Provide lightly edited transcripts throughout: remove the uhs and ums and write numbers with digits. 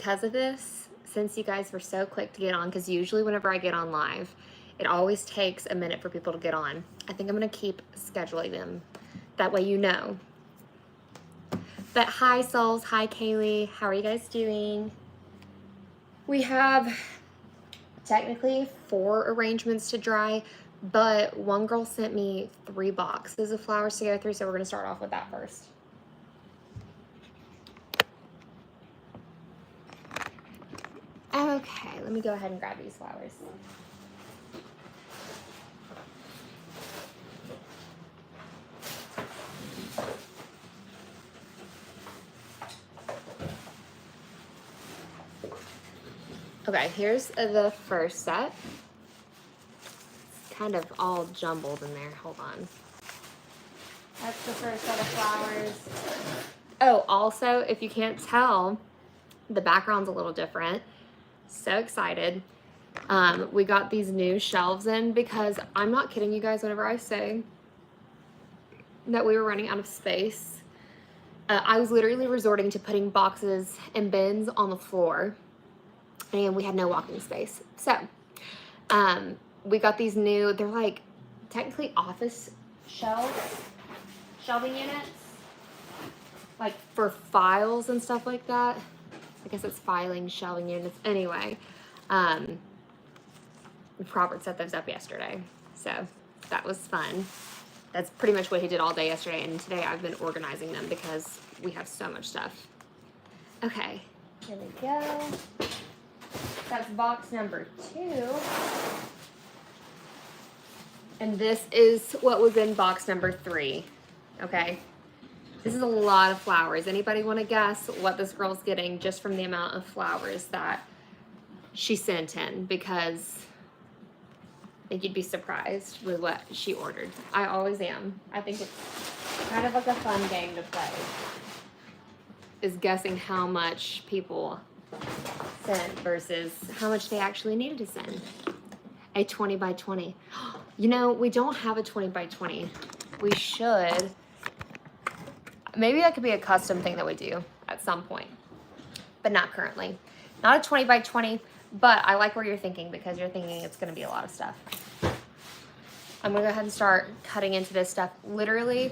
because of this, since you guys were so quick to get on, because usually whenever I get on live, it always takes a minute for people to get on. I think I'm gonna keep scheduling them. That way you know. But hi souls, hi Kaylee, how are you guys doing? We have technically 4 arrangements to dry, but one girl sent me 3 boxes of flowers to go through, so we're gonna start off with that first. Okay, let me go ahead and grab these flowers. Okay, here's the first set. It's kind of all jumbled in there. Hold on. That's the first set of flowers. Oh, also, if you can't tell, the background's a little different. So excited. We got these new shelves in because I'm not kidding you guys whenever I say that we were running out of space. I was literally resorting to putting boxes and bins on the floor, and we had no walking space. So we got these new, they're like technically office shelving units, like for files and stuff like that. I guess it's filing shelving units. Anyway, Robert set those up yesterday, so that was fun. That's pretty much what he did all day yesterday, and today I've been organizing them because we have so much stuff. Okay, here we go. That's box number 2. And this is what was in box number 3, okay? This is a lot of flowers. Anybody want to guess what this girl's getting just from the amount of flowers that she sent in? Because I think you'd be surprised with what she ordered. I always am. I think it's kind of like a fun game to play, is guessing how much people sent versus how much they actually needed to send. A 20 by 20. You know, we don't have a 20 by 20. We should. Maybe that could be a custom thing that we do at some point, but not currently. Not a 20 by 20, but I like where you're thinking because you're thinking it's going to be a lot of stuff. I'm going to go ahead and start cutting into this stuff. Literally,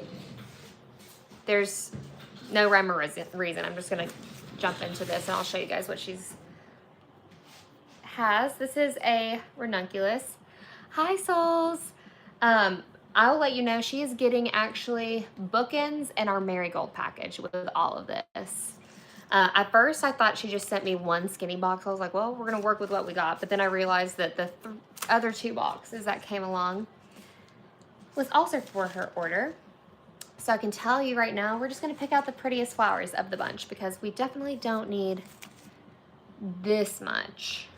there's no rhyme or reason. I'm just going to jump into this and I'll show you guys what she's has. This is a ranunculus. Hi souls. I'll let you know she is getting actually bookends and our marigold package with all of this. At first I thought she just sent me one skinny box. I was like, well, we're gonna work with what we got. But then I realized that the other 2 boxes that came along was also for her order. So I can tell you right now, we're just gonna pick out the prettiest flowers of the bunch because we definitely don't need this much.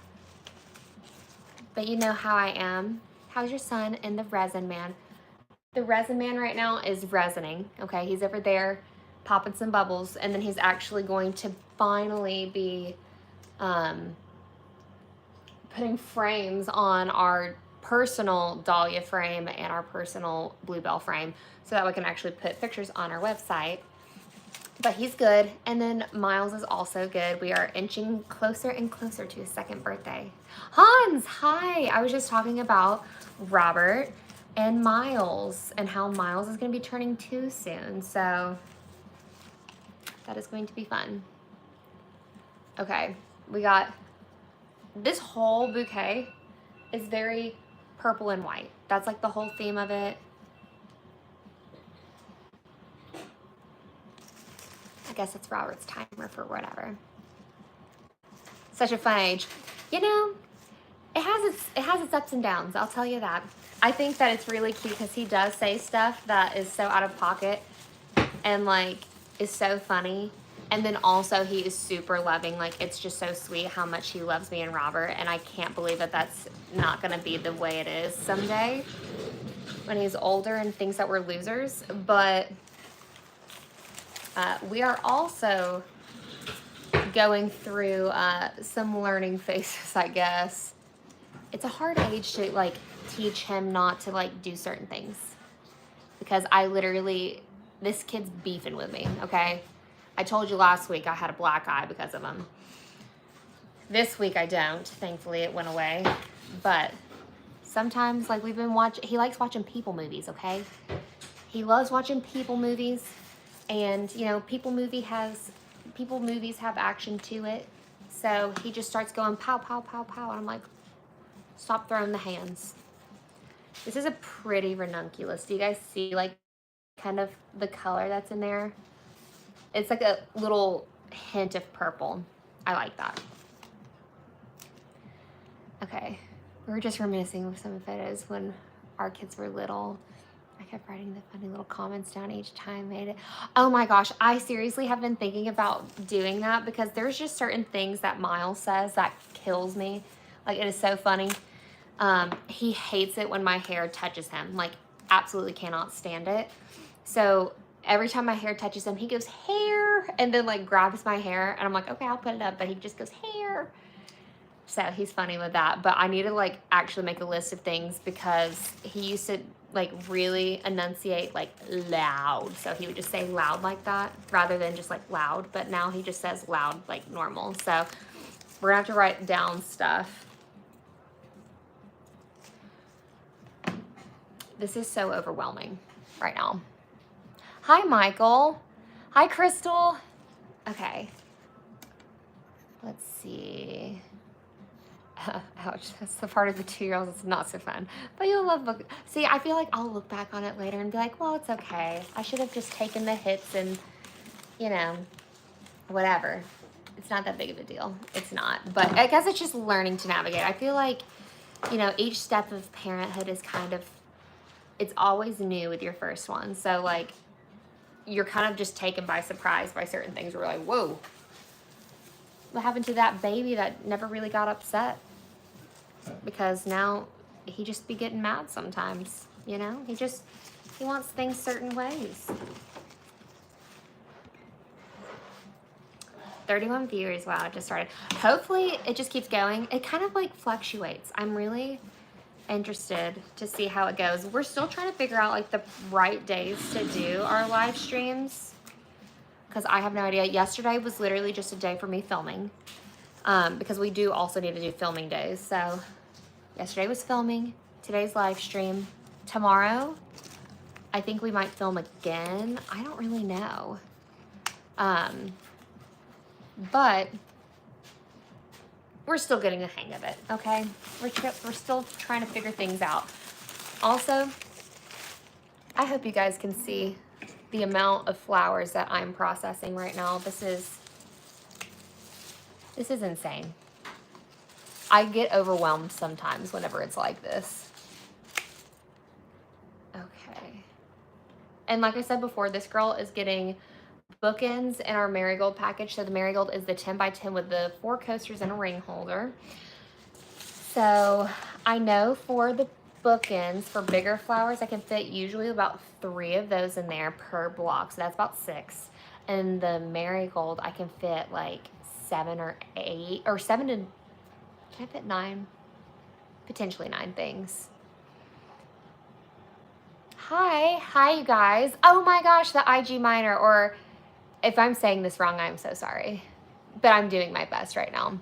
But you know how I am. How's your son and the Resin man? The Resin man right now is resining, okay? He's over there popping some bubbles, and then he's actually going to finally be putting frames on our personal dahlia frame and our personal bluebell frame so that we can actually put pictures on our website. But he's good, and then Miles is also good. We are inching closer and closer to his 2nd birthday. Hans, hi! I was just talking about Robert and Miles and how Miles is going to be turning 2 soon, so that is going to be fun. Okay, we got this whole bouquet is very purple and white. That's like the whole theme of it. I guess it's Robert's timer for whatever. Such a fun age. You know, it has its ups and downs, I'll tell you that. I think that it's really cute because he does say stuff that is so out of pocket and like is so funny. And then also he is super loving. Like, it's just so sweet how much he loves me and Robert, and I can't believe that that's not gonna be the way it is someday when he's older and thinks that we're losers. But we are also going through some learning phases, I guess. It's a hard age to like teach him not to like do certain things because I literally, this kid's beefing with me, okay? I told you last week I had a black eye because of him. This week I don't. Thankfully it went away. But sometimes, like, we've been watching, he likes watching people movies, okay? He loves watching people movies. And, you know, people movies have action to it. So he just starts going pow, pow, pow, pow. And I'm like, stop throwing the hands. This is a pretty ranunculus. Do you guys see, like, kind of the color that's in there? It's like a little hint of purple. I like that. Okay, we were just reminiscing with some photos when our kids were little. I kept writing the funny little comments down each time made it. Oh my gosh, I seriously have been thinking about doing that because there's just certain things that Miles says that kills me. Like, it is so funny. He hates it when my hair touches him. Like, absolutely cannot stand it. So every time my hair touches him, he goes, hair, and then, like, grabs my hair, and I'm like, okay, I'll put it up, but he just goes, hair. So he's funny with that. But I need to, like, actually make a list of things because he used to, like, really enunciate, like, loud. So he would just say loud like that rather than just, like, loud. But now he just says loud like normal. So we're gonna have to write down stuff. This is so overwhelming right now. Hi, Michael. Hi, Crystal. Okay. Let's see. Ouch, that's the part of the 2-year-olds that's not so fun. But you'll love book. See, I feel like I'll look back on it later and be like, well, it's okay. I should have just taken the hits and, you know, whatever. It's not that big of a deal. It's not. But I guess it's just learning to navigate. I feel like, you know, each step of parenthood is kind of, it's always new with your first one. So, like, you're kind of just taken by surprise by certain things. We're like, whoa, what happened to that baby that never really got upset? Because now he just be getting mad sometimes, you know? He wants things certain ways. 31 viewers, wow, it just started. Hopefully it just keeps going. It kind of like fluctuates. I'm really interested to see how it goes. We're still trying to figure out like the right days to do our live streams because I have no idea. Yesterday was literally just a day for me filming because we do also need to do filming days. So yesterday was filming, today's live stream. Tomorrow, I think we might film again. I don't really know. But we're still getting the hang of it, okay? We're still trying to figure things out. Also, I hope you guys can see the amount of flowers that I'm processing right now. This is insane. I get overwhelmed sometimes whenever it's like this. Okay. And like I said before, this girl is getting bookends in our marigold package. So the marigold is the 10 by 10 with the 4 coasters and a ring holder. So I know for the bookends, for bigger flowers, I can fit usually about 3 of those in there per block. So that's about 6. And the marigold, I can fit like 7 or 8, or 7 to, can I fit 9? Potentially 9 things. Hi you guys. Oh my gosh, the IG minor, or if I'm saying this wrong, I'm so sorry. But I'm doing my best right now.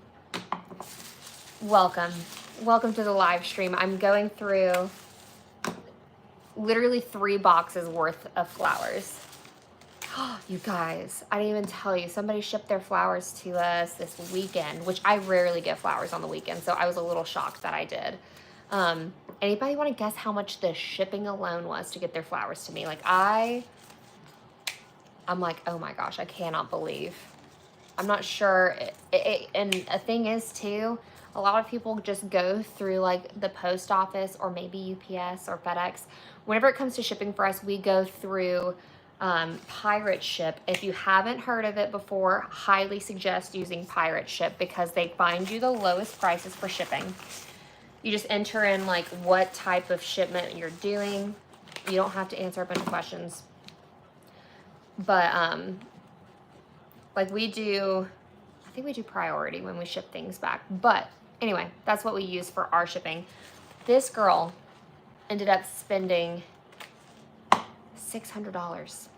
Welcome to the live stream. I'm going through literally 3 boxes worth of flowers. You guys, I didn't even tell you, somebody shipped their flowers to us this weekend, which I rarely get flowers on the weekend, so I was a little shocked that I did. Anybody want to guess how much the shipping alone was to get their flowers to me? Like, I'm like, oh my gosh, I cannot believe. I'm not sure. And a thing is too, a lot of people just go through like the post office or maybe UPS or FedEx. Whenever it comes to shipping for us, we go through Pirate Ship. If you haven't heard of it before, highly suggest using Pirate Ship because they find you the lowest prices for shipping. You just enter in like what type of shipment you're doing. You don't have to answer a bunch of questions. But like we do, I think we do priority when we ship things back. But anyway, that's what we use for our shipping. This girl ended up spending $600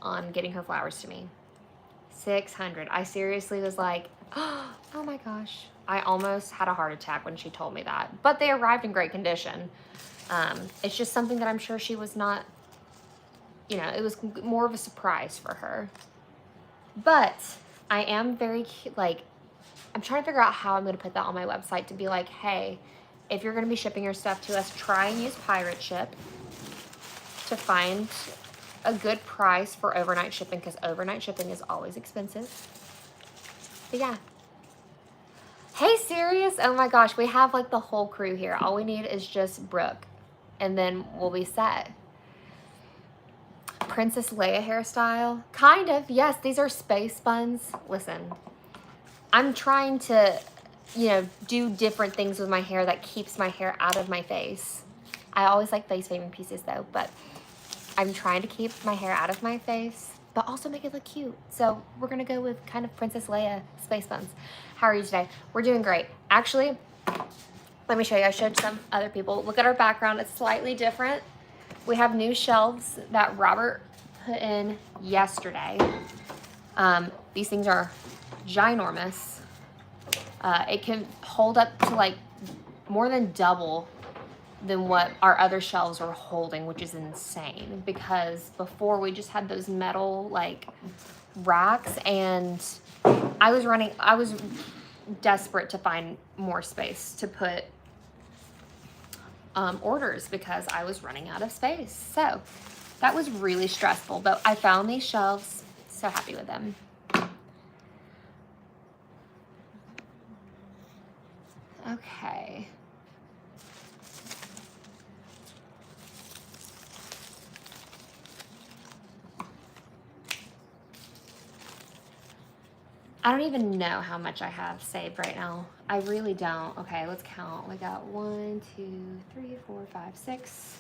on getting her flowers to me. $600. I seriously was like, Oh my gosh. I almost had a heart attack when she told me that. But they arrived in great condition. It's just something that I'm sure she was not, you know, it was more of a surprise for her. But I am very, like, I'm trying to figure out how I'm going to put that on my website to be like, hey, if you're going to be shipping your stuff to us, try and use Pirate Ship to find a good price for overnight shipping, because overnight shipping is always expensive. But yeah. Hey, Sirius. Oh my gosh, we have like the whole crew here. All we need is just Brooke, and then we'll be set. Princess Leia hairstyle? Kind of, yes. These are space buns. Listen, I'm trying to, you know, do different things with my hair that keeps my hair out of my face. I always like face framing pieces though, but I'm trying to keep my hair out of my face, but also make it look cute. So we're gonna go with kind of Princess Leia space buns. How are you today? We're doing great. Actually, let me show you. I showed some other people. Look at our background. It's slightly different. We have new shelves that Robert put in yesterday. These things are ginormous. It can hold up to like more than double than what our other shelves are holding, which is insane, because before we just had those metal like racks, and I was desperate to find more space to put orders because I was running out of space. So that was really stressful, but I found these shelves. So happy with them. Okay. I don't even know how much I have saved right now. I really don't. Okay, let's count. We got 1, 2, 3, 4, 5, 6.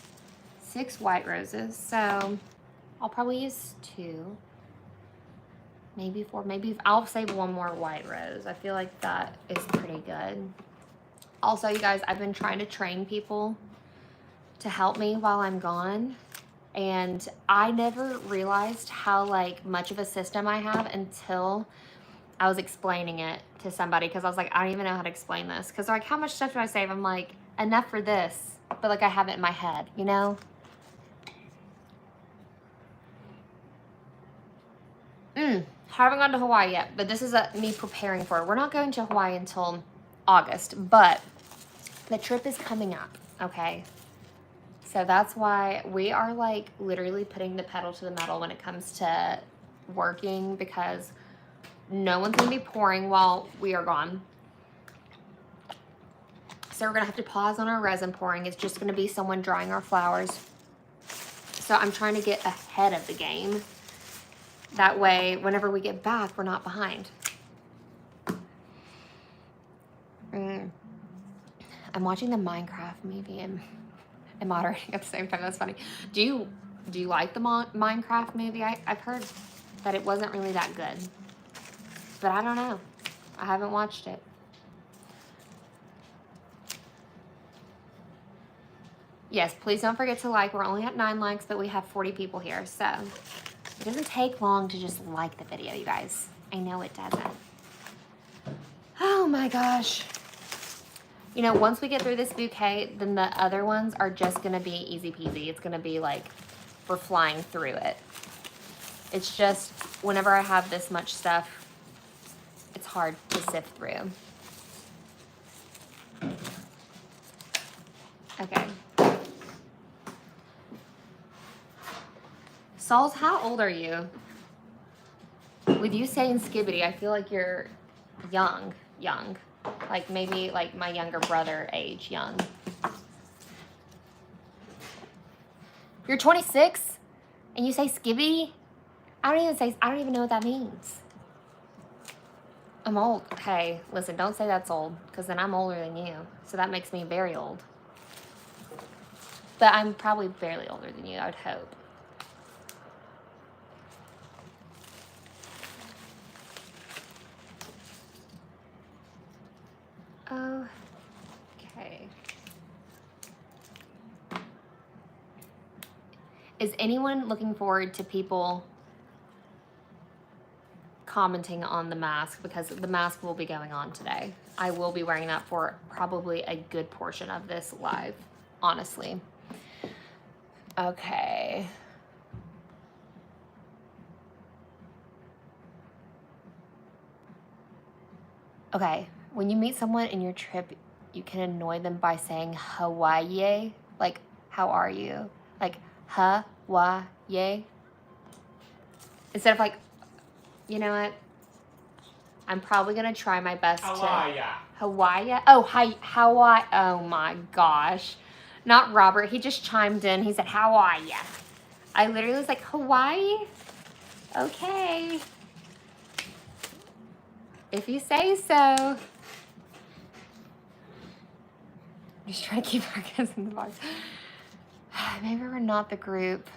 6 white roses. So I'll probably use 2. Maybe 4. Maybe I'll save 1 more white rose. I feel like that is pretty good. Also, you guys, I've been trying to train people to help me while I'm gone. And I never realized how like much of a system I have until I was explaining it to somebody, because I was like, I don't even know how to explain this. Because they're like, how much stuff do I save? I'm like, enough for this. But like I have it in my head, you know? Haven't gone to Hawaii yet, but this is me preparing for it. We're not going to Hawaii until August, but the trip is coming up, okay? So that's why we are like literally putting the pedal to the metal when it comes to working, because no one's gonna be pouring while we are gone. So we're gonna have to pause on our resin pouring. It's just gonna be someone drying our flowers. So I'm trying to get ahead of the game. That way, whenever we get back, we're not behind. I'm watching the Minecraft movie and moderating at the same time. That's funny. Do you like the Minecraft movie? I've heard that it wasn't really that good, but I don't know. I haven't watched it. Yes, please don't forget to like. We're only at 9 likes, but we have 40 people here, so it doesn't take long to just like the video, you guys. I know it doesn't. Oh my gosh. You know, once we get through this bouquet, then the other ones are just gonna be easy peasy. It's gonna be like we're flying through it. It's just whenever I have this much stuff, it's hard to sift through. Okay. Sauls, how old are you? With you saying skibbity, I feel like you're young. Like maybe like my younger brother age young. You're 26 and you say skibbity? I don't even know what that means. I'm old. Hey, listen, don't say that's old, because then I'm older than you. So that makes me very old. But I'm probably barely older than you, I would hope. Okay. Is anyone looking forward to people commenting on the mask because the mask will be going on today. I will be wearing that for probably a good portion of this live, honestly. Okay. Okay, when you meet someone in your trip, you can annoy them by saying Hawaii, like, how are you? Like, Hawaii. Instead of like, you know what? I'm probably gonna try my best Hawaii. Hawaii? Oh, hi, Hawaii. Oh my gosh. Not Robert, he just chimed in. He said, Hawaii. I literally was like, Hawaii? Okay. If you say so. Just trying to keep our kids in the box. Maybe we're not the group.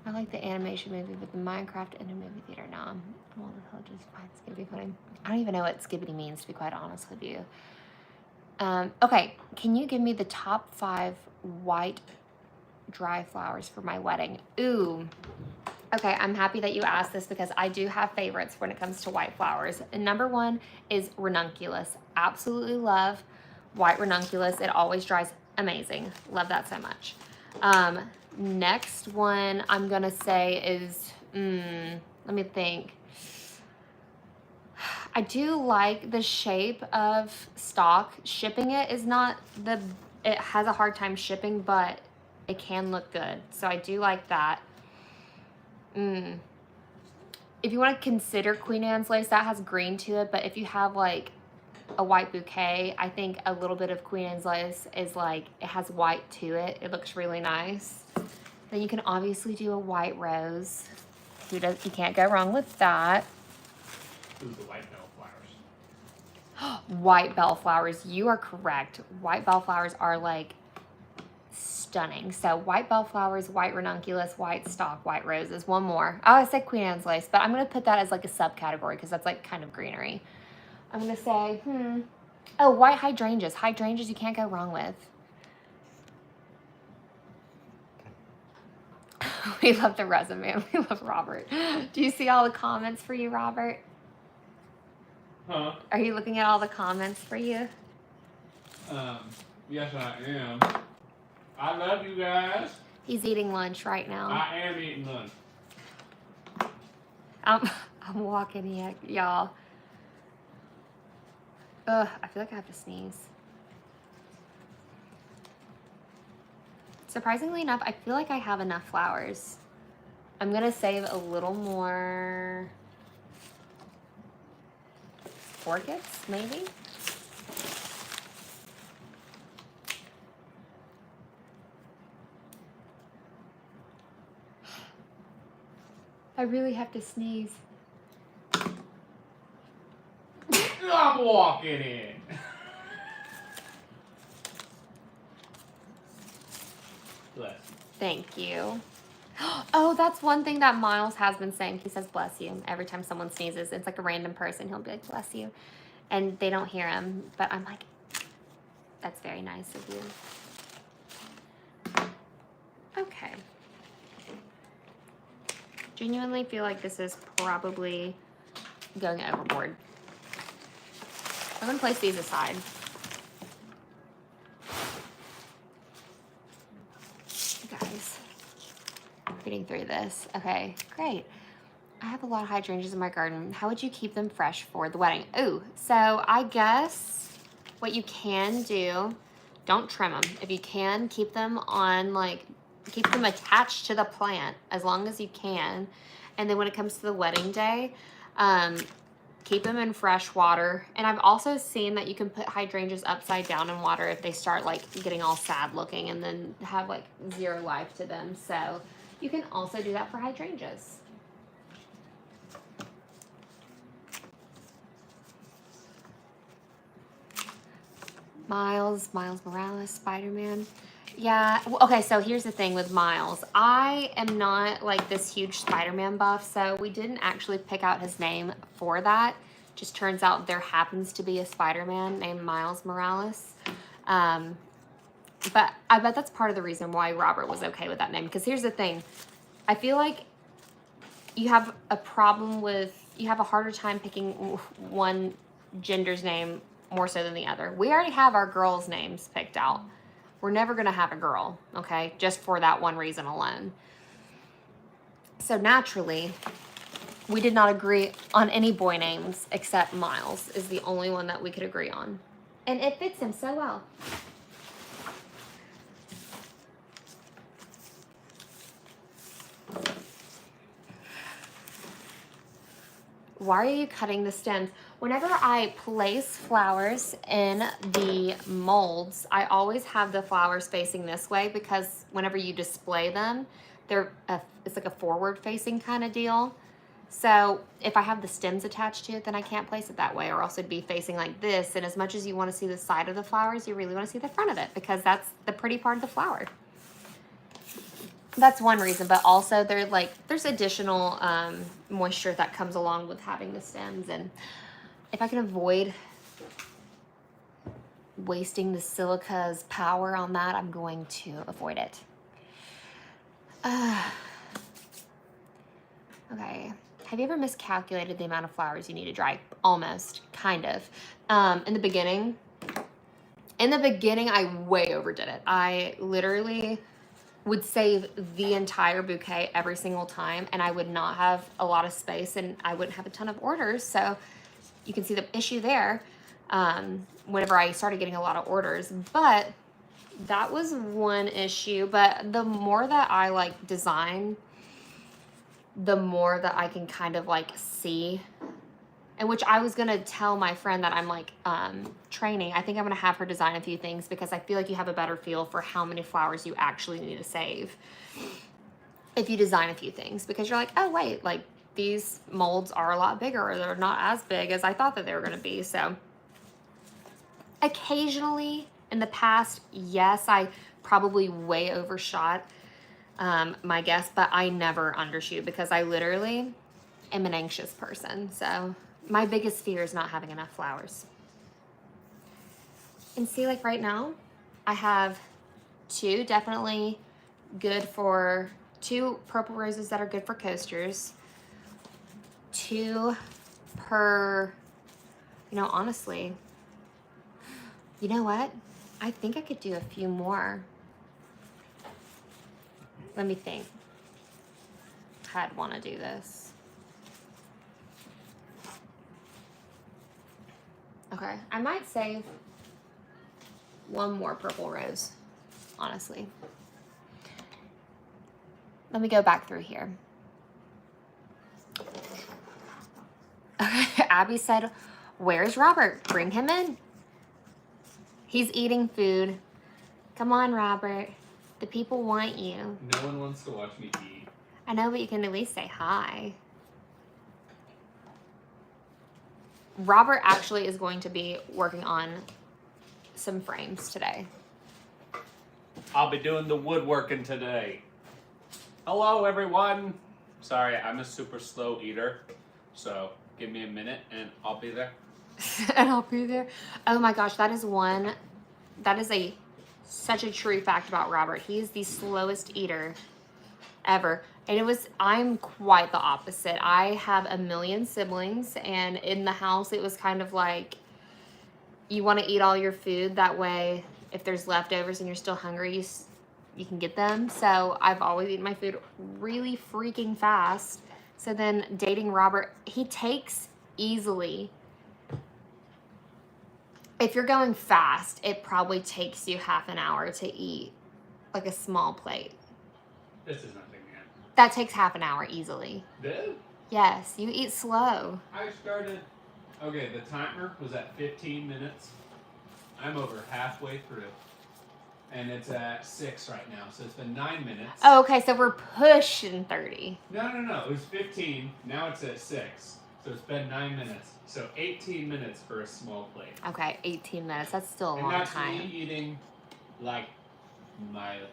I like the animation movie, but the Minecraft in a movie theater now. All the villages find Skibbity pudding. I don't even know what Skibbity means, to be quite honest with you. Okay, can you give me the top 5 white dry flowers for my wedding? Ooh. Okay, I'm happy that you asked this because I do have favorites when it comes to white flowers. And number 1 is ranunculus. Absolutely love white ranunculus. It always dries amazing. Love that so much. Next one I'm gonna say is, let me think. I do like the shape of stock. Shipping it is not it has a hard time shipping, but it can look good. So I do like that. If you want to consider Queen Anne's lace, that has green to it, but if you have like a white bouquet, I think a little bit of Queen Anne's lace is like, it has white to it. It looks really nice. Then you can obviously do a white rose. You can't go wrong with that. Ooh, the white bellflowers. White bellflowers, you are correct. White bellflowers are like stunning. So white bellflowers, white ranunculus, white stock, white roses. One more. Oh, I said Queen Anne's lace, but I'm going to put that as like a subcategory because that's like kind of greenery. I'm going to say, oh, white hydrangeas. Hydrangeas you can't go wrong with. We love the resin, man. We love Robert. Do you see all the comments for you, Robert? Huh? Are you looking at all the comments for you? Yes, I am. I love you guys. He's eating lunch right now. I am eating lunch. I'm walking here, y'all. Ugh, I feel like I have to sneeze. Surprisingly enough, I feel like I have enough flowers. I'm gonna save a little more orchids, maybe? I really have to sneeze. I'm walking in. Bless. Thank you. Oh, that's one thing that Miles has been saying. He says, bless you. Every time someone sneezes, it's like a random person. He'll be like, bless you. And they don't hear him. But I'm like, that's very nice of you. Okay. Genuinely feel like this is probably going overboard. I'm going to place these aside. Guys, reading through this. Okay, great. I have a lot of hydrangeas in my garden. How would you keep them fresh for the wedding? Ooh, so I guess what you can do, don't trim them. If you can, keep them on keep them attached to the plant as long as you can. And then when it comes to the wedding day, keep them in fresh water. And I've also seen that you can put hydrangeas upside down in water if they start getting all sad looking and then have zero life to them. So you can also do that for hydrangeas. Miles Morales, Spider-Man. Yeah, okay, so here's the thing with Miles. I am not this huge Spider-Man buff, so we didn't actually pick out his name for that. Just turns out there happens to be a Spider-Man named Miles Morales. But I bet that's part of the reason why Robert was okay with that name. Because here's the thing. I feel like you have a problem with, you have a harder time picking one gender's name more so than the other. We already have our girls' names picked out. We're never going to have a girl, okay? Just for that one reason alone. So naturally, we did not agree on any boy names except Miles is the only one that we could agree on. And it fits him so well. Why are you cutting the stems? Whenever I place flowers in the molds, I always have the flowers facing this way because whenever you display them, it's like a forward facing kind of deal. So if I have the stems attached to it, then I can't place it that way, or else it'd be facing like this. And as much as you want to see the side of the flowers, you really want to see the front of it because that's the pretty part of the flower. That's one reason, but also there's additional moisture that comes along with having the stems, and if I can avoid wasting the silica's power on that, I'm going to avoid it. Okay, have you ever miscalculated the amount of flowers you need to dry? Almost, kind of. In the beginning, I way overdid it. I literally would save the entire bouquet every single time, and I would not have a lot of space, and I wouldn't have a ton of orders. So you can see the issue there whenever I started getting a lot of orders. But that was one issue. But the more that I like design, the more that I can kind of like see, and which I was gonna tell my friend that I'm like training. I think I'm gonna have her design a few things because I feel like you have a better feel for how many flowers you actually need to save if you design a few things, because you're like, oh wait, like these molds are a lot bigger, or they're not as big as I thought that they were gonna be. So occasionally in the past, yes, I probably way overshot my guess, but I never undershoot because I literally am an anxious person. So my biggest fear is not having enough flowers. And see, like right now, I have two purple roses that are good for coasters. 2 per, honestly, you know what? I think I could do a few more. Let me think. I'd want to do this. Okay, I might save one more purple rose, honestly. Let me go back through here. Okay, Abby said, where's Robert? Bring him in. He's eating food. Come on, Robert. The people want you. No one wants to watch me eat. I know, but you can at least say hi. Robert actually is going to be working on some frames today. I'll be doing the woodworking today. Hello, everyone. Sorry, I'm a super slow eater, so give me a minute and I'll be there. And I'll be there. Oh my gosh, that is such a true fact about Robert. He's the slowest eater ever. And I'm quite the opposite. I have a million siblings, and in the house it was kind of like, you want to eat all your food, that way if there's leftovers and you're still hungry, you can get them. So I've always eaten my food really freaking fast. So then dating Robert, he takes easily, if you're going fast, it probably takes you half an hour to eat like a small plate. This is nothing yet. That takes half an hour easily. Did? Yes, you eat slow. Okay, the timer was at 15 minutes. I'm over halfway through. And it's at 6 right now, so it's been 9 minutes. Oh, okay, so we're pushing 30. No, it was 15, now it's at 6. So it's been 9 minutes. So 18 minutes for a small plate. Okay, 18 minutes, that's still a long time. time. And that's me eating, like, mildly.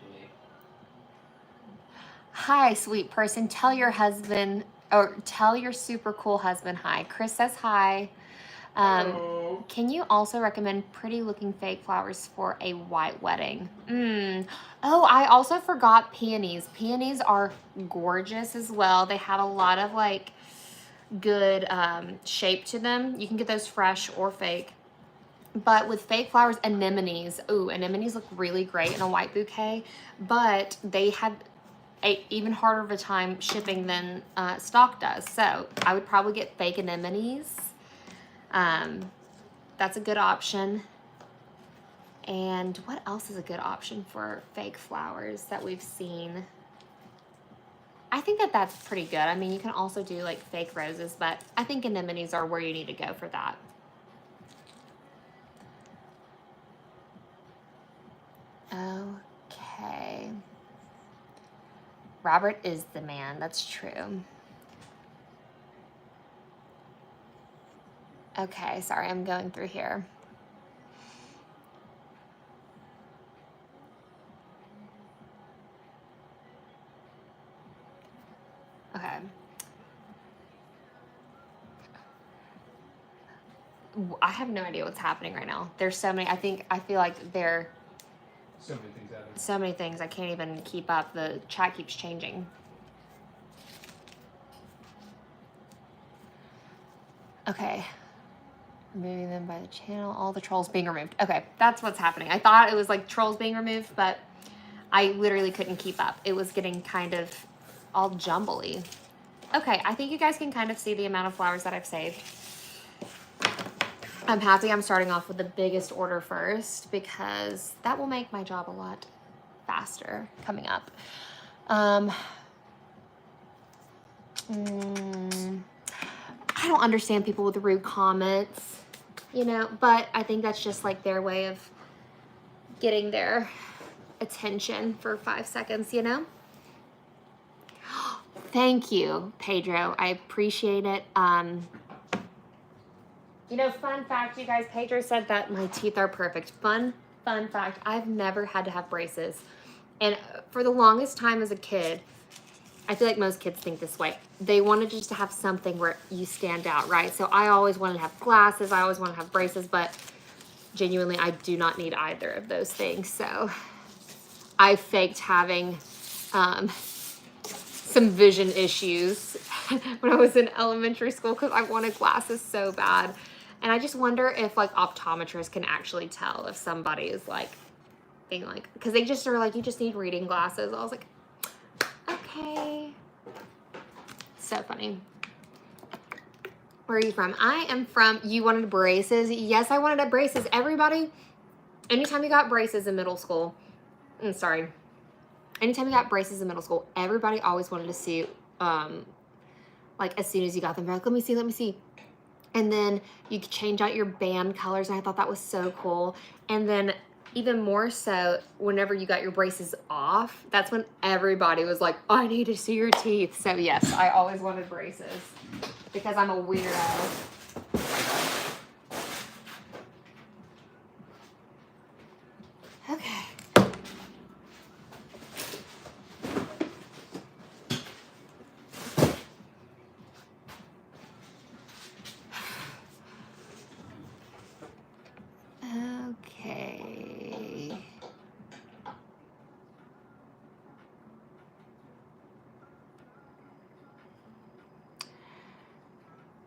Hi, sweet person, tell your husband, or tell your super cool husband hi. Chris says hi. Can you also recommend pretty looking fake flowers for a white wedding? Oh, I also forgot peonies. Peonies are gorgeous as well. They have a lot of like good shape to them. You can get those fresh or fake. But with fake flowers, anemones. Ooh, anemones look really great in a white bouquet, but they have a even harder of a time shipping than stock does. So I would probably get fake anemones. That's a good option. And what else is a good option for fake flowers that we've seen? I think that that's pretty good. I mean, you can also do like fake roses, but I think anemones are where you need to go for that. Okay. Robert is the man. That's true. Okay, sorry, I'm going through here. Okay. I have no idea what's happening right now. There's so many. I feel like there. So many things happening. So many things. I can't even keep up. The chat keeps changing. Okay. Removing them by the channel. All the trolls being removed. Okay, that's what's happening. I thought it was like trolls being removed, but I literally couldn't keep up. It was getting kind of all jumbly. Okay, I think you guys can kind of see the amount of flowers that I've saved. I'm happy I'm starting off with the biggest order first because that will make my job a lot faster coming up. I don't understand people with rude comments, you know, but I think that's just like their way of getting their attention for 5 seconds, you know? Thank you, Pedro. I appreciate it. You know, fun fact, you guys, Pedro said that my teeth are perfect. Fun fact, I've never had to have braces. And for the longest time as a kid, I feel like most kids think this way. They wanted just to have something where you stand out, right? So I always wanted to have glasses. I always wanted to have braces, but genuinely, I do not need either of those things. So I faked having some vision issues when I was in elementary school because I wanted glasses so bad. And I just wonder if like optometrists can actually tell if somebody is like being like, because they just are like, you just need reading glasses. I was like, okay. So funny. Where are you from? I am from, you wanted braces? Yes, I wanted braces. Everybody, anytime you got braces in middle school, anytime you got braces in middle school, everybody always wanted to see, like as soon as you got them, they're like, let me see. And then you could change out your band colors, and I thought that was so cool. And then even more so, whenever you got your braces off, that's when everybody was like, I need to see your teeth. So yes, I always wanted braces because I'm a weirdo. Okay. Okay.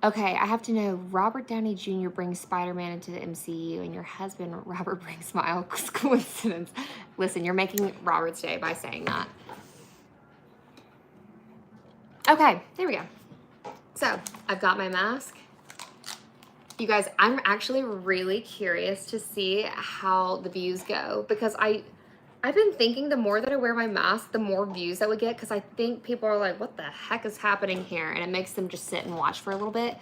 Okay, I have to know, Robert Downey Jr. brings Spider-Man into the MCU and your husband, Robert, brings Miles. Coincidence. Listen, you're making Robert's day by saying that. Okay, there we go. So, I've got my mask. You guys, I'm actually really curious to see how the views go because I've been thinking the more that I wear my mask, the more views that we get because I think people are like, what the heck is happening here? And it makes them just sit and watch for a little bit.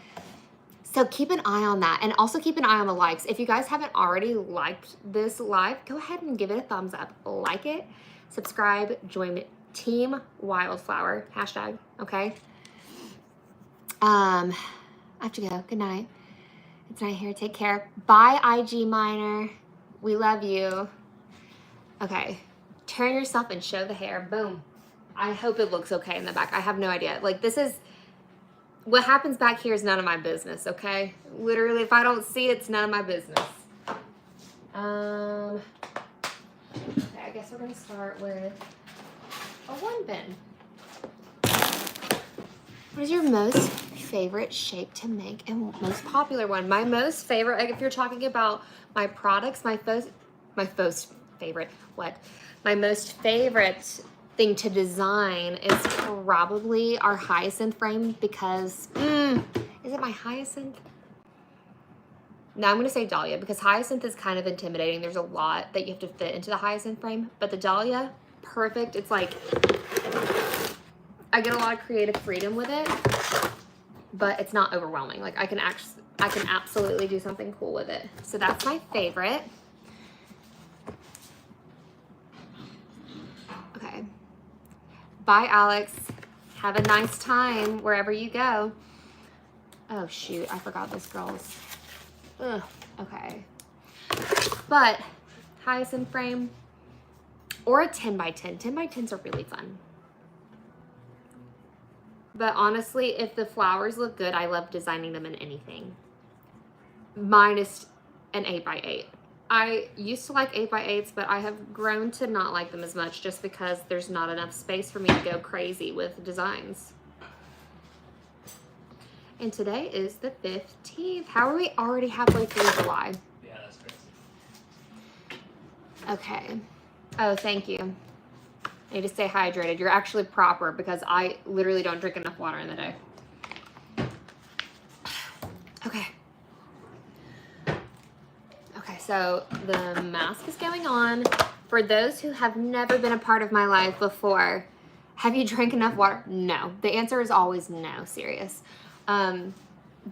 So keep an eye on that and also keep an eye on the likes. If you guys haven't already liked this live, go ahead and give it a thumbs up. Like it, subscribe, join Team Wildflower, hashtag, okay? I have to go. Good night. It's night here. Take care. Bye, IG Miner. We love you. Okay. Turn yourself and show the hair. Boom. I hope it looks okay in the back. I have no idea. Like, this is What happens back here is none of my business, okay? Literally, if I don't see it, it's none of my business. Okay, I guess we're gonna start with a 1 bin. What is your most favorite shape to make and most popular one? My most favorite, like if you're talking about my products, my most favorite thing to design is probably our hyacinth frame because, is it my hyacinth? No, I'm gonna say dahlia because hyacinth is kind of intimidating. There's a lot that you have to fit into the hyacinth frame, but the dahlia, perfect. It's like, I get a lot of creative freedom with it, but it's not overwhelming. Like I can absolutely do something cool with it. So that's my favorite. Okay. Bye, Alex. Have a nice time wherever you go. Oh shoot, I forgot this girl's. Ugh, okay. But hyacinth frame or a 10 by 10. 10 by 10s are really fun. But honestly, if the flowers look good, I love designing them in anything. Minus an 8 by 8. I used to like 8 by 8s, but I have grown to not like them as much just because there's not enough space for me to go crazy with designs. And today is the 15th. How are we already halfway through July? Yeah, that's crazy. Okay. Oh, thank you. I need to stay hydrated. You're actually proper because I literally don't drink enough water in the day. Okay. Okay, so the mask is going on. For those who have never been a part of my life before, have you drank enough water? No. The answer is always no, serious.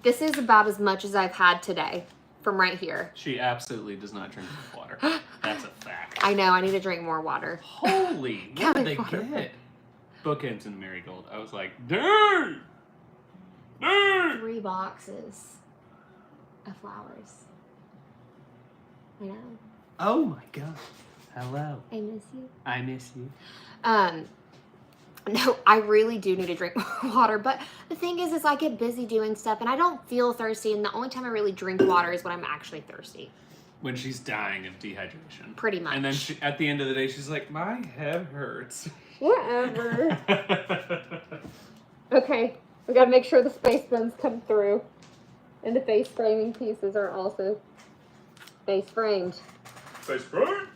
This is about as much as I've had today from right here. She absolutely does not drink enough water. That's a fact. I know, I need to drink more water. Holy, what did they get? Bookends and marigold. I was like, dude! 3 boxes of flowers. I know. Oh my god. Hello. I miss you. I miss you. No, I really do need to drink more water, but the thing is I get busy doing stuff and I don't feel thirsty, and the only time I really drink water is when I'm actually thirsty. When she's dying of dehydration. Pretty much. And then at the end of the day, she's like, my head hurts. Whatever. Okay, we gotta make sure the space buns come through. And the face framing pieces are also face framed. Face framed?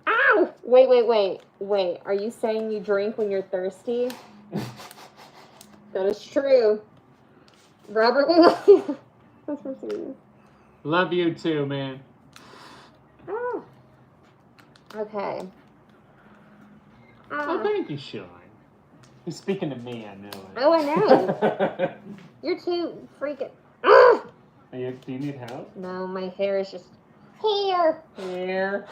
Ow! Wait. Are you saying you drink when you're thirsty? That is true. Robert, we love you. That's for serious. Love you too, man. Oh. Okay. Oh, thank you, Sean. You're speaking to me, I know it. Oh, I know. You're too freaking... Ah! Do you need help? No, my hair is just... Hair. Here.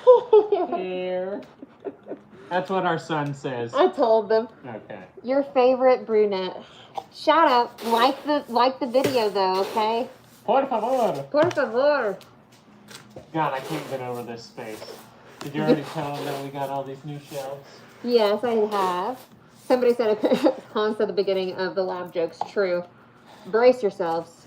That's what our son says. I told them. Okay. Your favorite brunette. Shout out. Like the video though, okay? Por favor. Por favor. God, I can't get over this space. Did you already tell him that we got all these new shelves? Yes, I have. Somebody said, Hans said at the beginning of the lab jokes, true. Brace yourselves.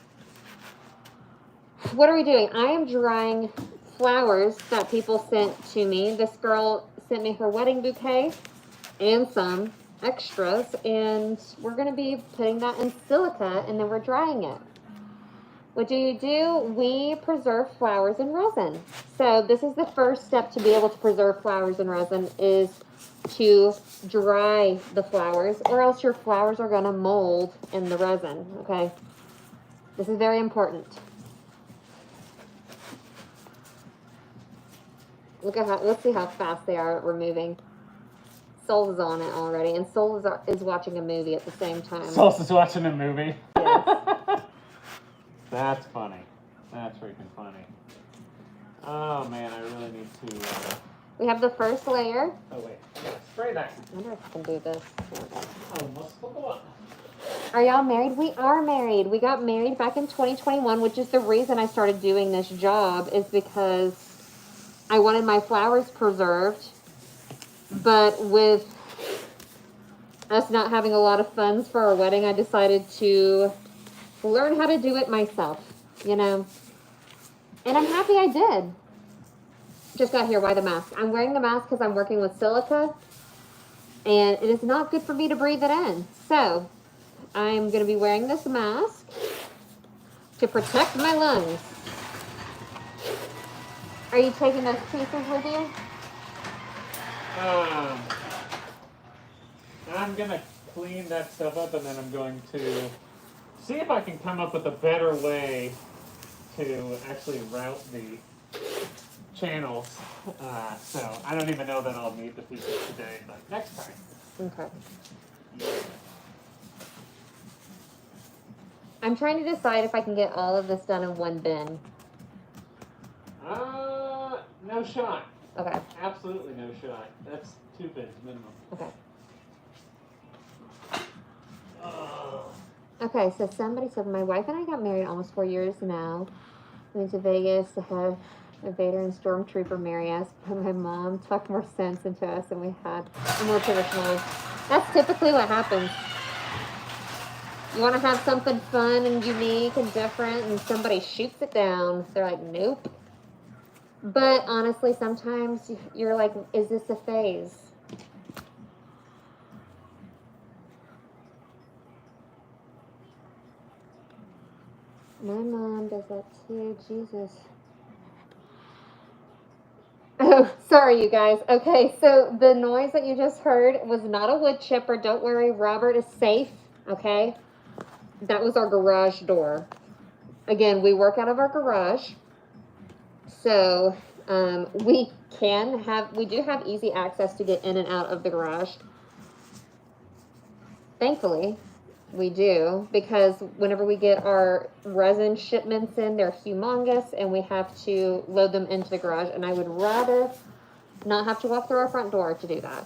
What are we doing? I am drying flowers that people sent to me. This girl sent me her wedding bouquet and some extras, and we're going to be putting that in silica, and then we're drying it. What do? We preserve flowers in resin. So this is the first step to be able to preserve flowers in resin is to dry the flowers, or else your flowers are going to mold in the resin, okay? This is very important. Let's see how fast they are removing. Souls is on it already, and Souls is watching a movie at the same time. Souls is watching a movie? Yes. That's funny. That's freaking funny. Oh man, I really need to... We have the first layer. Oh wait, I gotta spray that. I wonder if I can do this. Almost forgot. Are y'all married? We are married. We got married back in 2021, which is the reason I started doing this job, is because I wanted my flowers preserved, but with us not having a lot of funds for our wedding, I decided to learn how to do it myself, you know. And I'm happy I did. Just got here, why the mask? I'm wearing the mask because I'm working with Silica, and it is not good for me to breathe it in. So, I'm going to be wearing this mask to protect my lungs. Are you taking those pieces with you? I'm gonna clean that stuff up, and then I'm going to see if I can come up with a better way to actually route the channels. So I don't even know that I'll need the pieces today, but next time. Okay. Yeah. I'm trying to decide if I can get all of this done in one bin. No shot. Okay. Absolutely no shot. That's 2 bins minimum. Okay. Oh. Okay, so somebody said my wife and I got married almost 4 years now. We went to Vegas to have a Vader and Stormtrooper marry us, but my mom talked more sense into us and we had a more traditional. That's typically what happens. You want to have something fun and unique and different, and somebody shoots it down. They're like, nope. But honestly, sometimes you're like, is this a phase? My mom does that too. Jesus. Oh, sorry, you guys. Okay, so the noise that you just heard was not a wood chipper. Don't worry, Robert is safe. Okay? That was our garage door. Again, we work out of our garage. So we do have easy access to get in and out of the garage. Thankfully, we do, because whenever we get our resin shipments in, they're humongous, and we have to load them into the garage, and I would rather not have to walk through our front door to do that.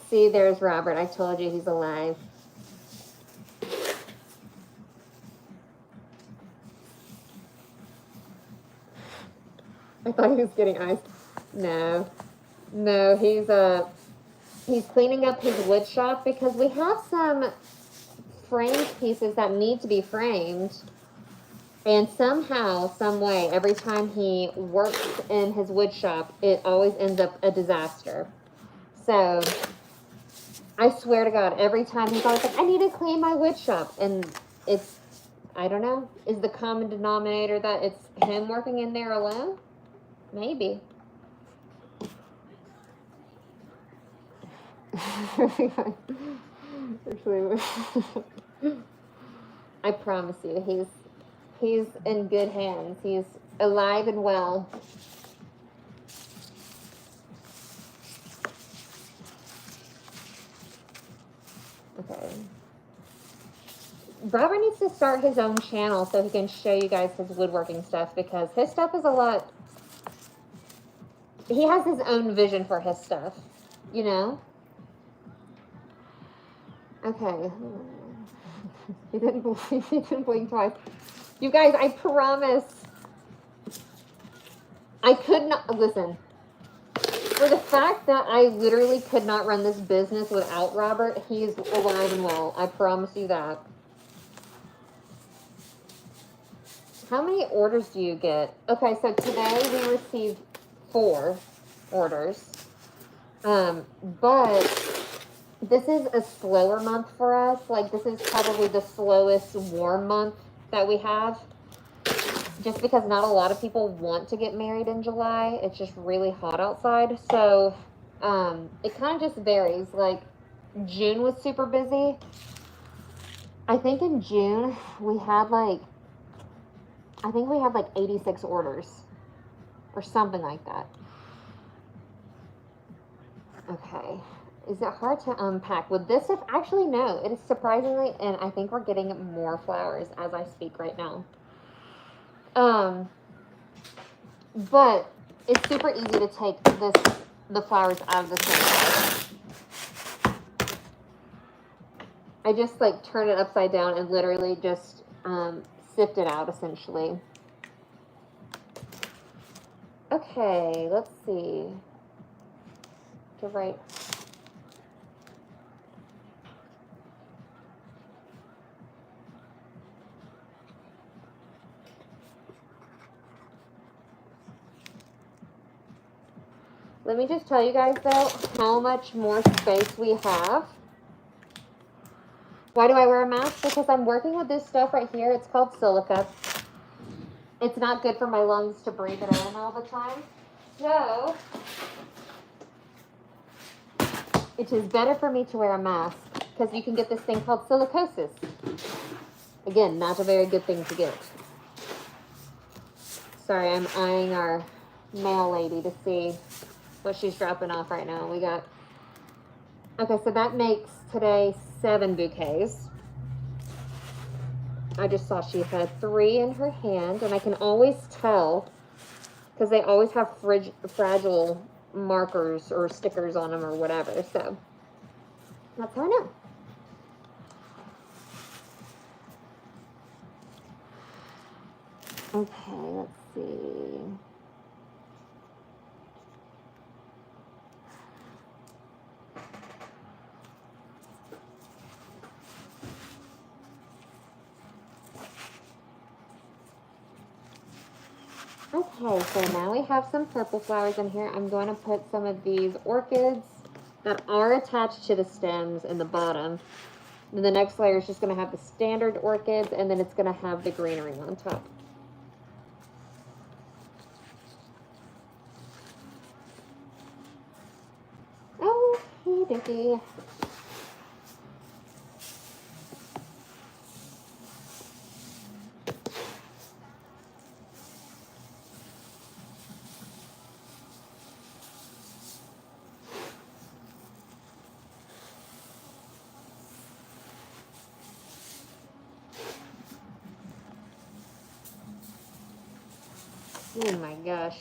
See, there's Robert. I told you he's alive. I thought he was getting iced. No, he's cleaning up his wood shop because we have some framed pieces that need to be framed, and somehow, some way, every time he works in his wood shop, it always ends up a disaster. So I swear to God, every time he's always like, I need to clean my wood shop, and it's, I don't know, is the common denominator that it's him working in there alone? Maybe. I promise you, he's in good hands. He's alive and well. Okay. Robert needs to start his own channel so he can show you guys his woodworking stuff, because his stuff is a lot. He has his own vision for his stuff, you know? Okay. He didn't blink twice. You guys, I promise. I could not, listen. For the fact that I literally could not run this business without Robert, he's alive and well. I promise you that. How many orders do you get? Okay, so today we received 4 orders. But this is a slower month for us. Like, this is probably the slowest warm month that we have. Just because not a lot of people want to get married in July. It's just really hot outside. So, it kind of just varies. Like, June was super busy. I think in June we had like 86 orders. Or something like that. Okay. Is it hard to unpack? With this stuff, actually no. It is surprisingly, and I think we're getting more flowers as I speak right now. But it's super easy to take the flowers out of the thing. I just like turn it upside down and literally just sift it out essentially. Okay, let's see. To write. Let me just tell you guys though how much more space we have. Why do I wear a mask? Because I'm working with this stuff right here. It's called silica. It's not good for my lungs to breathe it in all the time. So, it is better for me to wear a mask because you can get this thing called silicosis. Again, not a very good thing to get. Sorry, I'm eyeing our mail lady to see what she's dropping off right now. We got, okay, so that makes today 7 bouquets. I just saw she had 3 in her hand, and I can always tell because they always have fragile markers or stickers on them or whatever. So that's how I know. Okay, let's see. Okay, so now we have some purple flowers in here. I'm going to put some of these orchids that are attached to the stems in the bottom. Then the next layer is just going to have the standard orchids, and then it's going to have the greenery on top. Oh, dokie. Oh my gosh.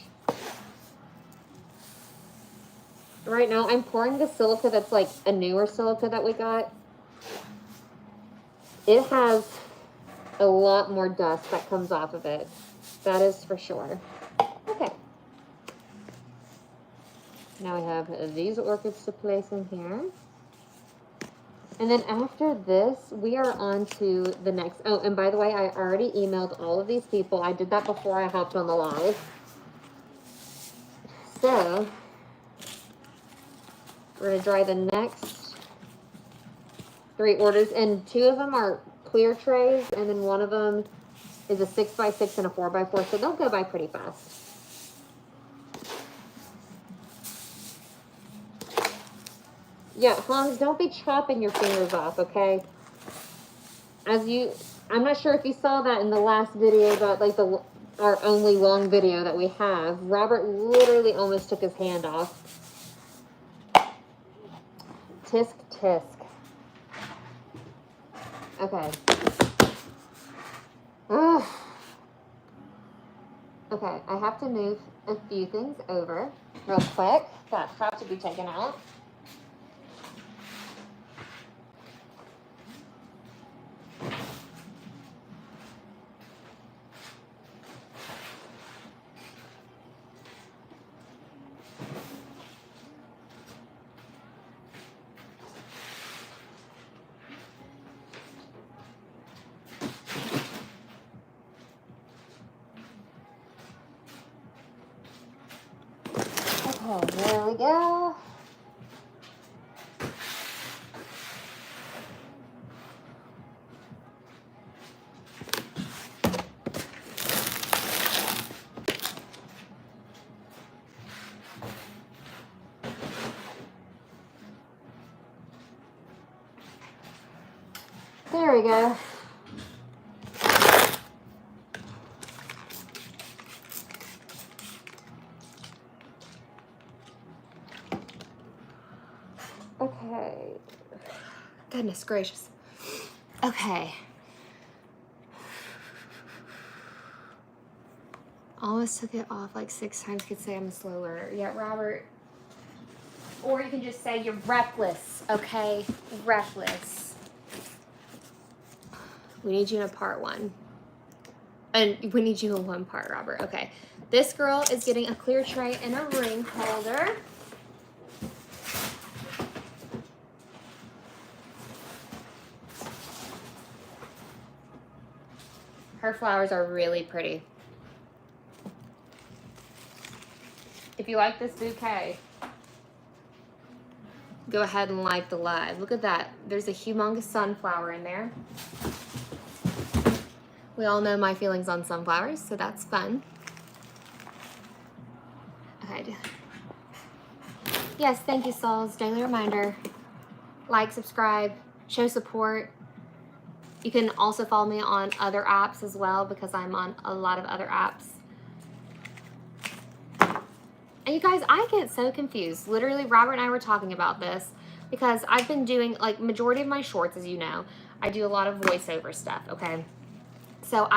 Right now, I'm pouring the silica that's like a newer silica that we got. It has a lot more dust that comes off of it. That is for sure. Okay. Now we have these orchids to place in here. And then after this, we are on to the next. Oh, and by the way, I already emailed all of these people. I did that before I hopped on the live. So, we're going to dry the next 3 orders. And 2 of them are clear trays. And then one of them is a 6x6 and a 4x4. So they'll go by pretty fast. Yeah, Hans, don't be chopping your fingers off, okay? I'm not sure if you saw that in the last video about like our only long video that we have. Robert literally almost took his hand off. Tisk tisk. Okay. Ugh. Okay, I have to move a few things over real quick that have to be taken out. Oh, there we go. There we go. Okay. Goodness gracious. Okay. Almost took it off like 6 times. Could say I'm a slow learner. Yeah, Robert. Or you can just say you're reckless, okay? Reckless. We need you in a part 1. And we need you in one part, Robert. Okay. This girl is getting a clear tray and a ring holder. Her flowers are really pretty. If you like this bouquet, go ahead and like the live. Look at that. There's a humongous sunflower in there. We all know my feelings on sunflowers, so that's fun. Okay. Yes, thank you, Souls. Daily reminder. Like, subscribe, show support. You can also follow me on other apps as well because I'm on a lot of other apps. And you guys, I get so confused. Literally, Robert and I were talking about this because I've been doing, like, majority of my shorts, as you know, I do a lot of voiceover stuff, okay? So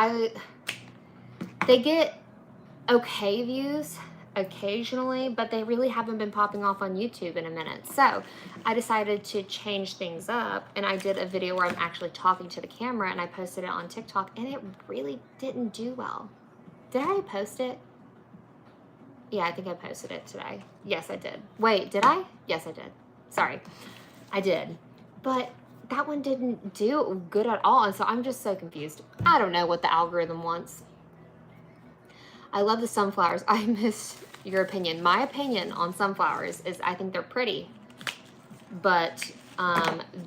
they get okay views occasionally, but they really haven't been popping off on YouTube in a minute. So I decided to change things up, and I did a video where I'm actually talking to the camera, and I posted it on TikTok, and it really didn't do well. Did I already post it? Yeah, I think I posted it today. Yes, I did. Wait, did I? Yes, I did. Sorry, I did. But that one didn't do good at all, and so I'm just so confused. I don't know what the algorithm wants. I love the sunflowers. I miss your opinion. My opinion on sunflowers is I think they're pretty, but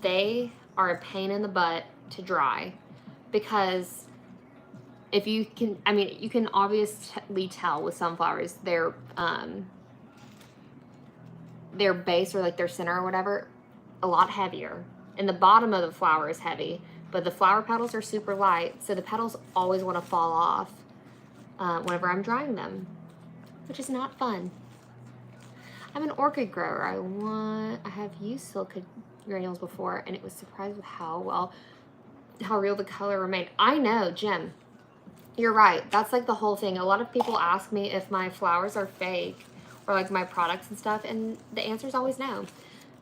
they are a pain in the butt to dry because if you can, I mean, you can obviously tell with sunflowers, their base or like their center or whatever, a lot heavier. And the bottom of the flower is heavy, but the flower petals are super light, so the petals always want to fall off whenever I'm drying them, which is not fun. I'm an orchid grower. I have used silica granules before, and it was surprised with how real the color remained. I know, Jim. You're right. That's like the whole thing. A lot of people ask me if my flowers are fake or like my products and stuff, and the answer is always no.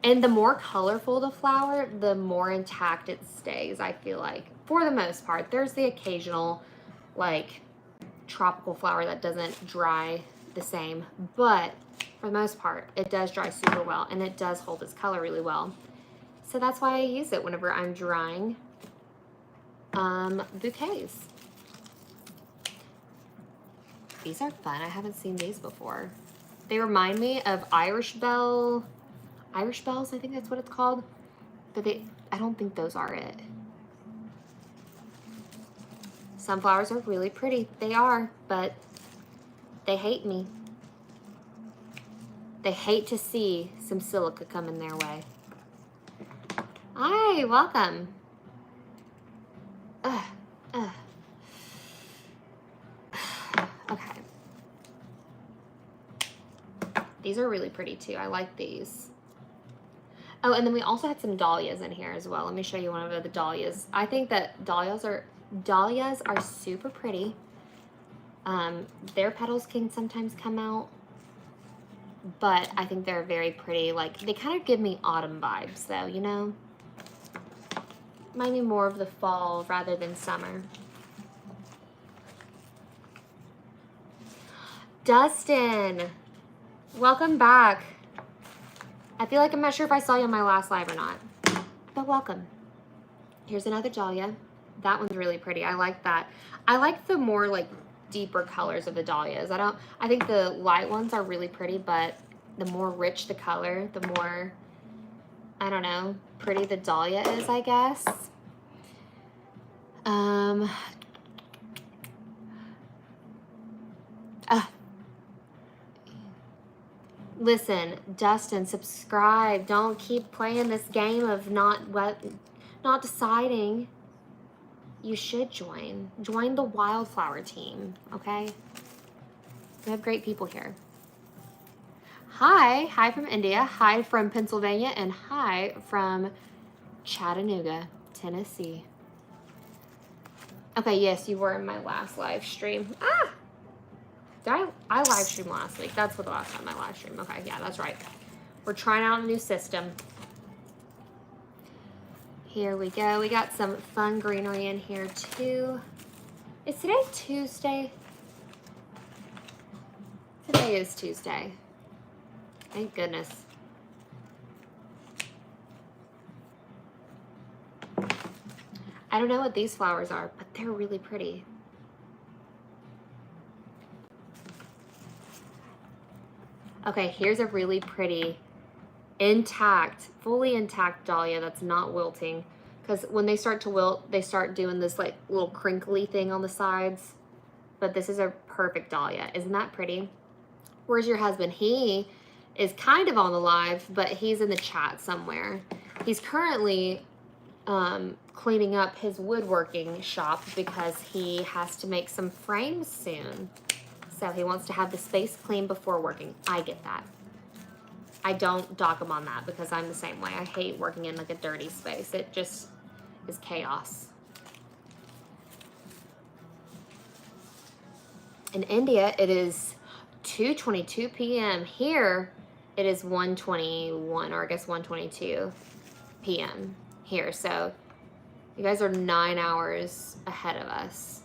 And the more colorful the flower, the more intact it stays, I feel like. For the most part. There's the occasional, like, tropical flower that doesn't dry the same. But for the most part, it does dry super well, and it does hold its color really well. So that's why I use it whenever I'm drying bouquets. These are fun. I haven't seen these before. They remind me of Irish bells, I think that's what it's called. But I don't think those are it. Sunflowers are really pretty. They are, but they hate me. They hate to see some silica coming their way. Hi, welcome. Okay. These are really pretty too. I like these. Oh, and then we also had some dahlias in here as well. Let me show you one of the dahlias. I think that dahlias are super pretty. Their petals can sometimes come out, but I think they're very pretty. Like, they kind of give me autumn vibes though, you know? Might be more of the fall rather than summer. Dustin, welcome back. I feel like I'm not sure if I saw you on my last live or not, but welcome. Here's another dahlia. That one's really pretty. I like that. I like the more like deeper colors of the dahlias. I think the light ones are really pretty, but the more rich the color, the more, I don't know, pretty the dahlia is, I guess. Listen, Dustin, subscribe. Don't keep playing this game of not deciding. You should join. Join the wildflower team, okay? We have great people here. Hi from India, hi from Pennsylvania, and hi from Chattanooga, Tennessee. Okay, yes, you were in my last live stream. Did I live streamed last week? That's what the last time I live streamed. Okay, yeah, that's right. We're trying out a new system. Here we go. We got some fun greenery in here too. Is today Tuesday? Today is Tuesday. Thank goodness. I don't know what these flowers are, but they're really pretty. Okay, here's a really pretty, intact, fully intact dahlia that's not wilting. Because when they start to wilt, they start doing this like little crinkly thing on the sides. But this is a perfect dahlia. Isn't that pretty? Where's your husband? He is kind of on the live, but he's in the chat somewhere. He's currently cleaning up his woodworking shop because he has to make some frames soon. So he wants to have the space clean before working. I get that. I don't dock him on that because I'm the same way. I hate working in like a dirty space. It just is chaos. In India, it is 2:22 p.m. Here, it is 1:21, or I guess 1:22 p.m. here. So you guys are 9 hours ahead of us.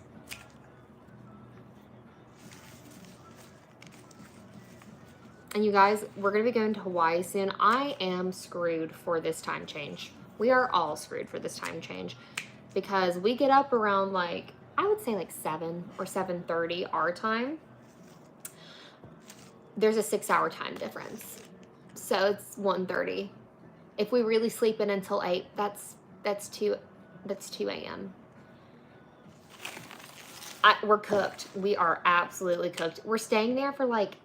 And you guys, we're going to be going to Hawaii soon. I am screwed for this time change. We are all screwed for this time change because we get up around like, I would say like 7 or 7:30 our time. There's a 6-hour time difference. So it's 1:30. If we really sleep in until 8, that's 2 a.m. We're cooked. We are absolutely cooked. We're staying there for like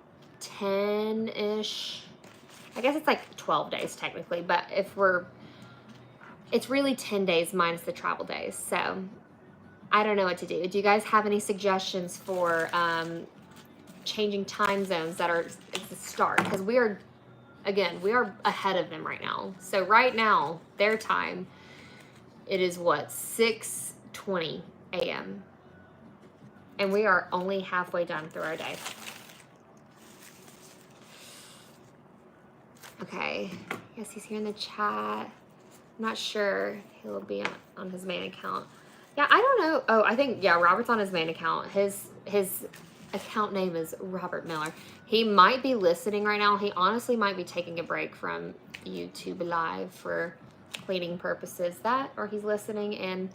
10-ish. I guess it's like 12 days technically, but it's really 10 days minus the travel days. So I don't know what to do. Do you guys have any suggestions for changing time zones that are at the start? Because we are ahead of them right now. So right now, their time, it is what, 6:20 a.m. And we are only halfway done through our day. Okay, yes, he's here in the chat. I'm not sure he'll be on his main account. Yeah, I don't know. Oh, I think, yeah, Robert's on his main account. His account name is Robert Miller. He might be listening right now. He honestly might be taking a break from YouTube Live for cleaning purposes. That, or he's listening and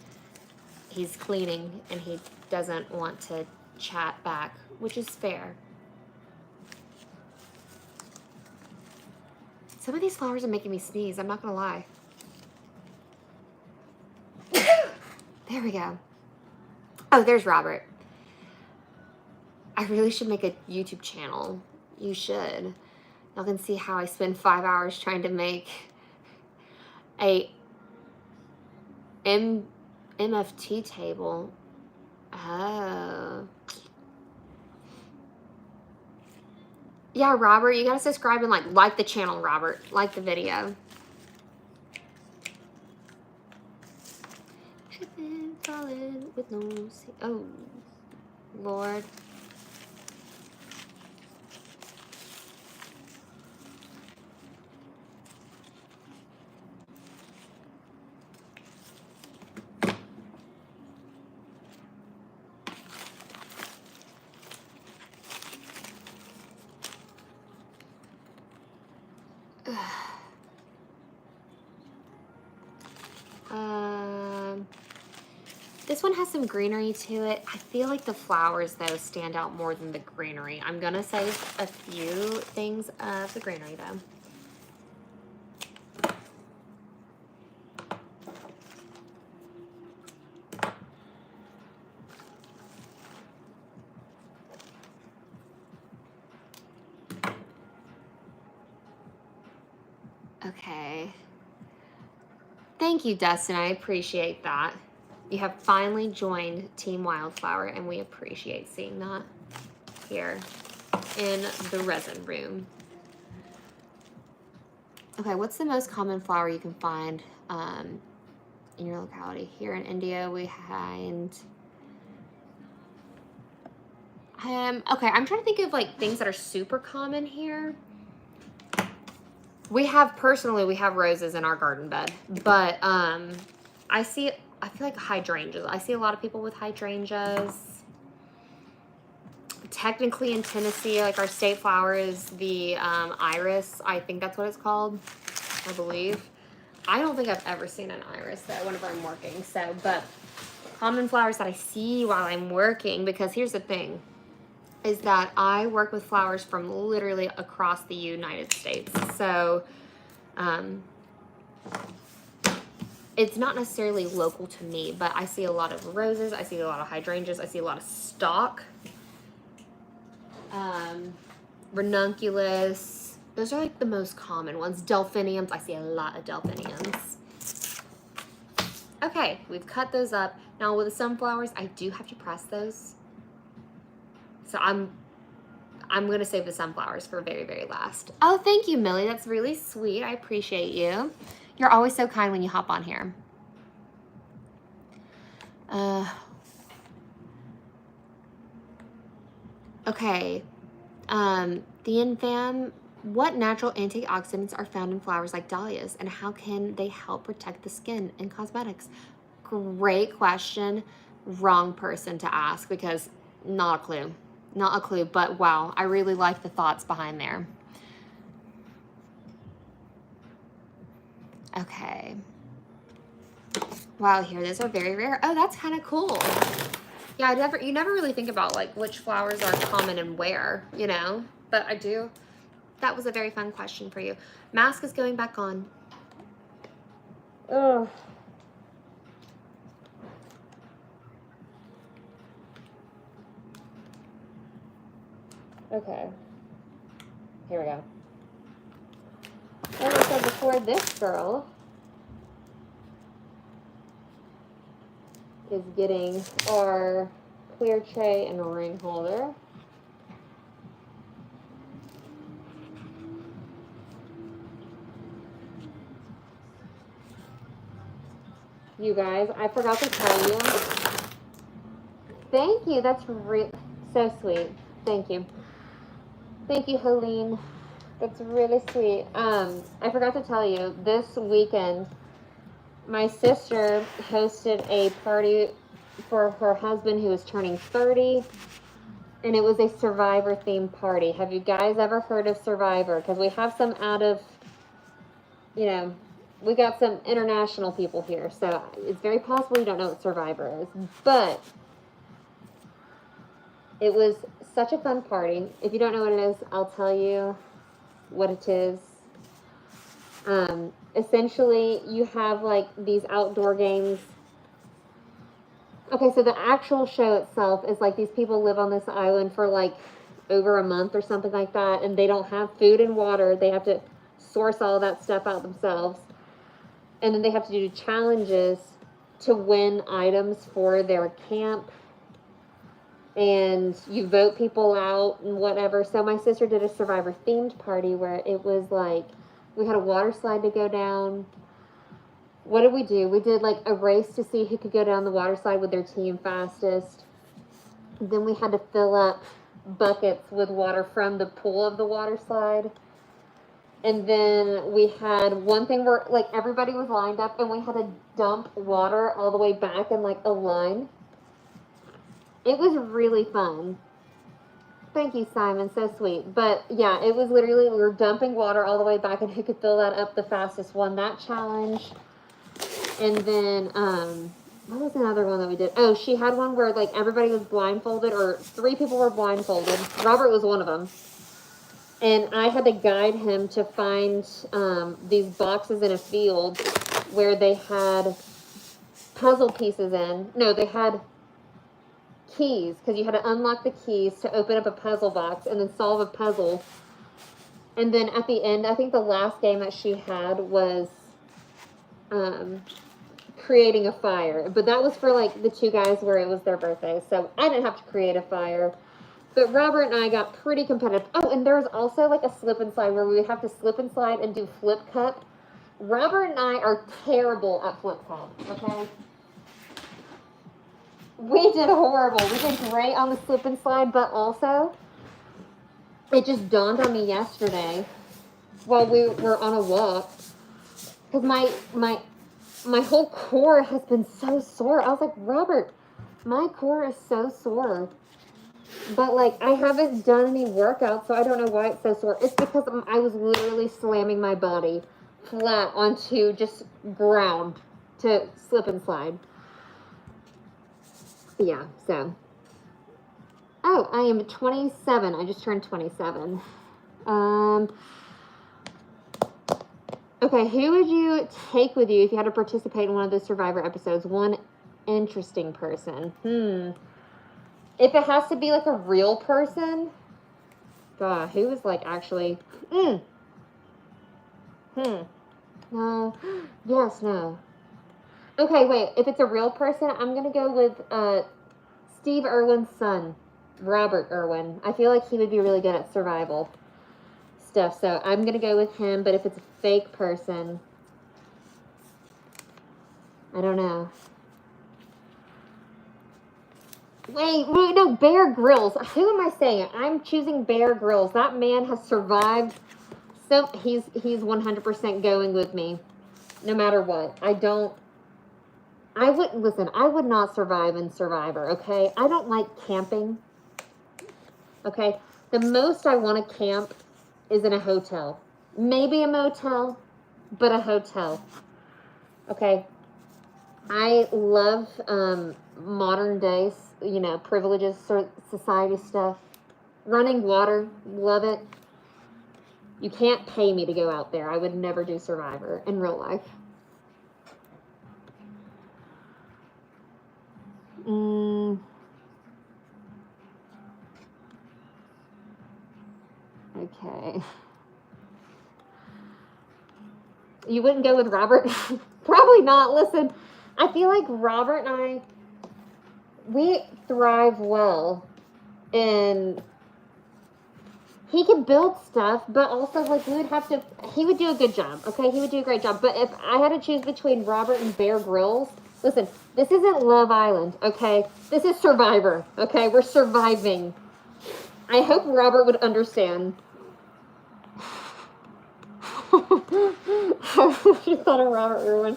he's cleaning and he doesn't want to chat back, which is fair. Some of these flowers are making me sneeze. I'm not gonna lie. There we go. Oh, there's Robert. I really should make a YouTube channel. You should. Y'all can see how I spend 5 hours trying to make a MFT table. Oh. Yeah, Robert, you gotta subscribe and like the channel, Robert. Like the video. Falling with no sea. Oh, Lord. This one has some greenery to it. I feel like the flowers, though, stand out more than the greenery. I'm going to save a few things of the greenery, though. Okay. Thank you, Dustin. I appreciate that. You have finally joined Team Wildflower, and we appreciate seeing that here in the resin room. Okay, what's the most common flower you can find in your locality? Here in India, we find... okay, I'm trying to think of like things that are super common here. We have roses in our garden bed, but I feel like hydrangeas. I see a lot of people with hydrangeas. technically in Tennessee, like our state flower is the iris. I think that's what it's called, I believe. I don't think I've ever seen an iris though whenever I'm working. So, but common flowers that I see while I'm working, because here's the thing, is that I work with flowers from literally across the United States. So, it's not necessarily local to me, but I see a lot of roses, I see a lot of hydrangeas, I see a lot of stock, ranunculus. Those are like the most common ones. Delphiniums, I see a lot of delphiniums. Okay, we've cut those up. Now with the sunflowers, I do have to press those. So I'm gonna save the sunflowers for very, very last. Oh, thank you, Millie. That's really sweet. I appreciate you. You're always so kind when you hop on here. Okay. The infam, what natural antioxidants are found in flowers like dahlias, and how can they help protect the skin in cosmetics? Great question. Wrong person to ask, because not a clue. Not a clue, but wow, I really like the thoughts behind there. Okay. Wow, here, those are very rare. Oh, that's kind of cool. Yeah, you never really think about like which flowers are common and where, you know, but I do. That was a very fun question for you. Mask is going back on. Ugh. Okay. Here we go. Like I said before, this girl is getting our clear tray and a ring holder. You guys, I forgot to tell you. Thank you. That's so sweet. Thank you. Thank you, Helene. That's really sweet. I forgot to tell you, this weekend, my sister hosted a party for her husband who was turning 30, and it was a Survivor-themed party. Have you guys ever heard of Survivor? Because we have some out of, you know, we got some international people here, so it's very possible you don't know what Survivor is. But it was such a fun party. If you don't know what it is, I'll tell you what it is. Essentially, you have like these outdoor games. Okay, so the actual show itself is like these people live on this island for like over a month or something like that, and they don't have food and water. They have to source all that stuff out themselves. And then they have to do challenges to win items for their camp. And you vote people out and whatever. So my sister did a Survivor-themed party where it was like, we had a water slide to go down. What did we do? We did like a race to see who could go down the water slide with their team fastest. Then we had to fill up buckets with water from the pool of the water slide. And then we had one thing where like everybody was lined up and we had to dump water all the way back in like a line. It was really fun. Thank you, Simon. So sweet. But yeah, it was literally, we were dumping water all the way back, and who could fill that up the fastest won that challenge. And then, what was another one that we did? Oh, she had one where like everybody was blindfolded, or 3 people were blindfolded. Robert was one of them. And I had to guide him to find these boxes in a field where they had puzzle pieces in. No, they had keys, because you had to unlock the keys to open up a puzzle box and then solve a puzzle. And then at the end, I think the last game that she had was creating a fire. But that was for like the 2 guys where it was their birthday. So I didn't have to create a fire. But Robert and I got pretty competitive. Oh, and there was also like a slip and slide where we would have to slip and slide and do flip cup. Robert and I are terrible at flip cup, okay? We did horrible. We did great on the slip and slide, but also, it just dawned on me yesterday while we were on a walk, because my whole core has been so sore. I was like, Robert, my core is so sore. But, like, I haven't done any workout, so I don't know why it's so sore. It's because I was literally slamming my body flat onto just ground to slip and slide. Yeah, so. Oh, I am 27. I just turned 27. Okay, who would you take with you if you had to participate in one of the Survivor episodes? One interesting person. If it has to be like a real person, God, who is like actually? No. Yes, no. Okay, wait. If it's a real person, I'm gonna go with Steve Irwin's son, Robert Irwin. I feel like he would be really good at survival stuff, so I'm gonna go with him. But if it's a fake person, I don't know. Wait, no, Bear Grylls. Who am I saying? I'm choosing Bear Grylls. That man has survived. So he's 100% going with me, no matter what. I would not survive in Survivor, okay? I don't like camping, okay? The most I want to camp is in a hotel. Maybe a motel, but a hotel, okay? I love modern days, privileges, society stuff. Running water, love it. You can't pay me to go out there. I would never do Survivor in real life. Okay. You wouldn't go with Robert? Probably not. Listen, I feel like Robert and I, we thrive well in, he could build stuff, but also like he would do a good job, okay? He would do a great job. But if I had to choose between Robert and Bear Grylls, listen, this isn't Love Island, okay? This is Survivor, okay? We're surviving. I hope Robert would understand. She thought of Robert Irwin.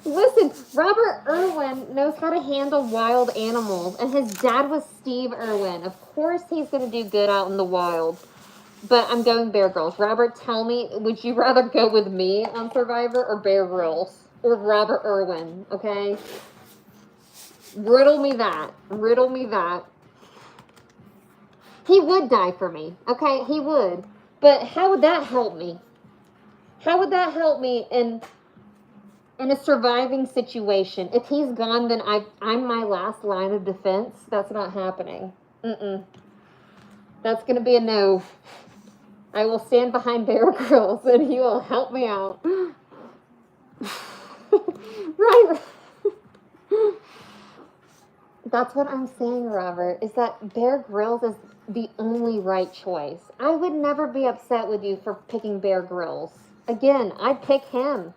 Listen, Robert Irwin knows how to handle wild animals, and his dad was Steve Irwin. Of course he's going to do good out in the wild. But I'm going Bear Grylls. Robert, tell me, would you rather go with me on Survivor or Bear Grylls? Or Robert Irwin, okay? Riddle me that. Riddle me that. He would die for me, okay? He would. But how would that help me? How would that help me in a surviving situation? If he's gone, then I'm my last line of defense. That's not happening. That's going to be a no. I will stand behind Bear Grylls and he will help me out. Right. That's what I'm saying, Robert, is that Bear Grylls is the only right choice. I would never be upset with you for picking Bear Grylls. Again, I'd pick him.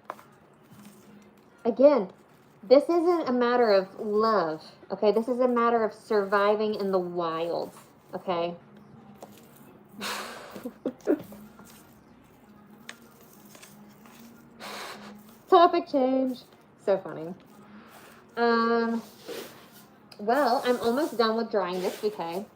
Again, this isn't a matter of love, okay? This is a matter of surviving in the wild, okay? Topic change. So funny. Well, I'm almost done with drying this bouquet.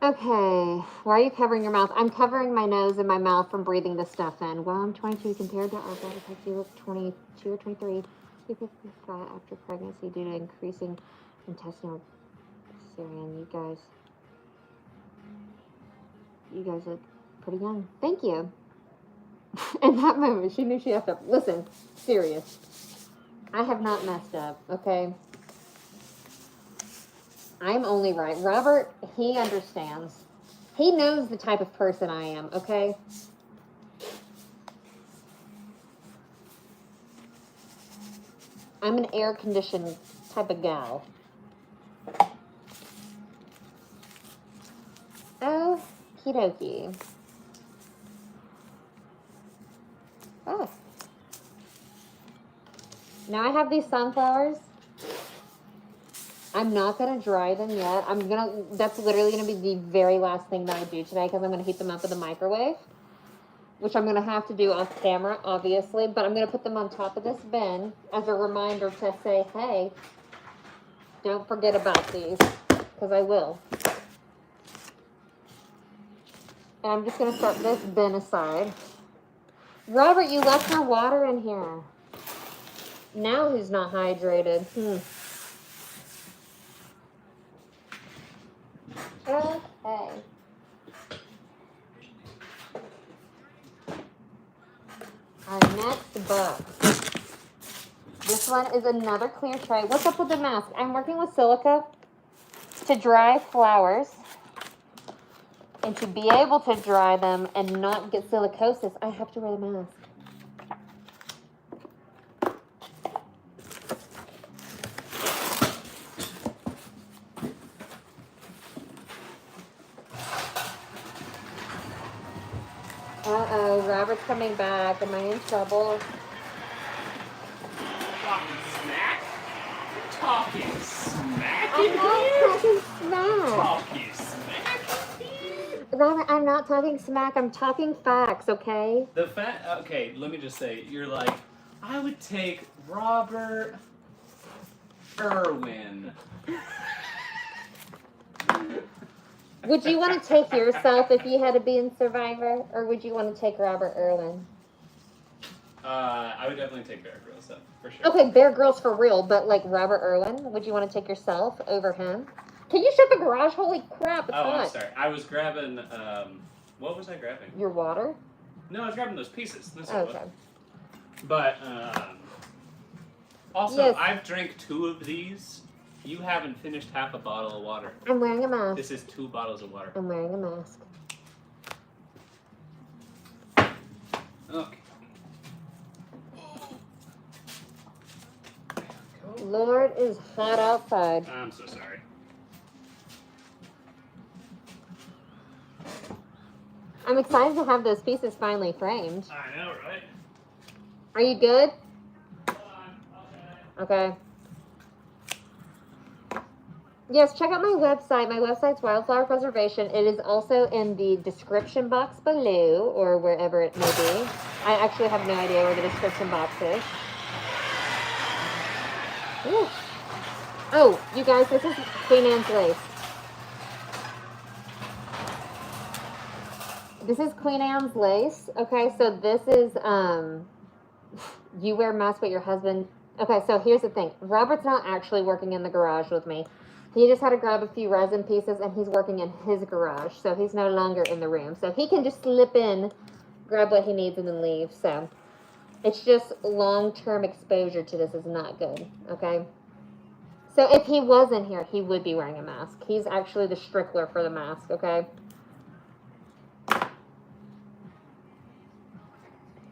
Okay, why are you covering your mouth? I'm covering my nose and my mouth from breathing this stuff in. Well, I'm 22 compared to our body type. You look 22 or 23. You could be fat after pregnancy due to increasing intestinal serine. You guys look pretty young. Thank you. In that moment, she knew she effed up. Listen, serious. I have not messed up, okay? I'm only right. Robert, he understands. He knows the type of person I am, okay? I'm an air-conditioned type of gal. Oh, okie dokie. Oh. Now I have these sunflowers. I'm not going to dry them yet. That's literally going to be the very last thing that I do today because I'm going to heat them up in the microwave. which I'm going to have to do off camera, obviously, but I'm going to put them on top of this bin as a reminder to say, hey, don't forget about these, because I will. And I'm just going to set this bin aside. Robert, you left your water in here. Now he's not hydrated. Okay. Our next book. This one is another clear tray. What's up with the mask? I'm working with silica to dry flowers. And to be able to dry them and not get silicosis, I have to wear the mask. Uh-oh, Robert's coming back. Am I in trouble? Talking smack? Talking smack I'm in not here? talking smack. Talking smack in here? Robert, I'm not talking smack. I'm talking facts, okay? The fact, okay, let me just say, you're like, I would take Robert Irwin. Would you want to take yourself if you had to be in Survivor? Or would you want to take Robert Irwin? I would definitely take Bear Grylls, though, for sure. Okay, Bear Grylls for real, but like Robert Irwin, would you want to take yourself over him? Can you shut the garage? Holy crap, it's hot. I'm sorry. I was grabbing, what was I grabbing? Your water? No, I was grabbing those pieces. This is Okay. what. But, also, Yes. I've drank 2 of these. You haven't finished half a bottle of water. I'm wearing a mask. This is 2 bottles of water. I'm wearing a mask. Okay. Lord, it is hot outside. I'm so sorry. I'm excited to have those pieces finally framed. I know, right? Are you good? Hold on. Okay. Okay. Yes, check out my website. My website's Wildflower Preservation. It is also in the description box below, or wherever it may be. I actually have no idea where the description box is. Ooh. Oh, you guys, this is Queen Anne's lace. This is Queen Anne's lace. Okay, so this is, you wear masks, but your husband... Okay, so here's the thing. Robert's not actually working in the garage with me. He just had to grab a few resin pieces, and he's working in his garage, so he's no longer in the room. So he can just slip in, grab what he needs, and then leave. So it's just long-term exposure to this is not good, okay? So if he was in here, he would be wearing a mask. He's actually the strickler for the mask, okay?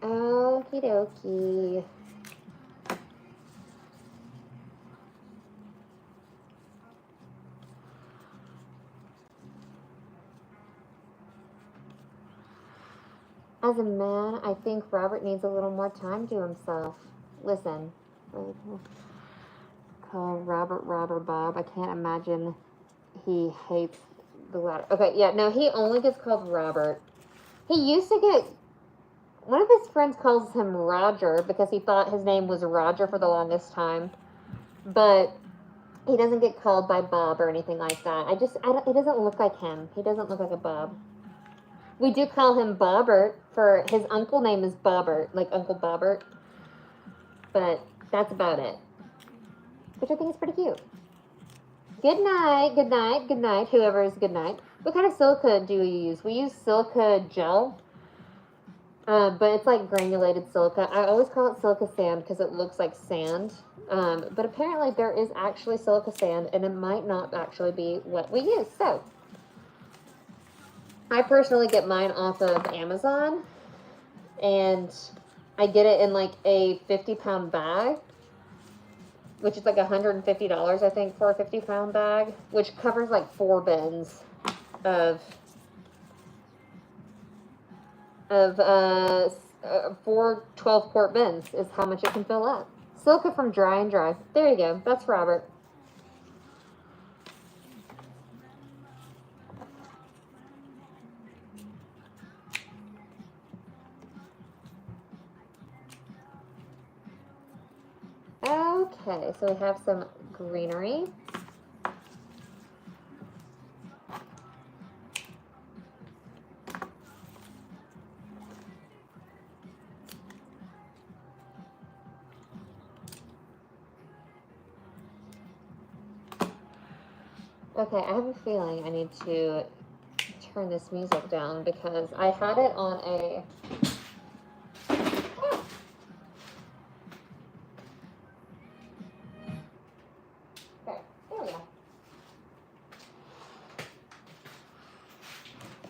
Okie dokie. As a man, I think Robert needs a little more time to himself. Listen. Call Robert Bob. I can't imagine he hates the letter. Okay, yeah, no, he only gets called Robert. He used to get... One of his friends calls him Roger because he thought his name was Roger for the longest time. But he doesn't get called by Bob or anything like that. It doesn't look like him. He doesn't look like a Bob. We do call him Bobbert, for his uncle name is Bobbert, like Uncle Bobbert. But that's about it. Which I think is pretty cute. Good night, good night, good night, whoever is good night. What kind of silica do we use? We use silica gel, but it's like granulated silica. I always call it silica sand because it looks like sand. But apparently there is actually silica sand, and it might not actually be what we use. So I personally get mine off of Amazon, and I get it in like a 50-pound bag, which is like $150, I think, for a 50-pound bag, which covers like 4 bins of 4 12-quart bins is how much it can fill up. Silica from Dry and Dry. There you go. That's Robert. Okay, so we have some greenery. Okay, I have a feeling I need to turn this music down because I had it on a... Okay, there we go.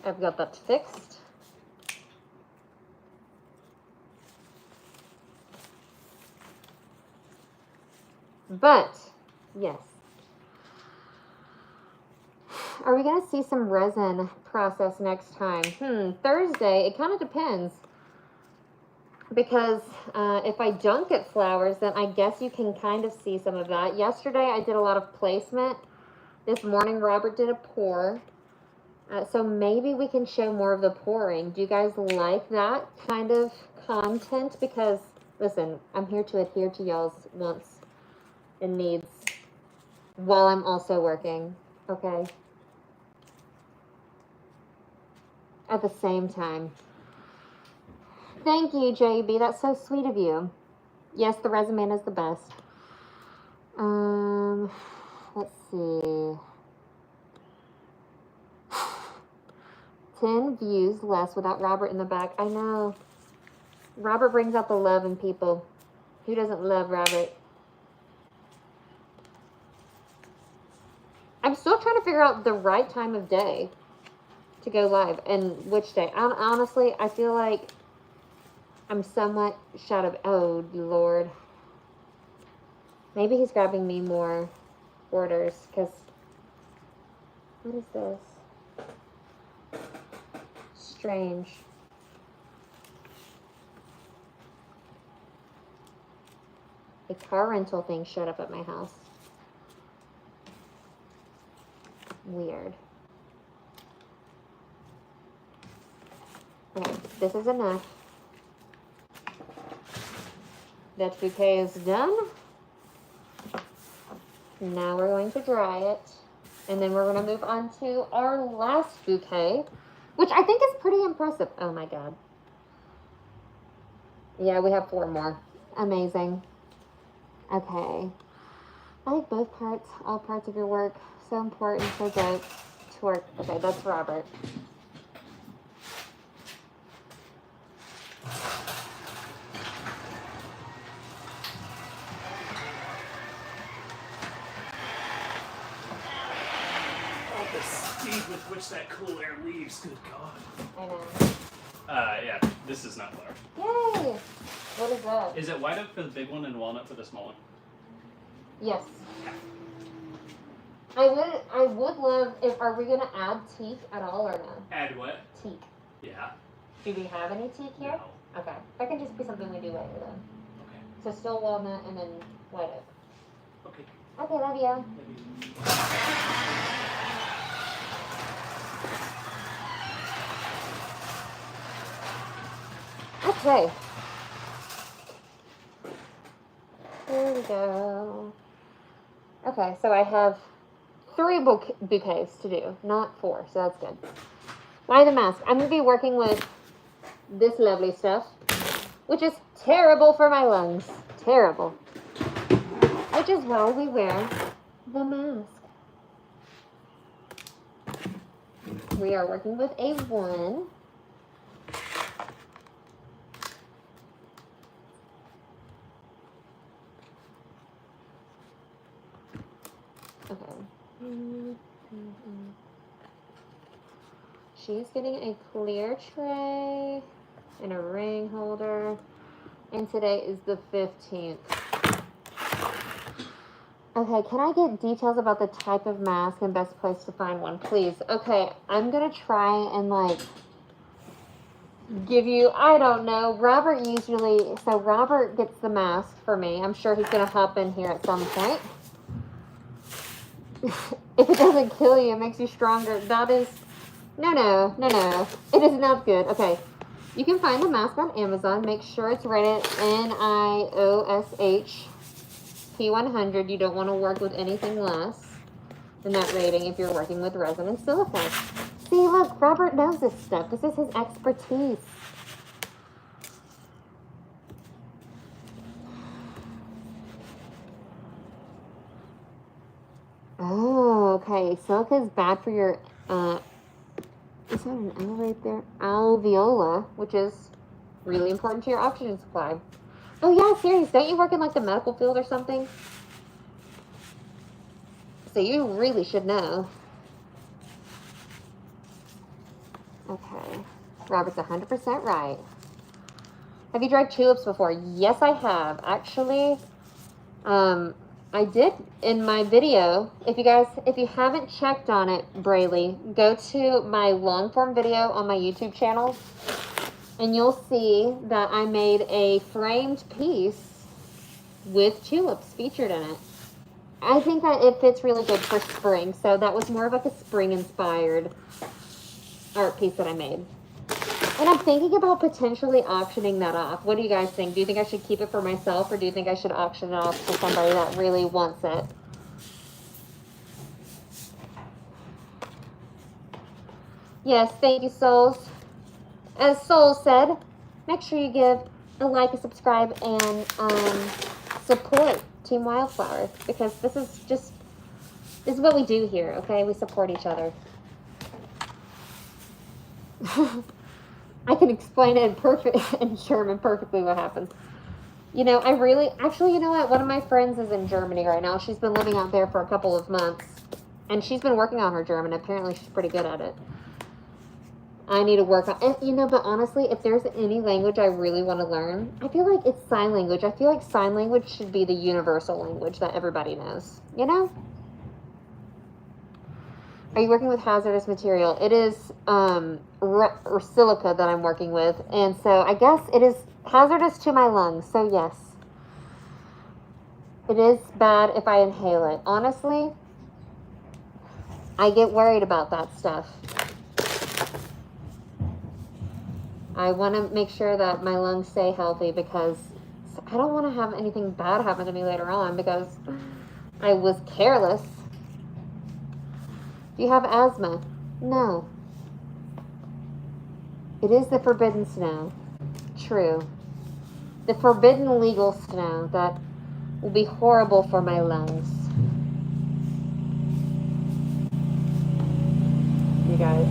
I've got that fixed. But, yes. Are we going to see some resin process next time? Thursday, it kind of depends. Because if I don't get flowers, then I guess you can kind of see some of that. Yesterday, I did a lot of placement. This morning, Robert did a pour. So maybe we can show more of the pouring. Do you guys like that kind of content? Because, listen, I'm here to adhere to y'all's wants and needs while I'm also working, okay? At the same time. Thank you, JB. That's so sweet of you. Yes, the Resin Man is the best. Let's see. 10 views less without Robert in the back. I know. Robert brings out the love in people. Who doesn't love Robert? I'm still trying to figure out the right time of day to go live and which day. Honestly, I feel like I'm somewhat short of... Oh, Lord. Maybe he's grabbing me more orders because... What is this? Strange. A car rental thing showed up at my house. Weird. Okay, this is enough. That bouquet is done. Now we're going to dry it. And then we're going to move on to our last bouquet, which I think is pretty impressive. Oh my God. Yeah, we have 4 more. Amazing. Okay. I like both parts, all parts of your work. So important, so good to work. Okay, that's Robert. The speed with which that cool air leaves, good God. I know. Yeah, this is not flour. Yay! What is that? Is it white oak for the big one and walnut for the small one? Yes. I would love if, are we gonna add teak at all or no? Add what? Teak. Yeah. Do we have any teak here? No. Okay. That can just be something we do later then. Okay. So still walnut and then white oak. Okay. Okay, love you. Okay. There we go. Okay, so I have 3 bouquets to do, not 4, so that's good. Why the mask? I'm going to be working with this lovely stuff, which is terrible for my lungs. Terrible. Which is why we wear the mask. We are working with a 1. Okay. She's getting a clear tray and a ring holder. And today is the 15th. Okay, can I get details about the type of mask and best place to find one, please? Okay, I'm gonna try and like give you, I don't know, Robert usually, so Robert gets the mask for me. I'm sure he's gonna hop in here at some point. If it doesn't kill you, it makes you stronger. That is, no. It is not good. Okay, you can find the mask on Amazon. Make sure it's rated NIOSH. P100. You don't want to work with anything less than that rating if you're working with resin and silica. See, look, Robert knows this stuff. This is his expertise. Oh, okay. Silica is bad for your, is that an L right there? Alveola, which is really important to your oxygen supply. Oh yeah, serious. Don't you work in like the medical field or something? So you really should know. Okay. Robert's 100% right. Have you dried tulips before? Yes, I have. Actually, I did in my video. If you haven't checked on it, Brayley, go to my long form video on my YouTube channel and you'll see that I made a framed piece with tulips featured in it. I think that it fits really good for spring, so that was more of like a spring inspired art piece that I made. And I'm thinking about potentially auctioning that off. What do you guys think? Do you think I should keep it for myself, or do you think I should auction it off to somebody that really wants it? Yes, thank you, Souls. As Soul said, make sure you give a like, a subscribe, and support Team Wildflower, because this is what we do here, okay? We support each other. I can explain it in German perfectly what happens. You know, actually, you know what? One of my friends is in Germany right now. She's been living out there for a couple of months, and she's been working on her German. Apparently, she's pretty good at it. I need to work on it, you know, but honestly, if there's any language I really want to learn, I feel like it's sign language. I feel like sign language should be the universal language that everybody knows, you know? Are you working with hazardous material? It is or silica that I'm working with, and so I guess it is hazardous to my lungs, so yes. It is bad if I inhale it. Honestly, I get worried about that stuff. I want to make sure that my lungs stay healthy because I don't want to have anything bad happen to me later on because I was careless. Do you have asthma? No. It is the forbidden snow. True. The forbidden legal snow that will be horrible for my lungs. You guys.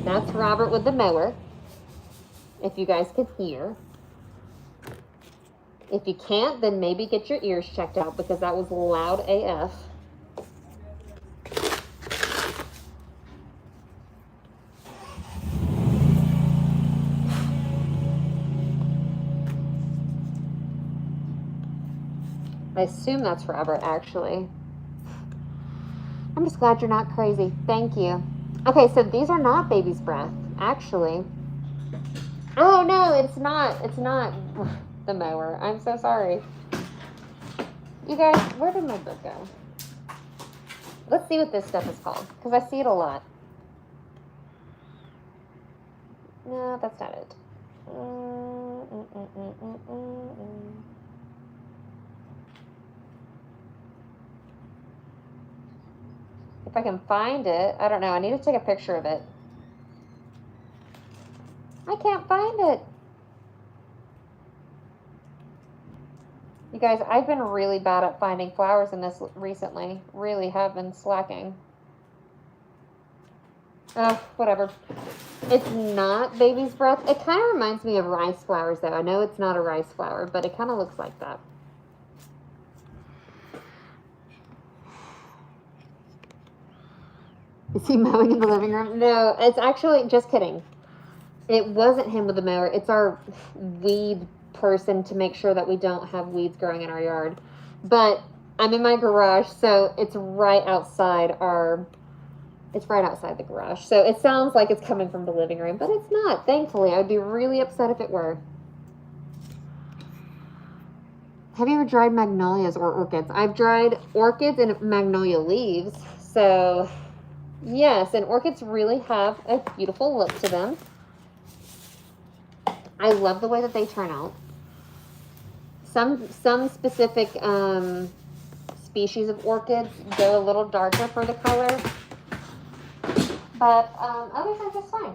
That's Robert with the mower. If you guys can hear. If you can't, then maybe get your ears checked out because that was loud AF. I assume that's Robert, actually. I'm just glad you're not crazy. Thank you. Okay, so these are not baby's breath, actually. Oh, no, it's not. It's not the mower. I'm so sorry. You guys, where did my book go? Let's see what this stuff is called, because I see it a lot. No, that's not it. If I can find it, I don't know. I need to take a picture of it. I can't find it. You guys, I've been really bad at finding flowers in this recently. Really have been slacking. Whatever. It's not baby's breath. It kind of reminds me of rice flowers, though. I know it's not a rice flower, but it kind of looks like that. Is he mowing in the living room? No, it's actually, just kidding. It wasn't him with the mower. It's our weed person to make sure that we don't have weeds growing in our yard. But I'm in my garage, so it's right outside the garage. So it sounds like it's coming from the living room, but it's not, thankfully. I'd be really upset if it were. Have you ever dried magnolias or orchids? I've dried orchids and magnolia leaves, so... Yes, and orchids really have a beautiful look to them. I love the way that they turn out. Some specific species of orchids go a little darker for the color, but others are just fine.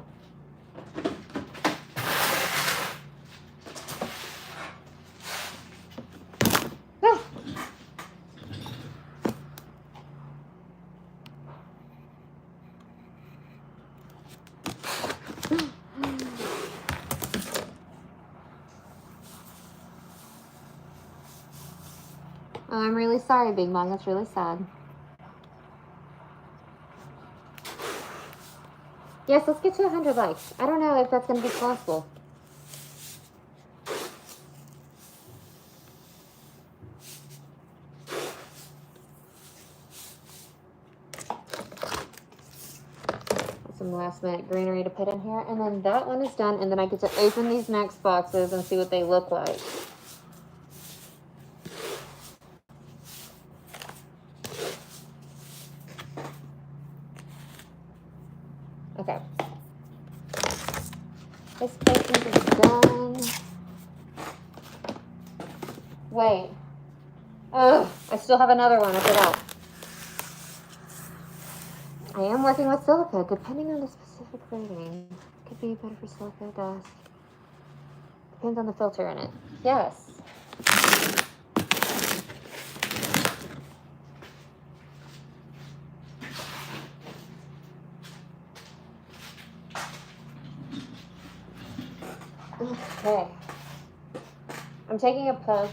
Ah. Oh, I'm really sorry, Big Mom. That's really sad. Yes, let's get to 100 likes. I don't know if that's going to be possible. Some last minute greenery to put in here. And then that one is done. And then I get to open these next boxes and see what they look like. Okay. This placement is done. Wait. Oh, I still have another one. I forgot. I am working with silica, depending on the specific rating. Could be better for silica dust. Depends on the filter in it. Yes. Okay. I'm taking a pause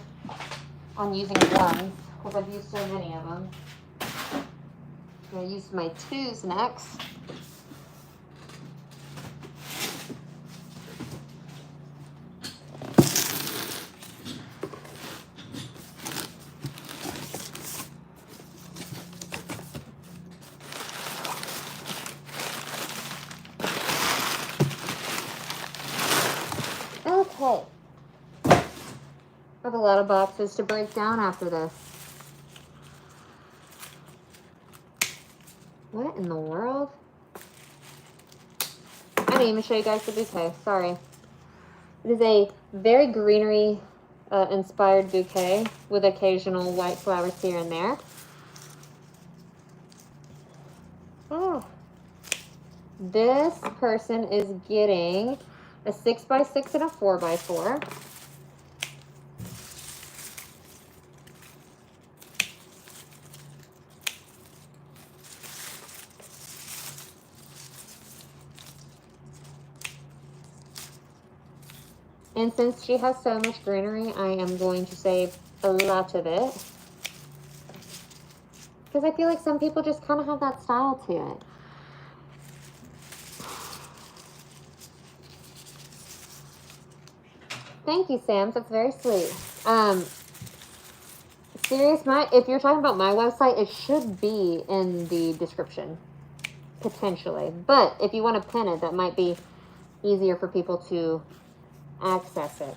on using ones because I've used so many of them. I'm going to use my twos next. Okay. I have a lot of boxes to break down after this. What in the world? I didn't even show you guys the bouquet. Sorry. It is a very greenery inspired bouquet with occasional white flowers here and there. Oh. This person is getting a 6x6 and a 4x4. And since she has so much greenery, I am going to save a lot of it. Because I feel like some people just kind of have that style to it. Thank you, Sam. That's very sweet. If you're talking about my website, it should be in the description. Potentially. But if you want to pin it, that might be easier for people to access it.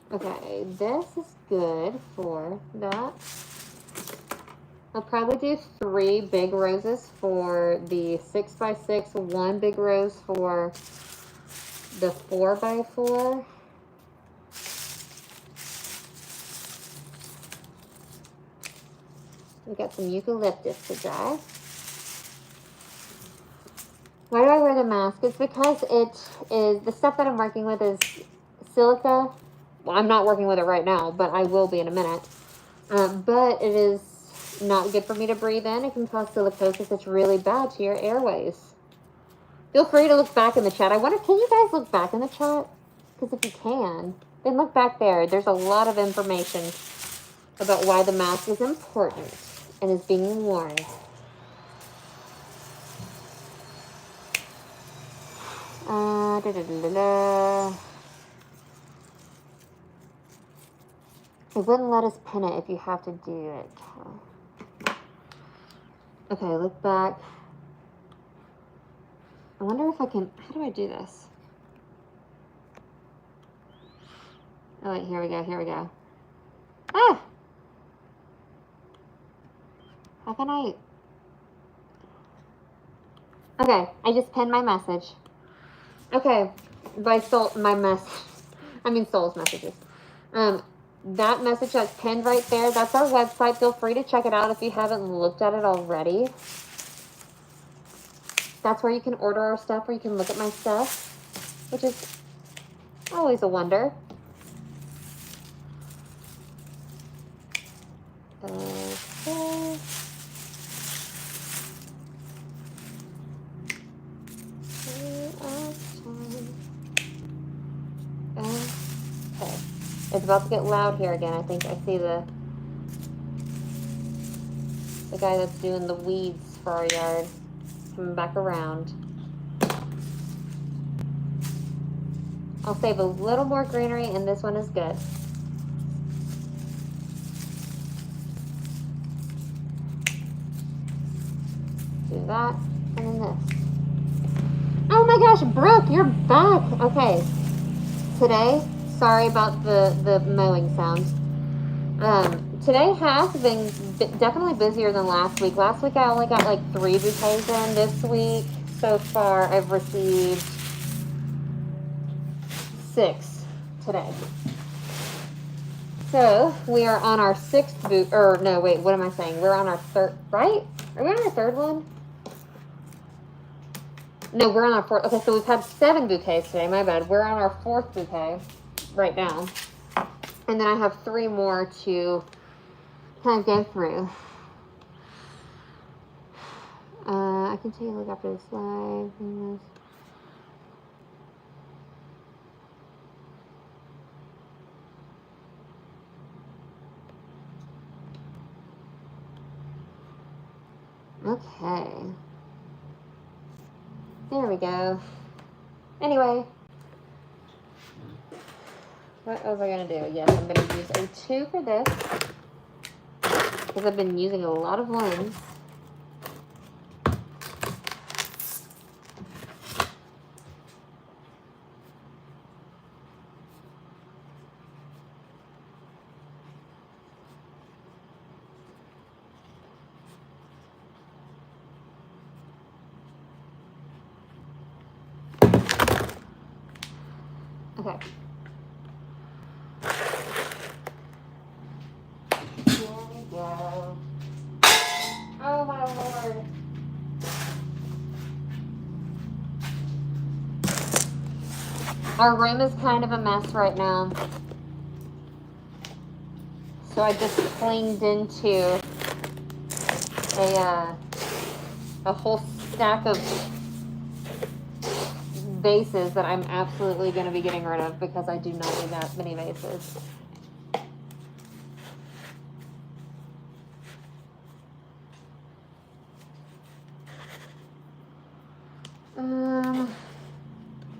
Okay, this is good for that. I'll probably do 3 big roses for the 6x6, 1 big rose for the 4x4. We got some eucalyptus to dry. Why do I wear the mask? It's because it is, the stuff that I'm working with is silica. Well, I'm not working with it right now, but I will be in a minute. But it is not good for me to breathe in. It can cause silicosis. It's really bad to your airways. Feel free to look back in the chat. I wonder, can you guys look back in the chat? Because if you can, then look back there. There's a lot of information about why the mask is important and is being worn. It wouldn't let us pin it if you have to do it. Okay, look back. I wonder if I can, how do I do this? Oh wait, here we go, here we go. Ah! How can I? Okay, I just pinned my message. Okay, by Soul, my message. I mean Soul's messages. That message that's pinned right there, that's our website. Feel free to check it out if you haven't looked at it already. That's where you can order our stuff, where you can look at my stuff, which is always a wonder. Okay. Okay. It's about to get loud here again. I think I see the guy that's doing the weeds for our yard coming back around. I'll save a little more greenery, and this one is good. Do that, and then this. Oh my gosh, Brooke, you're back. Okay. Today, sorry about the mowing sounds. Today has been definitely busier than last week. Last week I only got like 3 bouquets in. This week, so far, I've received 6 today. So, we are on our 6th or no, wait, what am I saying? We're on our 3rd, right? Are we on our 3rd one? No, we're on our 4th. Okay, so we've had 7 bouquets today. My bad. We're on our 4th bouquet right now. And then I have 3 more to kind of go through. I can take a look after this live. Okay. There we go. Anyway. What was I going to do? Yes, I'm going to use a 2 for this. Because I've been using a lot of ones. Okay. Here we go. Oh my lord. Our room is kind of a mess right now. So I just cleaned into a whole stack of vases that I'm absolutely going to be getting rid of because I do not need that many vases.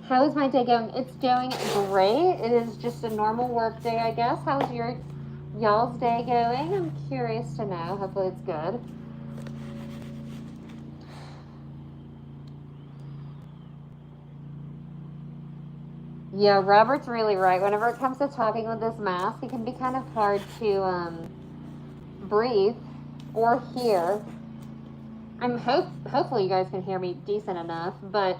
How is my day going? It's going great. It is just a normal work day, I guess. How's y'all's day going? I'm curious to know. Hopefully it's good. Yeah, Robert's really right. Whenever it comes to talking with this mask, it can be kind of hard to breathe or hear. Hopefully you guys can hear me decent enough, but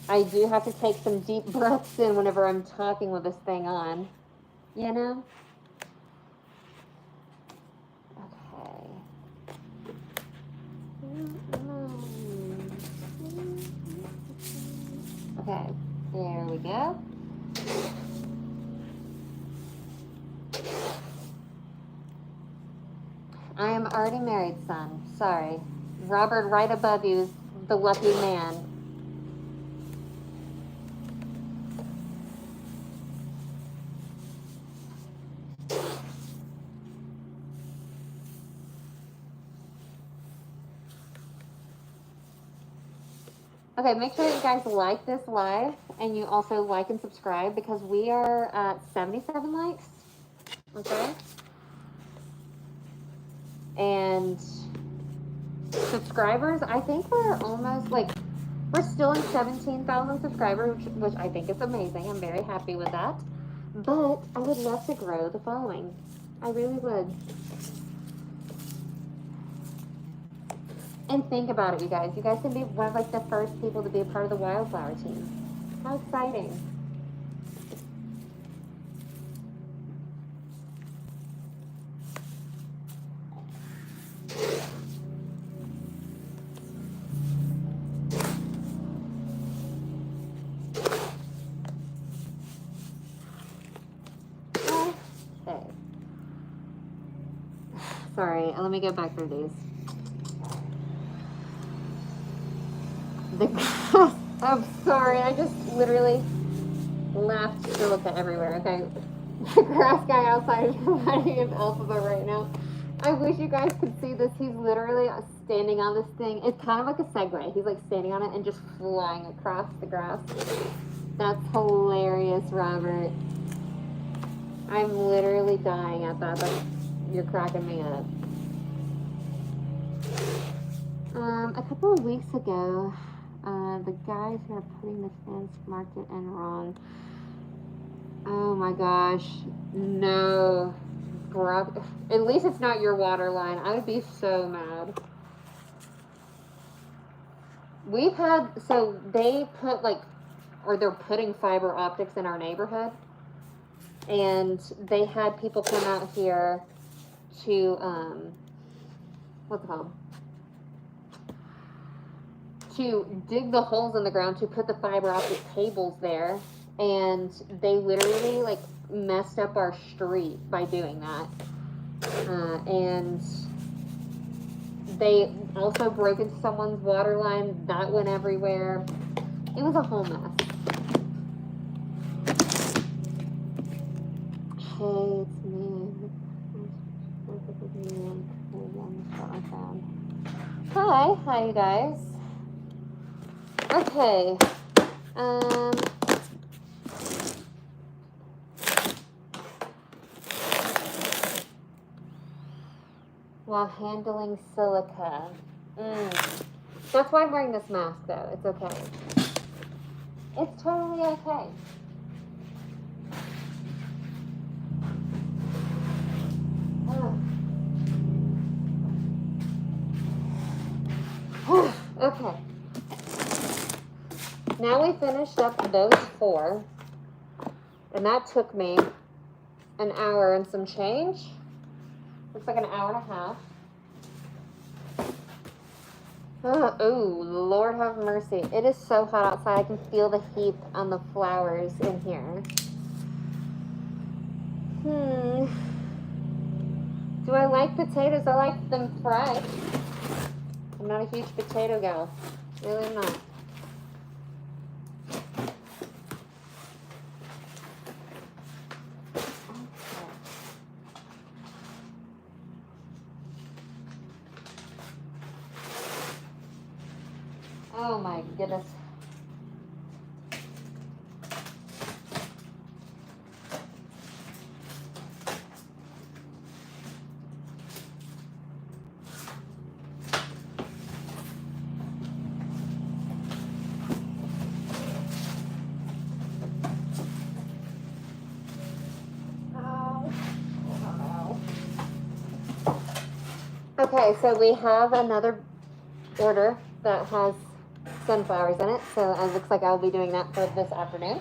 I do have to take some deep breaths in whenever I'm talking with this thing on, you know? Okay, there we go. I am already married, son. Sorry. Robert right above you is the lucky man. Okay, make sure that you guys like this live and you also like and subscribe because we are at 77 likes. Okay? And subscribers, I think we're almost like, we're still in 17,000 subscribers, which I think is amazing. I'm very happy with that. But I would love to grow the following. I really would. And think about it, you guys. You guys can be one of like the first people to be a part of the wildflower team. How exciting. Okay. Sorry, let me go back through these. I'm sorry, I just literally left silica everywhere, okay? The grass guy outside is providing an alphabet right now. I wish you guys could see this. He's literally standing on this thing. It's kind of like a Segway. He's like standing on it and just flying across the grass. That's hilarious, Robert. I'm literally dying at that, but you're cracking me up. A couple of weeks ago, the guys who are putting the fence marked it in wrong. Oh my gosh, no. At least it's not your water line. I would be so mad. We've had, so they put like, or they're putting fiber optics in our neighborhood. And they had people come out here to, what's it called? To dig the holes in the ground to put the fiber optic cables there. And they literally like messed up our street by doing that. And they also broke into someone's water line. That went everywhere. It was a whole mess. Hey, it's me. Hi you guys. Okay. While handling silica. That's why I'm wearing this mask, though. It's okay. It's totally okay. Okay. Now we finished up those 4. And that took me an hour and some change. Looks like an hour and a half. Oh, Lord have mercy. It is so hot outside. I can feel the heat on the flowers in here. Do I like potatoes? I like them fried. I'm not a huge potato gal. Really am not. Oh my goodness. Okay, so we have another order that has sunflowers in it, so it looks like I'll be doing that for this afternoon.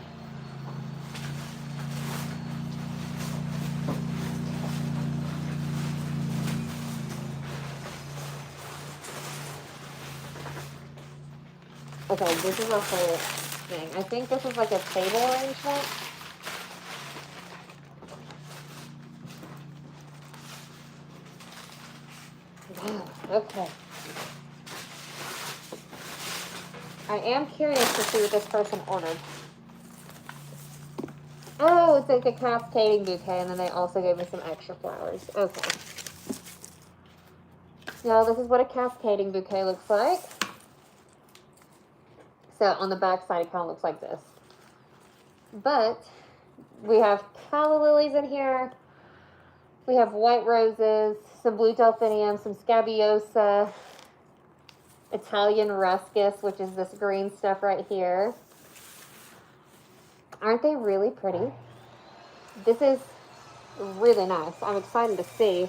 Okay, this is a whole thing. I think this is like a table arrangement. Okay. I am curious to see what this person ordered. Oh, it's like a cascading bouquet, and then they also gave me some extra flowers. Okay. So this is what a cascading bouquet looks like. So on the back side, it kind of looks like this. But we have calla lilies in here. We have white roses, some blue delphinium, some scabiosa, Italian ruscus, which is this green stuff right here. Aren't they really pretty? This is really nice. I'm excited to see.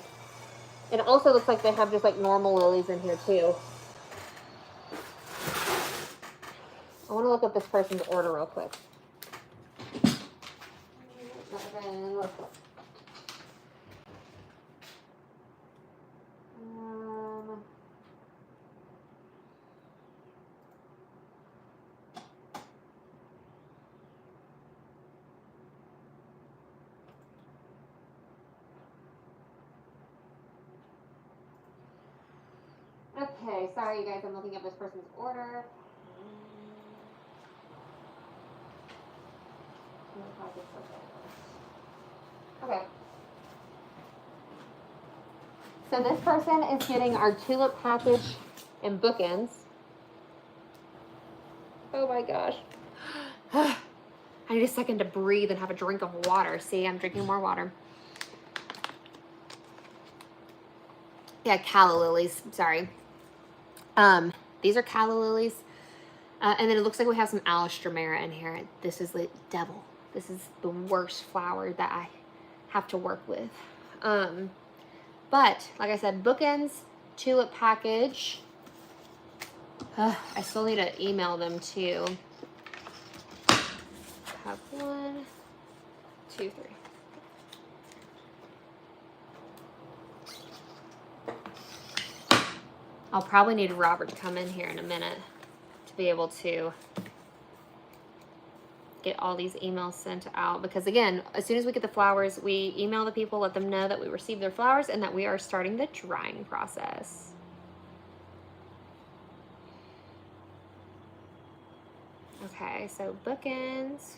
It also looks like they have just like normal lilies in here too. I want to look up this person's order real quick. Okay, sorry you guys, I'm looking up this person's order. Okay. So this person is getting our tulip package in bookends. Oh my gosh. I need a second to breathe and have a drink of water. See, I'm drinking more water. Yeah, calla lilies, sorry. These are calla lilies. And then it looks like we have some alstroemera in here. This is the devil. This is the worst flower that I have to work with. But like I said, bookends, tulip package. I still need to email them too. Have 1, 2, 3. I'll probably need Robert to come in here in a minute to be able to get all these emails sent out, because again, as soon as we get the flowers, we email the people, let them know that we received their flowers and that we are starting the drying process. Okay, so bookends,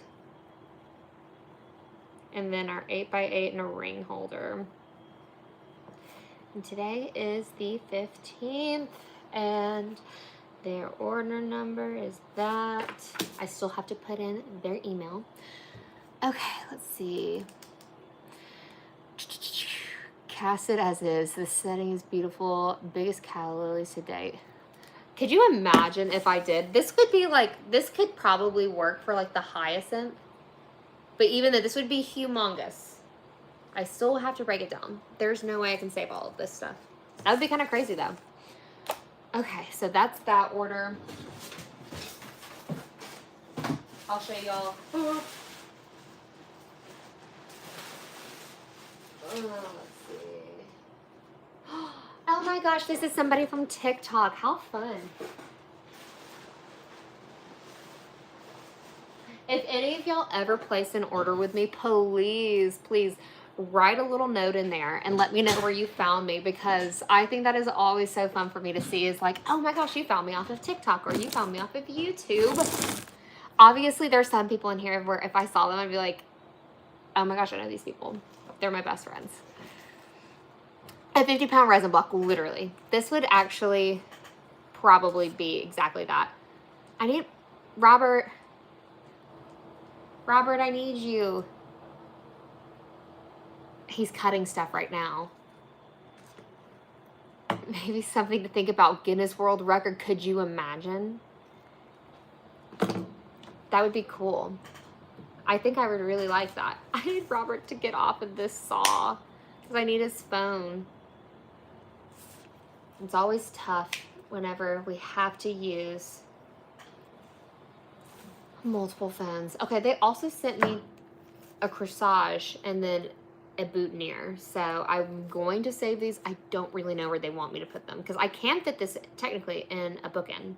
and then our 8x8 and a ring holder. And today is the 15th, and their order number is that. I still have to put in their email. Okay, let's see. Cast it as is. The setting is beautiful. Biggest calla lilies to date. Could you imagine if I did? This could be like, this could probably work for like the hyacinth. But even though this would be humongous, I still have to break it down. There's no way I can save all of this stuff. That would be kind of crazy though. Okay, so that's that order. I'll show y'all. Let's see. Oh my gosh, this is somebody from TikTok. How fun. If any of y'all ever place an order with me, please, please write a little note in there and let me know where you found me, because I think that is always so fun for me to see, is like, oh my gosh, you found me off of TikTok, or you found me off of YouTube. Obviously, there's some people in here where if I saw them, I'd be like, oh my gosh, I know these people. They're my best friends. A 50-pound resin block, literally. This would actually probably be exactly that. I need, Robert, I need you. He's cutting stuff right now. Maybe something to think about. Guinness World Record. Could you imagine? That would be cool. I think I would really like that. I need Robert to get off of this saw because I need his phone. It's always tough whenever we have to use multiple phones. Okay, they also sent me a corsage and then a boutonniere. So I'm going to save these. I don't really know where they want me to put them because I can fit this technically in a bookend.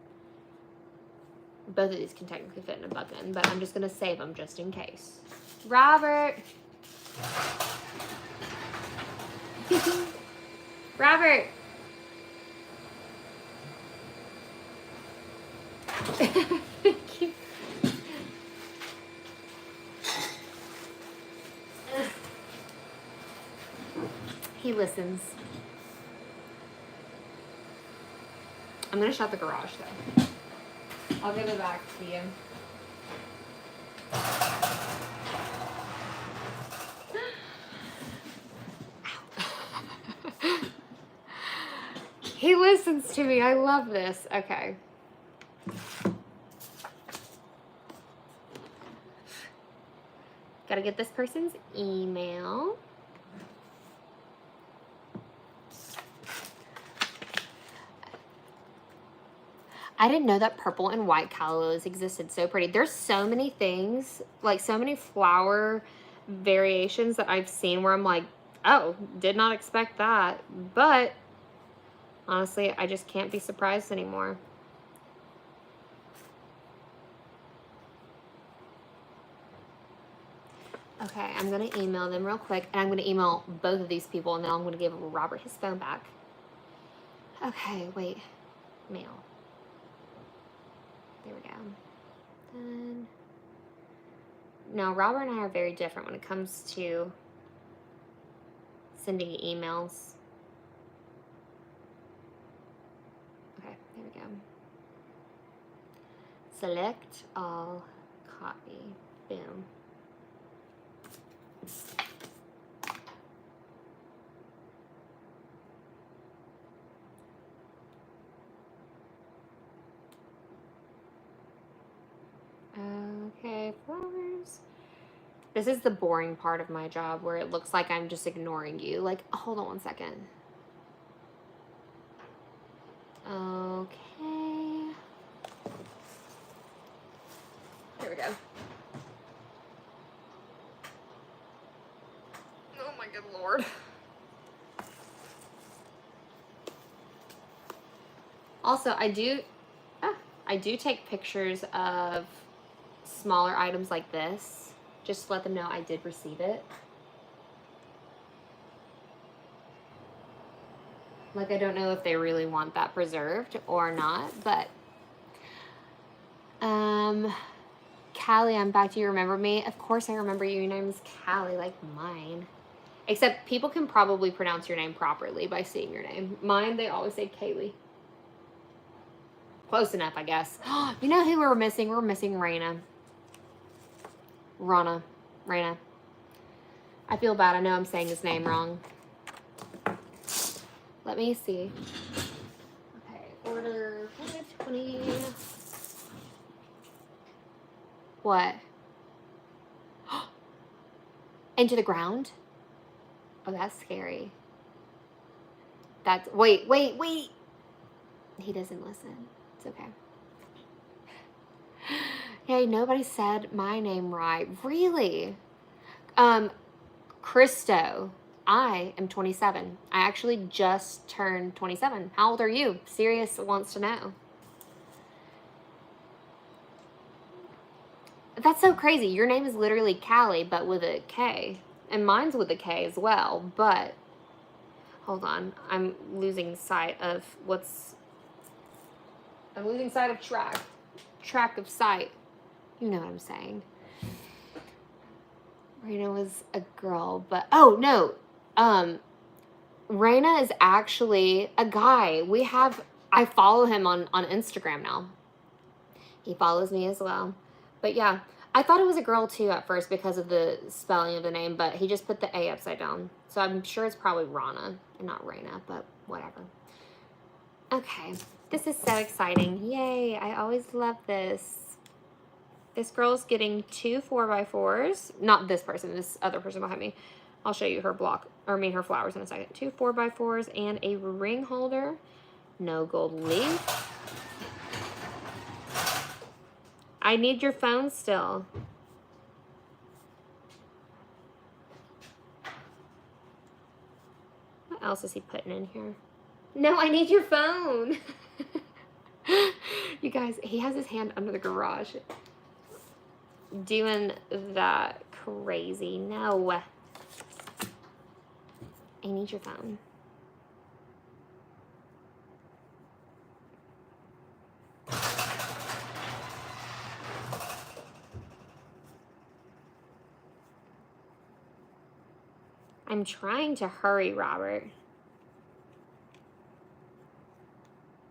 Both of these can technically fit in a bookend, but I'm just going to save them just in case. Robert! Robert! Thank you. He listens. I'm going to shut the garage though. I'll give it back to you. He listens to me. I love this. Okay. Gotta get this person's email. I didn't know that purple and white callos existed. So pretty. There's so many things, like so many flower variations that I've seen where I'm like, oh, did not expect that. But honestly, I just can't be surprised anymore. Okay, I'm going to email them real quick. And I'm going to email both of these people. And then I'm going to give Robert his phone back. Okay, wait. Mail. There we go. Done. No, Robert and I are very different when it comes to sending emails. Okay, there we go. Select all, copy, boom. Okay, flowers. This is the boring part of my job where it looks like I'm just ignoring you. Like, hold on one second. Okay. Here we go. Oh my good Lord. Also, I do take pictures of smaller items like this, just to let them know I did receive it. Like, I don't know if they really want that preserved or not, but Callie, I'm back. Do you remember me? Of course I remember you. Your name's Callie, like mine. Except people can probably pronounce your name properly by seeing your name. Mine, they always say Kaylee. Close enough, I guess. You know who we're missing? We're missing Raina. Raina. I feel bad. I know I'm saying his name wrong. Let me see. Okay, order 520. What? Into the ground? Oh, that's scary. That's, wait. He doesn't listen. It's okay. Hey, nobody said my name right. Really? Christo. I am 27. I actually just turned 27. How old are you? Sirius wants to know. That's so crazy. Your name is literally Callie, but with a K. And mine's with a K as well, but hold on. I'm losing sight of track of sight. You know what I'm saying. Raina was a girl, but oh no. Raina is actually a guy. I follow him on Instagram now. He follows me as well. But yeah, I thought it was a girl too at first because of the spelling of the name, but he just put the A upside down. So I'm sure it's probably Rana and not Raina, but whatever. Okay, this is so exciting. Yay, I always love this. This girl's getting 2 4x4s. Not this person, this other person behind me. I'll show you her her flowers in a second. 2 4x4s and a ring holder. No gold leaf. I need your phone still. What else is he putting in here? No, I need your phone. You guys, he has his hand under the garage. Doing that crazy. No. I need your phone. I'm trying to hurry, Robert.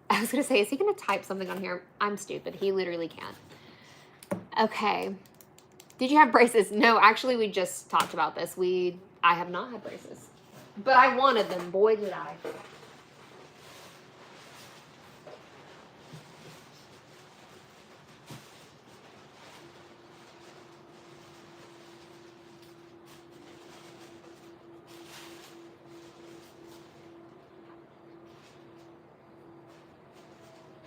I was going to say, is he going to type something on here? I'm stupid. He literally can't. Okay. Did you have braces? No, actually, we just talked about this. I have not had braces. But I wanted them. Boy, did I.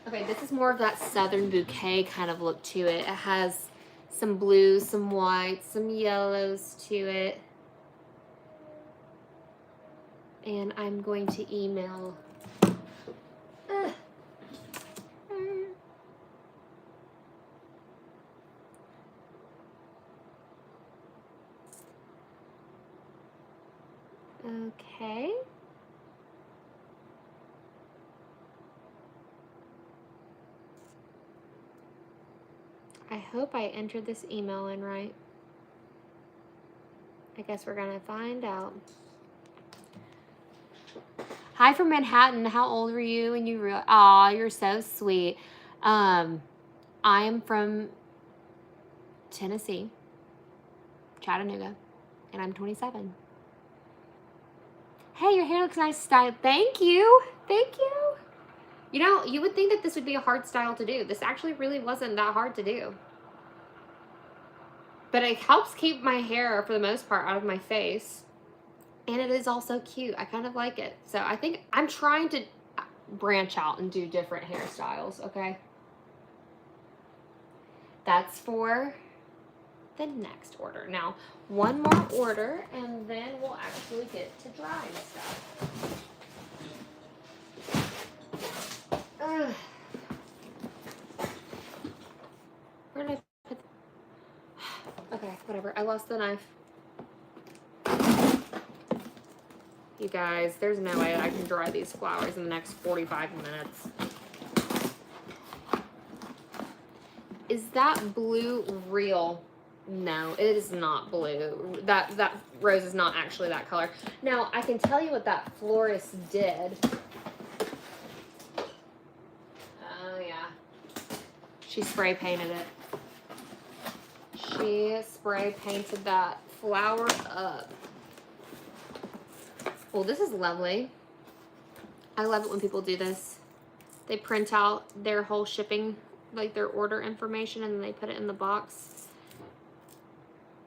Okay, this is more of that Southern Bouquet kind of look to it. It has some blues, some whites, some yellows to it. And I'm going to email. Okay. I hope I entered this email in right. I guess we're gonna find out. Hi from Manhattan. How old were you when you real? Aw, you're so sweet. I'm from Tennessee, Chattanooga, and I'm 27. Hey, your hair looks nice style. Thank you. Thank you. You know, you would think that this would be a hard style to do. This actually really wasn't that hard to do. But it helps keep my hair, for the most part, out of my face. And it is also cute. I kind of like it. So I think I'm trying to branch out and do different hairstyles, okay? That's for the next order. Now, one more order, and then we'll actually get to drying stuff. Ugh. Where did I put okay, whatever. I lost the knife. You guys, there's no way that I can dry these flowers in the next 45 minutes. Is that blue real? No, it is not blue. That rose is not actually that color. Now, I can tell you what that florist did. Oh, yeah. She spray painted it. She spray painted that flower up. Well, this is lovely. I love it when people do this. They print out their whole shipping, like their order information, and then they put it in the box.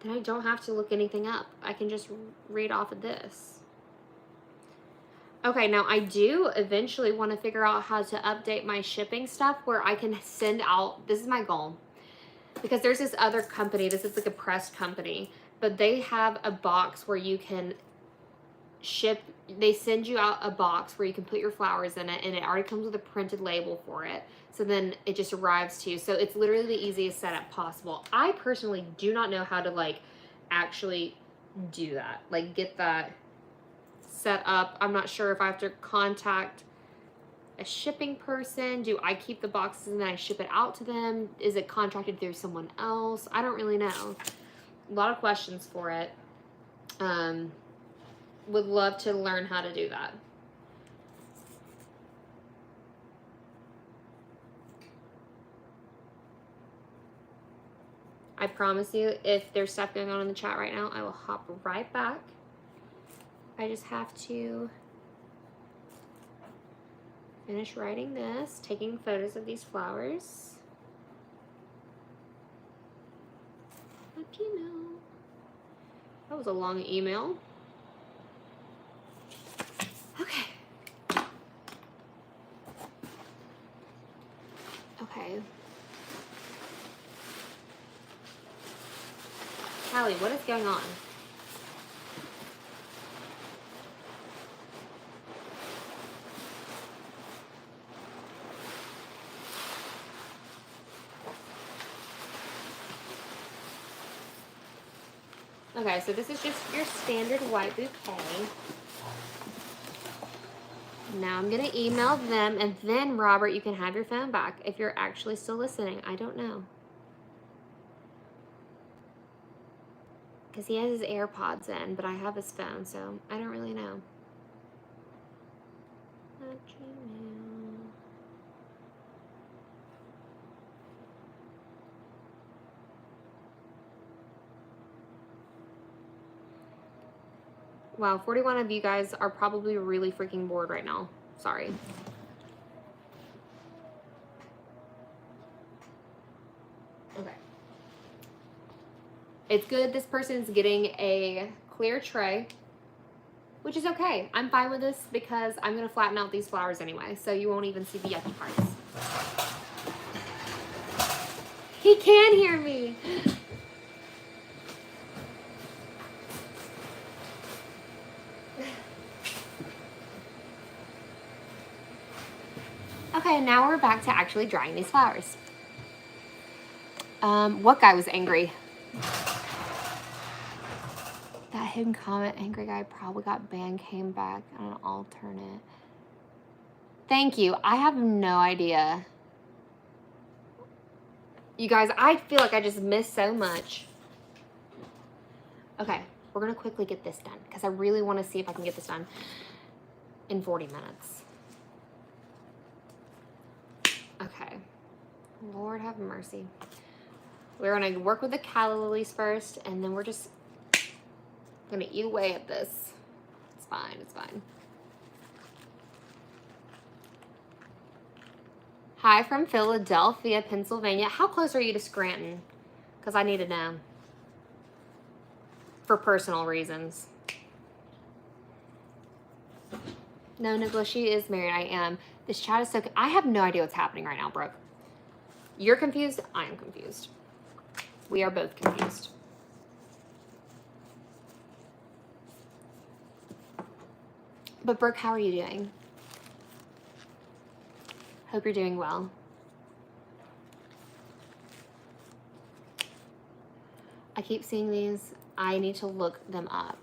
Then I don't have to look anything up. I can just read off of this. Okay, now I do eventually want to figure out how to update my shipping stuff where I can send out, this is my goal. Because there's this other company, this is like a press company, but they have a box where you can ship, they send you out a box where you can put your flowers in it, and it already comes with a printed label for it. So then it just arrives to you. So it's literally the easiest setup possible. I personally do not know how to like actually do that, like get that set up. I'm not sure if I have to contact a shipping person. Do I keep the boxes and then I ship it out to them? Is it contracted through someone else? I don't really know. A lot of questions for it. Would love to learn how to do that. I promise you, if there's stuff going on in the chat right now, I will hop right back. I just have to finish writing this, taking photos of these flowers. Gmail. That was a long email. Okay. Okay. Callie, what is going on? Okay, so this is just your standard white bouquet. Now I'm going to email them, and then, Robert, you can have your phone back if you're actually still listening. I don't know. Because he has his AirPods in, but I have his phone, so I don't really know. Wow, 41 of you guys are probably really freaking bored right now. Sorry. Okay. It's good this person's getting a clear tray, which is okay. I'm fine with this because I'm going to flatten out these flowers anyway, so you won't even see the yucky parts. He can hear me. Okay, now we're back to actually drying these flowers. What guy was angry? That hidden comment angry guy probably got banned, came back on an alternate. Thank you. I have no idea. You guys, I feel like I just missed so much. Okay, we're gonna quickly get this done because I really want to see if I can get this done in 40 minutes. Okay, Lord have mercy. We're gonna work with the calla lilies first, and then we're just gonna eat away at this. It's fine, it's fine. Hi from Philadelphia, Pennsylvania. How close are you to Scranton? Because I need to know. For personal reasons. No, Nicola, she is married. I am. This chat is so... I have no idea what's happening right now, Brooke. You're confused. I am confused. We are both confused. But Brooke, how are you doing? Hope you're doing well. I keep seeing these. I need to look them up.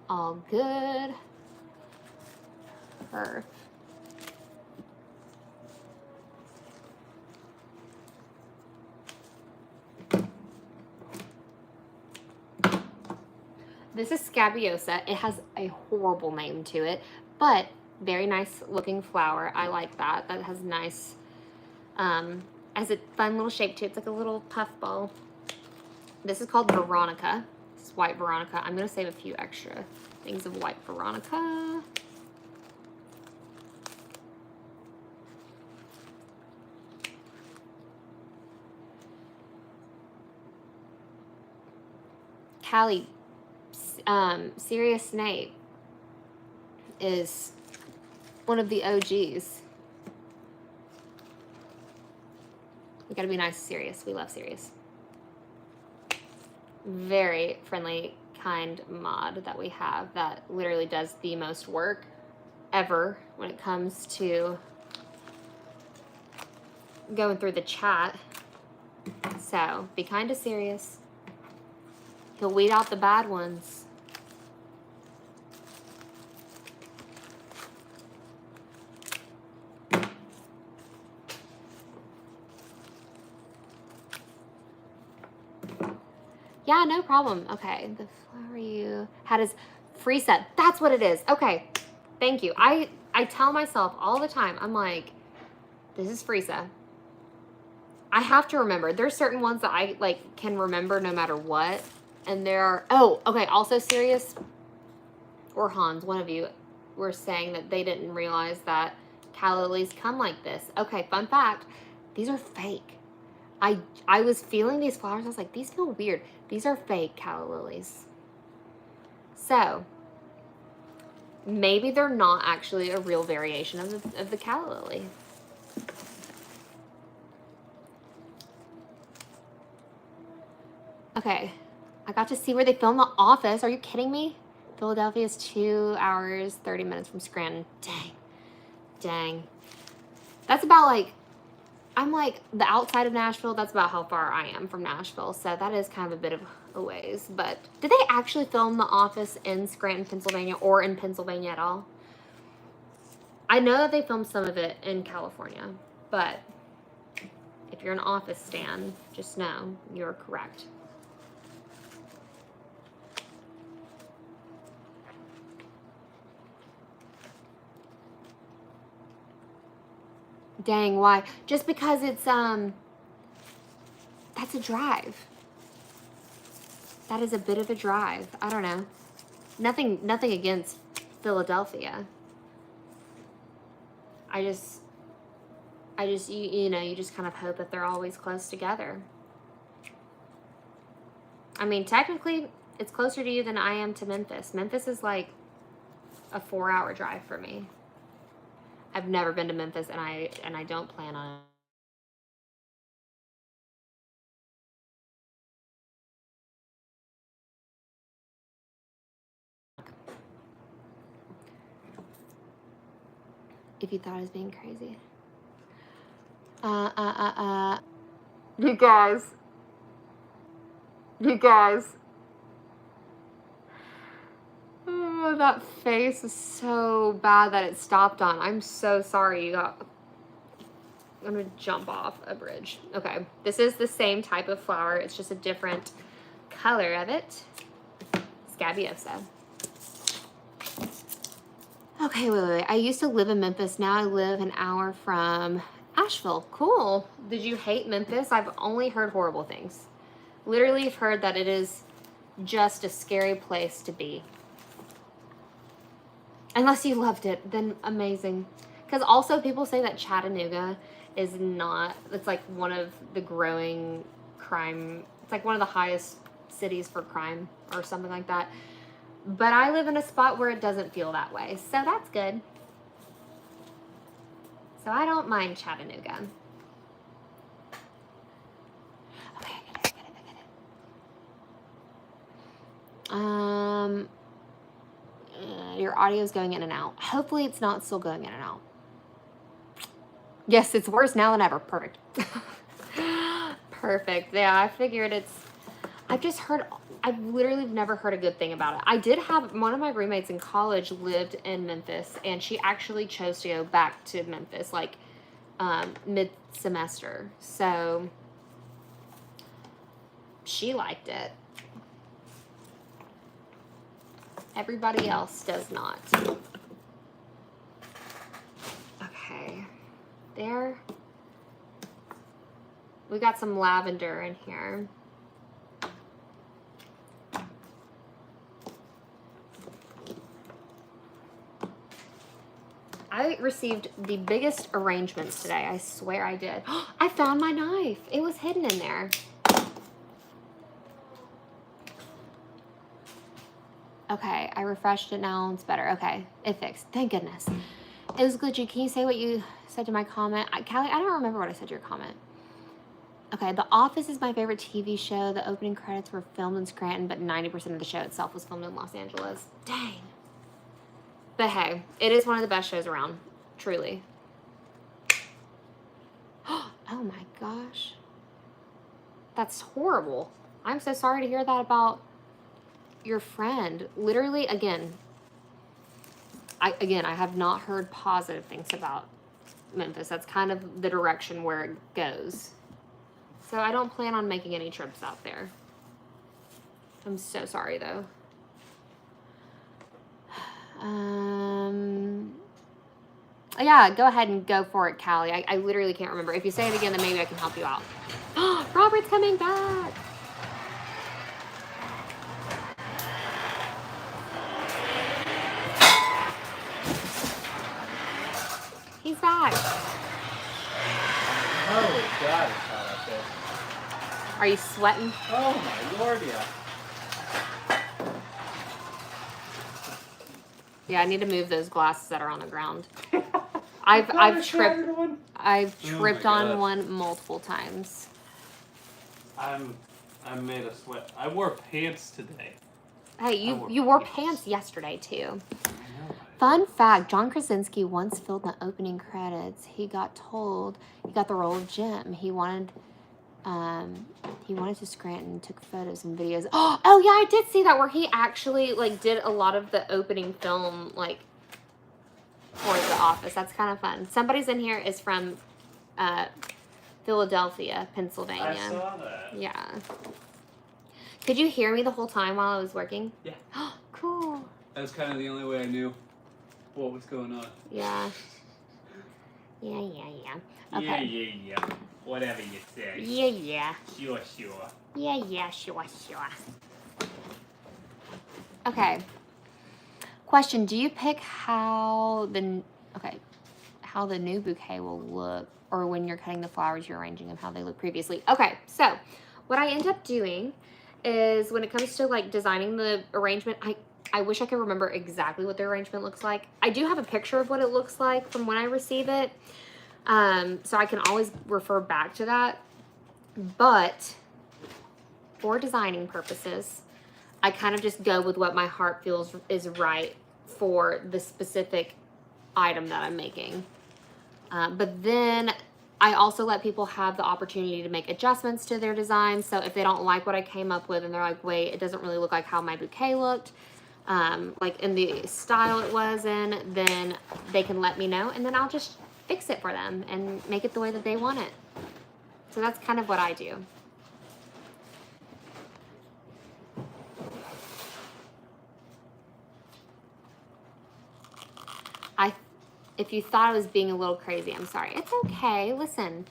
All good. Perf. This is Scabiosa. It has a horrible name to it, but very nice looking flower. I like that. That has nice, has a fun little shape to it. It's like a little puff ball. This is called Veronica. This is white Veronica. I'm going to save a few extra things of white Veronica. Callie, Sirius Snape is one of the OGs. We gotta be nice to Sirius. We love Sirius. Very friendly, kind mod that we have that literally does the most work ever when it comes to going through the chat. So be kind to Sirius. He'll weed out the bad ones. Yeah, no problem. Okay, the flower you had is Frieza. That's what it is. Okay, thank you. I tell myself all the time, I'm like, this is Frieza. I have to remember. There's certain ones that I like can remember no matter what. And there are, oh, okay, also Sirius or Hans, one of you were saying that they didn't realize that calla lilies come like this. Okay, fun fact, these are fake. I was feeling these flowers, I was like, these feel weird. These are fake calla lilies. So, maybe they're not actually a real variation of the calla lily. Okay, I got to see where they filmed The Office. Are you kidding me? Philadelphia is 2 hours, 30 minutes from Scranton. Dang. That's about like, I'm like the outside of Nashville. That's about how far I am from Nashville. So that is kind of a bit of a ways. But did they actually film The Office in Scranton, Pennsylvania, or in Pennsylvania at all? I know that they filmed some of it in California, but if you're an Office stan, just know you're correct. Dang, why? Just because it's, that's a drive. That is a bit of a drive. I don't know. Nothing against Philadelphia. I just, you know, you just kind of hope that they're always close together. I mean, technically, it's closer to you than I am to Memphis. Memphis is like a 4-hour drive for me. I've never been to Memphis, and I don't plan on it. If you thought I was being crazy. You guys. Oh, that face is so bad that it stopped on. I'm so sorry you got... I'm gonna jump off a bridge. Okay, this is the same type of flower. It's just a different color of it. Scabiosa. Okay, wait. I used to live in Memphis. Now I live an hour from Asheville. Cool. Did you hate Memphis? I've only heard horrible things. Literally have heard that it is just a scary place to be. Unless you loved it, then amazing. Because also people say that Chattanooga is not, it's like one of the growing crime, it's like one of the highest cities for crime or something like that. But I live in a spot where it doesn't feel that way. So that's good. So I don't mind Chattanooga. Okay, I get it. Your audio is going in and out. Hopefully it's not still going in and out. Yes, it's worse now than ever. Perfect. Perfect. Yeah, I figured it's... I've literally never heard a good thing about it. I did have... One of my roommates in college lived in Memphis, and she actually chose to go back to Memphis, like, mid-semester. So, she liked it. Everybody else does not. Okay. There. We got some lavender in here. I received the biggest arrangements today. I swear I did. I found my knife. It was hidden in there. Okay, I refreshed it now. It's better. Okay, it fixed. Thank goodness. It was glitchy. Can you say what you said to my comment? Callie, I don't remember what I said to your comment. Okay, The Office is my favorite TV show. The opening credits were filmed in Scranton, but 90% of the show itself was filmed in Los Angeles. Dang. But hey, it is one of the best shows around. Truly. Oh my gosh. That's horrible. I'm so sorry to hear that about your friend. Literally, again, I have not heard positive things about Memphis. That's kind of the direction where it goes. So I don't plan on making any trips out there. I'm so sorry though. Yeah, go ahead and go for it, Callie. I literally can't remember. If you say it again, then maybe I can help you out. Robert's coming back. He's back. Holy God, it's hot out there. Are you sweating? Oh my Lord, yeah. Yeah, I need to move those glasses that are on the ground. I've tripped on one multiple times. I'm made of sweat. I wore pants today. Hey, you wore pants yesterday too. Fun fact, John Krasinski once filmed the opening credits. He got told he got the role of Jim. He wanted to Scranton, took photos and videos. Oh yeah, I did see that where he actually like did a lot of the opening film like for The Office. That's kind of fun. Somebody's in here is from Philadelphia, Pennsylvania. I saw that. Yeah. Could you hear me the whole time while I was working? Yeah. Cool. That's kind of the only way I knew what was going on. Yeah. Yeah. Okay. Yeah. Whatever you say. Yeah. Sure. Yeah, sure. Okay. Question, do you pick how the new bouquet will look, or when you're cutting the flowers, you're arranging them how they look previously? Okay, so what I end up doing is when it comes to like designing the arrangement, I wish I could remember exactly what the arrangement looks like. I do have a picture of what it looks like from when I receive it. So I can always refer back to that. But for designing purposes, I kind of just go with what my heart feels is right for the specific item that I'm making. But then I also let people have the opportunity to make adjustments to their design. So if they don't like what I came up with and they're like, wait, it doesn't really look like how my bouquet looked, like in the style it was in, then they can let me know and then I'll just fix it for them and make it the way that they want it. So that's kind of what I do. If you thought I was being a little crazy, I'm sorry. It's okay. Listen,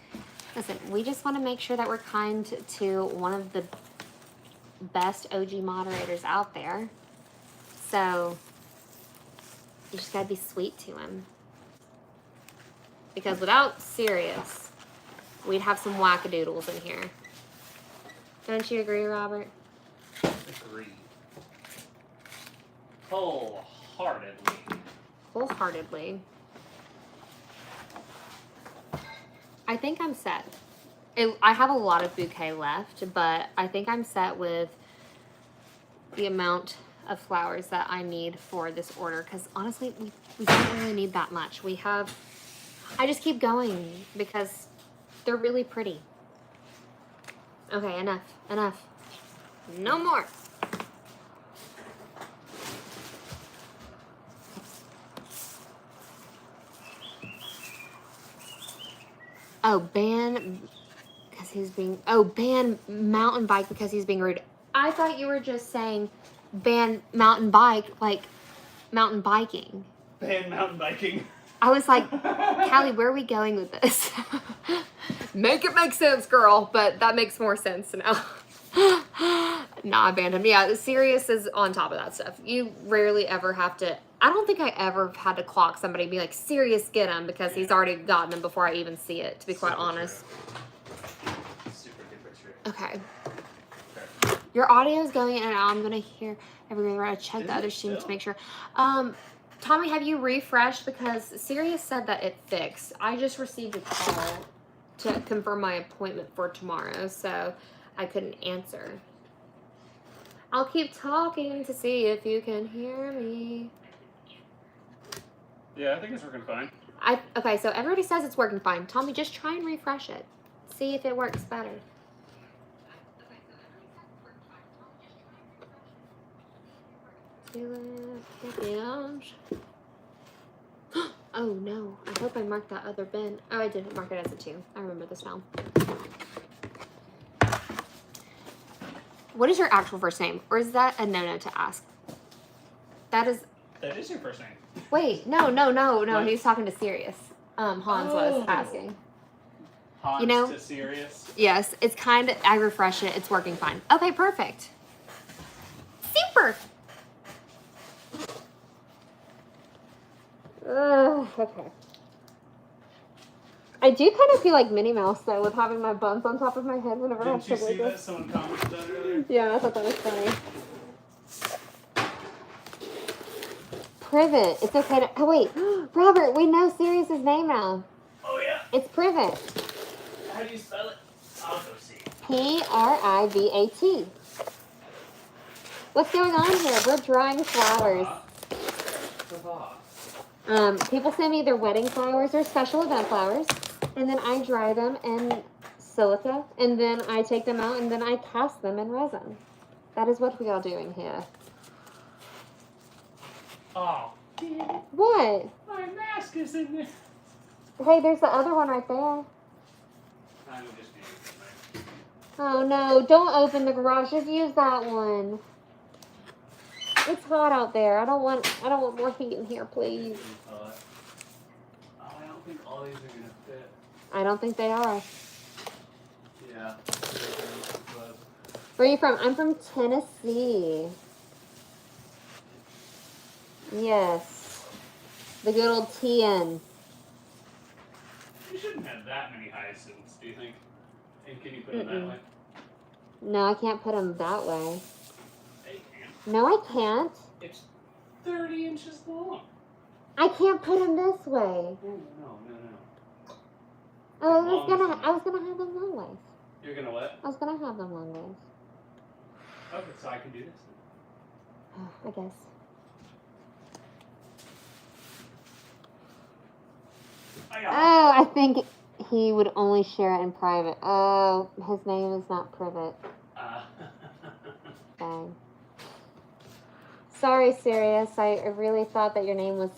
we just want to make sure that we're kind to one of the best OG moderators out there. So you just gotta be sweet to him. Because without Sirius, we'd have some wackadoodles in here. Don't you agree, Robert? Agree. Wholeheartedly. Wholeheartedly. I think I'm set. I have a lot of bouquet left, but I think I'm set with the amount of flowers that I need for this order. Because honestly, we don't really need that much. I just keep going because they're really pretty. Okay, enough. No more. Oh, ban mountain bike because he's being rude. I thought you were just saying ban mountain bike, like mountain biking. Ban mountain biking. I was like, Callie, where are we going with this? Make it make sense, girl. But that makes more sense now. Nah, abandoned. Yeah, Sirius is on top of that stuff. You rarely ever have to. I don't think I ever had to clock somebody and be like, Sirius, get him, because he's already gotten them before I even see it, to be quite honest. Super duper true. Okay. Your audio is going in and out. I'm going to hear everywhere. I check the other stream to make sure. Tommy, have you refreshed? Because Sirius said that it fixed. I just received a call to confirm my appointment for tomorrow, so I couldn't answer. I'll keep talking to see if you can hear me. Yeah, I think it's working fine. Okay, so everybody says it's working fine. Tommy, just try and refresh it. See if it works better. Oh no, I hope I marked that other bin. Oh, I didn't mark it as a 2. I remember this now. What is your actual first name? Or is that a no-no to ask? That is your first name. Wait, no. What? He was talking to Sirius. Hans was asking. Hans You know? to Sirius. Yes, it's kind of, I refresh it, it's working fine. Okay, perfect. Super! Okay. I do kind of feel like Minnie Mouse, though, with having my buns on top of my head whenever I have Didn't to you see wiggle. that? Someone commented that earlier. Yeah, I thought that was funny. Privet. It's okay to... Oh, wait. Robert, we know Sirius's name now. Oh, yeah. It's Privet. How do you spell it? I'll go see. Privat. What's going on here? We're drying flowers. People send me their wedding flowers or special event flowers, and then I dry them in silica, and then I take them out, and then I cast them in resin. That is what we are doing here. Oh, damn it. What? My mask is in there. Hey, there's the other one right there. I'm just being right. Oh no, don't open the garage, just use that one. It's hot out there. I don't want more heat in here, please. Oh, I don't think all these are gonna fit. I don't think they are. Yeah. Where are you from? I'm from Tennessee. Yes. The good old TN. You shouldn't have that many hyacinths, do you think? And can you put them that way? No, I can't put them that way. They can. No, I can't. It's 30 inches long. I can't put them this way. No. Oh, Long as I was gonna have them long ways. You're gonna what? I was gonna have them long ways. Okay, so I can do this then. I guess. Oh, I think he would only share it in private. Oh, his name is not Privet. Dang. Sorry, Sirius. I really thought that your name was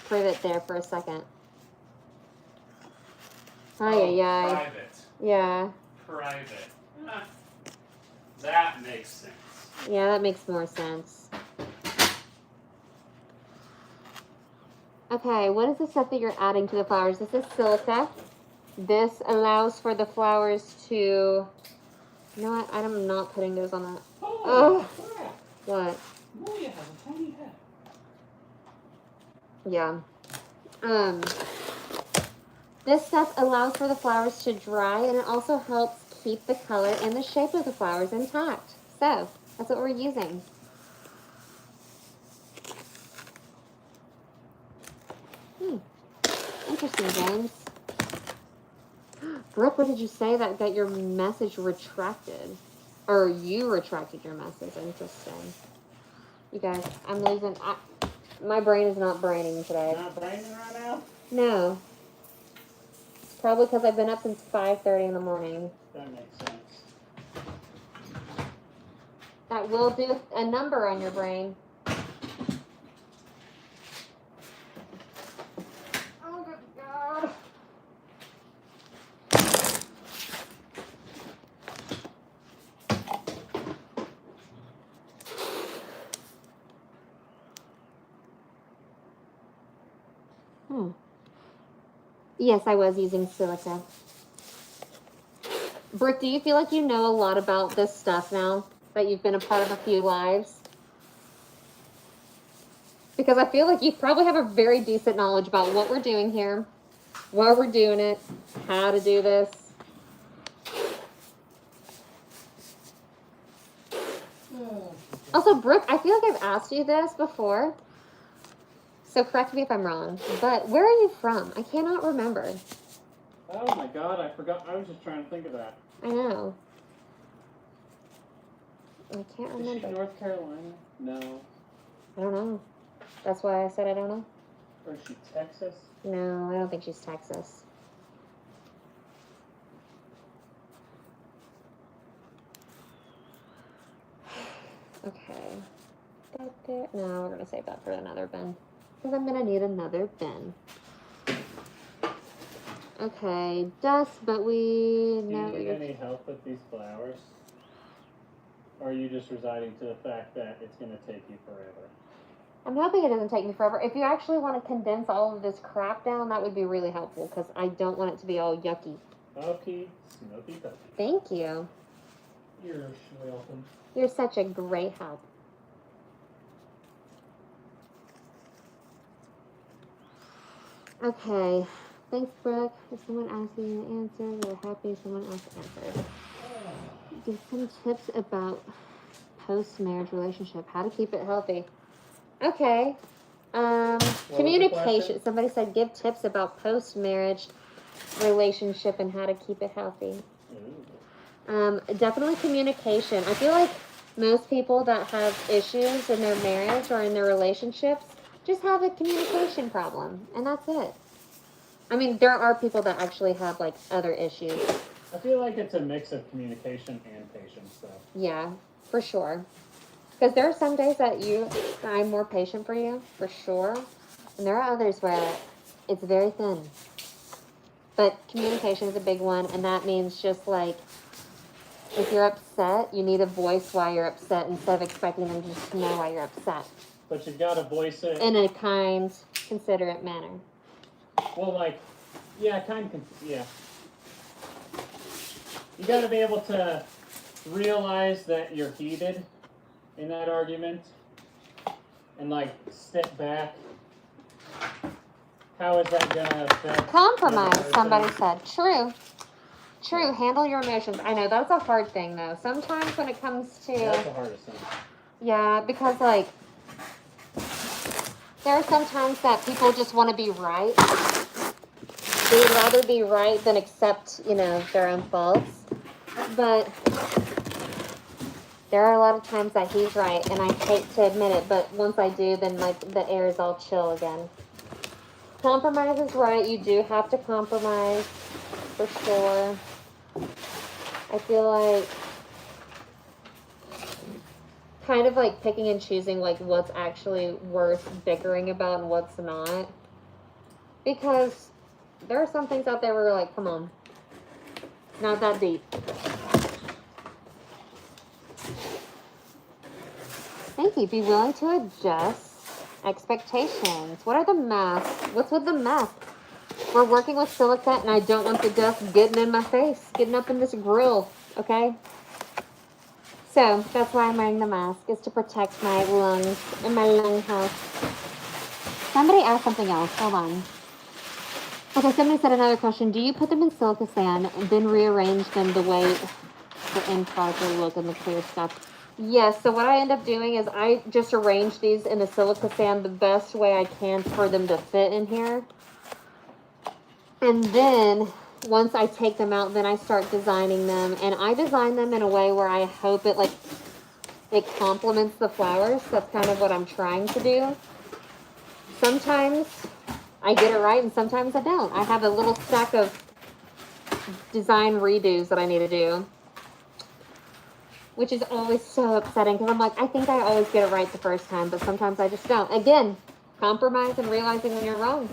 Privet there for a second. Ay. Private. Yeah. Private. That makes sense. Yeah, that makes more sense. Okay, what is the stuff that you're adding to the flowers? This is silica. This allows for the flowers to... You know what? I'm not putting those on that. Oh, crap. What? Moya has a tiny head. Yeah. This stuff allows for the flowers to dry, and it also helps keep the color and the shape of the flowers intact. So, that's what we're using. Interesting, James. Brooke, what did you say that got your message retracted? Or you retracted your message. Interesting. You guys, I'm losing... my brain is not braining today. Not braining right now? No. It's probably because I've been up since 5:30 in the morning. That makes sense. That will do a number on your brain. Oh, good God. Yes, I was using silica. Brooke, do you feel like you know a lot about this stuff now that you've been a part of a few lives? Because I feel like you probably have a very decent knowledge about what we're doing here, why we're doing it, how to do this. Also, Brooke, I feel like I've asked you this before, so correct me if I'm wrong, but where are you from? I cannot remember. Oh my God, I forgot. I was just trying to think of that. I know. I can't Is remember. she North Carolina? No. I don't know. That's why I said I don't know. Or is she Texas? No, I don't think she's Texas. Okay. That there. No, we're going to save that for another bin. Because I'm going to need another bin. Okay, dust, but we... Do you need any help with these flowers? Or are you just resigning to the fact that it's going to take you forever? I'm hoping it doesn't take me forever. If you actually want to condense all of this crap down, that would be really helpful, because I don't want it to be all yucky. Okay, smoky puppy. Thank you. You're welcome. You're such a great help. Okay. Thanks, Brooke. If someone asks you an answer, we're happy someone else answered. Give some tips about post-marriage relationship. How to keep it healthy. Okay. Communication. Somebody said give tips about post-marriage relationship and how to keep it healthy. Definitely communication. I feel like most people that have issues in their marriage or in their relationships just have a communication problem, and that's it. I mean, there are people that actually have, like, other issues. I feel like it's a mix of communication and patience, though. Yeah, for sure. Because there are some days that I'm more patient for you, for sure. And there are others where it's very thin. But communication is a big one, and that means just, like, if you're upset, you need to voice why you're upset instead of expecting them to just know why you're upset. But you've got to voice it in a kind, considerate manner. Well, like, yeah, yeah. You got to be able to realize that you're heated in that argument and, like, step back. How is that going to affect... Compromise, somebody said. True. True, handle your emotions. I know, that's a hard thing, though. Sometimes when it comes to... That's the hardest thing. Yeah, because, like, There are some times that people just want to be right. They'd rather be right than accept, you know, their own faults. But there are a lot of times that he's right, and I hate to admit it, but once I do, then the air is all chill again. Compromise is right. You do have to compromise, for sure. I feel like kind of like picking and choosing like what's actually worth bickering about and what's not. Because there are some things out there where you're like, come on, not that deep. Thank you. Be willing to adjust expectations. What are the masks? What's with the mask? We're working with silica, and I don't want the dust getting in my face, getting up in this grill, okay? So that's why I'm wearing the mask, is to protect my lungs and my lung health. Somebody asked something else. Hold on. Okay, somebody said another question. Do you put them in silica sand and then rearrange them the way the end product will look in the clear stuff? Yes, so what I end up doing is I just arrange these in the silica sand the best way I can for them to fit in here. And then once I take them out, then I start designing them. And I design them in a way where I hope it complements the flowers. That's kind of what I'm trying to do. Sometimes I get it right and sometimes I don't. I have a little stack of design redos that I need to do, which is always so upsetting because I'm like, I think I always get it right the first time, but sometimes I just don't. Again, compromise and realizing when you're wrong.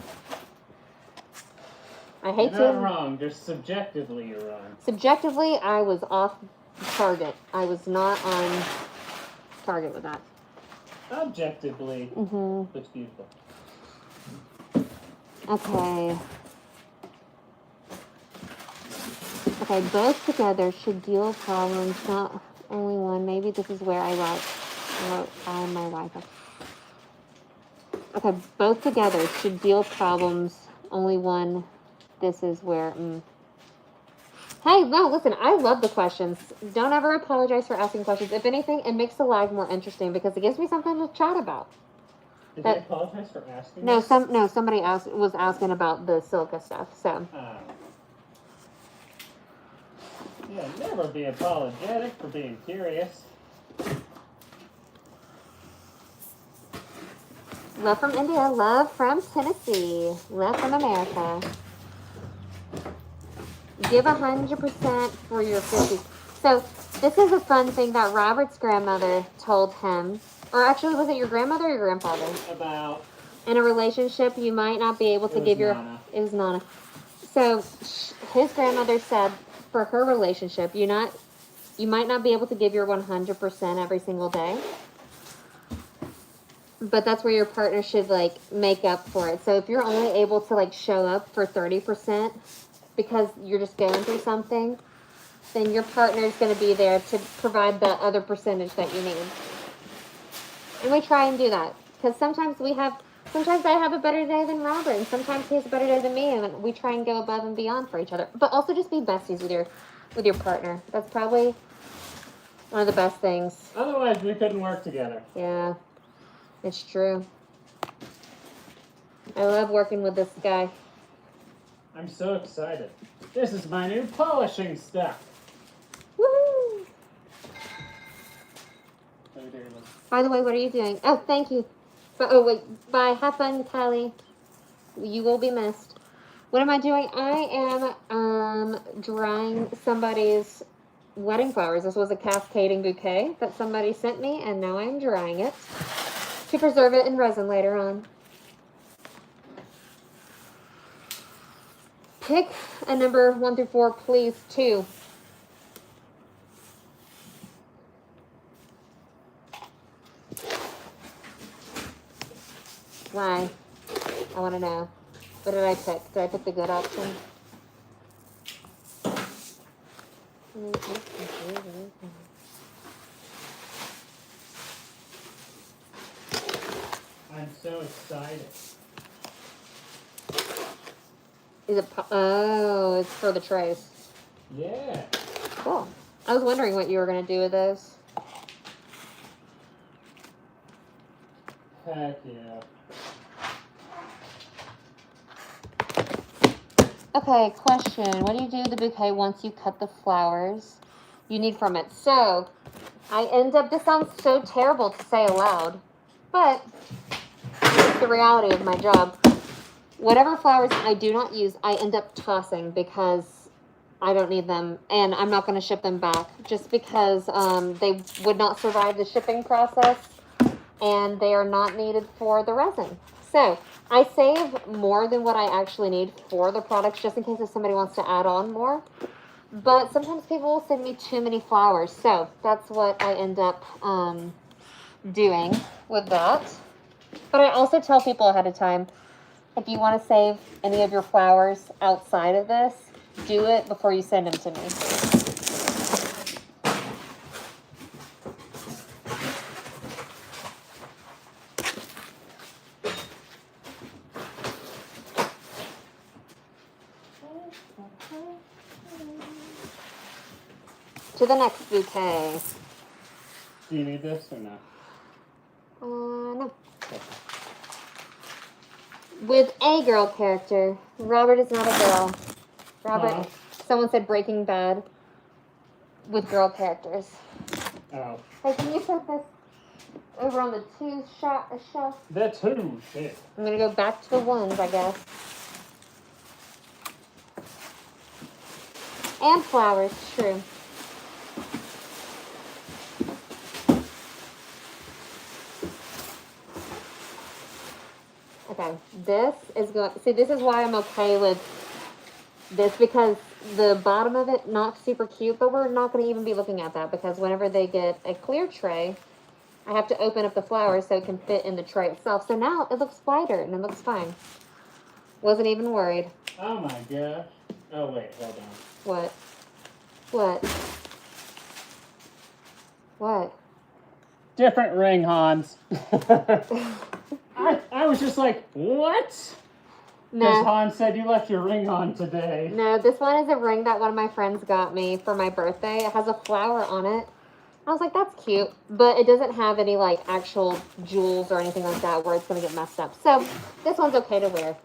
I hate You're not wrong, just subjectively you're wrong. Subjectively, I was off target. I was not on target with that. Objectively, looks beautiful. Okay. Okay, both together should deal problems, not only one. Maybe this is where I wrote on my Wi-Fi. Okay, both together should deal problems, only one. This is where, Hey, no, listen, I love the questions. Don't ever apologize for asking questions. If anything, it makes the live more interesting because it gives me something to chat about. Did you apologize for asking? No, somebody was asking about the silica stuff, so. Yeah, never be apologetic for being curious. Love from India, love from Tennessee, love from America. Give 100% for your 50s. So this is a fun thing that Robert's grandmother told him. Or actually, was it your grandmother or your grandfather? About. In a relationship, you might not be able to give your... It was Nana. So his grandmother said for her relationship, you might not be able to give your 100% every single day. But that's where your partner should, like, make up for it. So if you're only able to, like, show up for 30%, because you're just going through something, then your partner is going to be there to provide that other percentage that you need. And we try and do that. Because sometimes I have a better day than Robert, and sometimes he has a better day than me, and we try and go above and beyond for each other. But also just be besties with your partner. That's probably one of the best things. Otherwise, we couldn't work together. Yeah, it's true. I love working with this guy. I'm so excited. This is my new polishing stuff. Woohoo! By the way, what are you doing? Oh, thank you. Oh, wait. Bye. Have fun, Kylie. You will be missed. What am I doing? I am drying somebody's wedding flowers. This was a cascading bouquet that somebody sent me, and now I'm drying it to preserve it in resin later on. Pick a number 1 through 4, please. 2. Why? I want to know. What did I pick? Did I pick the good option? I'm so excited. Is it? Oh, it's for the trays. Yeah. Cool. I was wondering what you were going to do with those. Heck yeah. Okay, question. What do you do with the bouquet once you cut the flowers you need from it? So, I end up, this sounds so terrible to say aloud, but it's the reality of my job. Whatever flowers I do not use, I end up tossing because I don't need them, and I'm not going to ship them back just because they would not survive the shipping process, and they are not needed for the resin. So I save more than what I actually need for the products just in case if somebody wants to add on more. But sometimes people will send me too many flowers, so that's what I end up doing with that. But I also tell people ahead of time, if you want to save any of your flowers outside of this, do it before you send them to me. To the next bouquet. Do you need this or not? No. With a girl character. Robert is not a girl. Robert, Huh? someone said Breaking Bad with girl characters. Oh. Hey, can you put this over on the two shelf? That's who? Shit. I'm gonna go back to the ones, I guess. And flowers, true. Okay, this is going, see, this is why I'm okay with this, because the bottom of it, not super cute, but we're not going to even be looking at that, because whenever they get a clear tray, I have to open up the flowers so it can fit in the tray itself. So now it looks wider and it looks fine. Wasn't even worried. Oh my gosh. Oh wait, hold on. What? What? What? Different ring, Hans. I was just like, what? Because No. Hans said you left your ring on today. No, this one is a ring that one of my friends got me for my birthday. It has a flower on it. I was like, that's cute, but it doesn't have any like actual jewels or anything like that where it's gonna get messed up. So this one's okay to wear.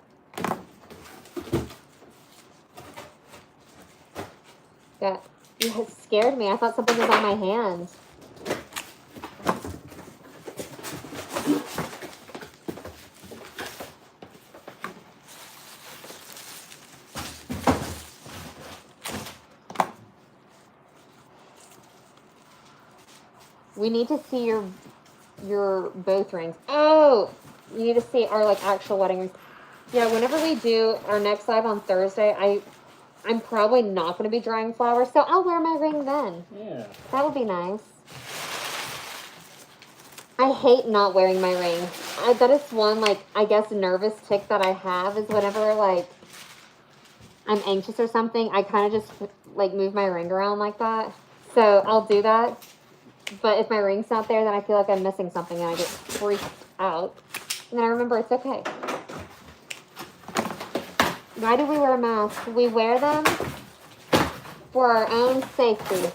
Yeah, it scared me. I thought something was on my hand. We need to see your both rings. Oh, you need to see our like actual wedding rings. Yeah, whenever we do our next live on Thursday, I'm probably not going to be drying flowers, so I'll wear my ring then. Yeah. That would be nice. I hate not wearing my ring. That is one, like, I guess nervous tick that I have is whenever, like, I'm anxious or something, I kind of just, like, move my ring around like that. So I'll do that. But if my ring's not there, then I feel like I'm missing something and I get freaked out. And then I remember it's okay. Why do we wear masks? We wear them for our own safety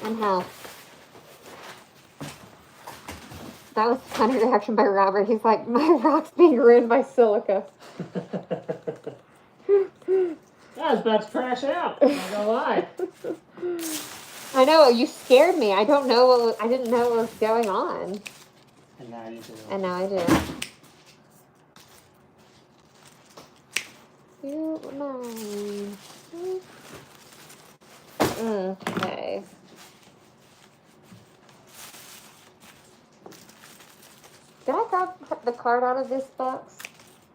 and health. That was a funny reaction by Robert. He's like, my rock's being ruined by silica. I was about to crash out. I'm not gonna lie. I know, you scared me. I didn't know what was going on. And now you do. And now I do. You mine. Okay. Did I grab the card out of this box?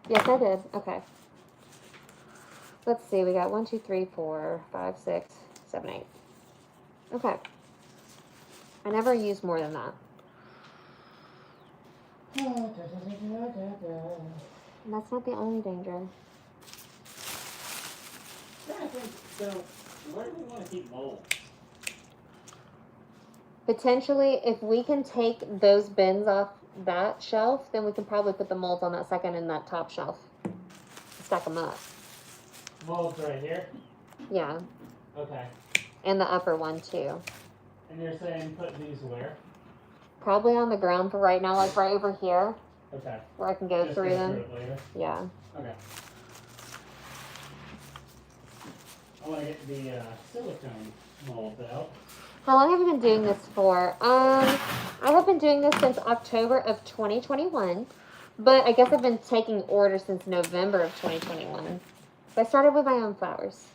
Yes, I did. Okay. Let's see. We got 1, 2, 3, 4, 5, 6, 7, 8. Okay. I never use more than that. And that's not the only danger. So, where do we want to keep molds? Potentially, if we can take those bins off that shelf, then we can probably put the molds on that second and that top shelf. Stack them up. Molds right here? Yeah. Okay. And the upper one, too. And you're saying put these where? Probably on the ground for right now, like right over here, Okay. where I can go Just through go them. through it later. Yeah. Okay. I want to get the silicone molds out. How long have you been doing this for? I have been doing this since October of 2021, but I guess I've been taking orders since November of 2021. So I started with my own flowers,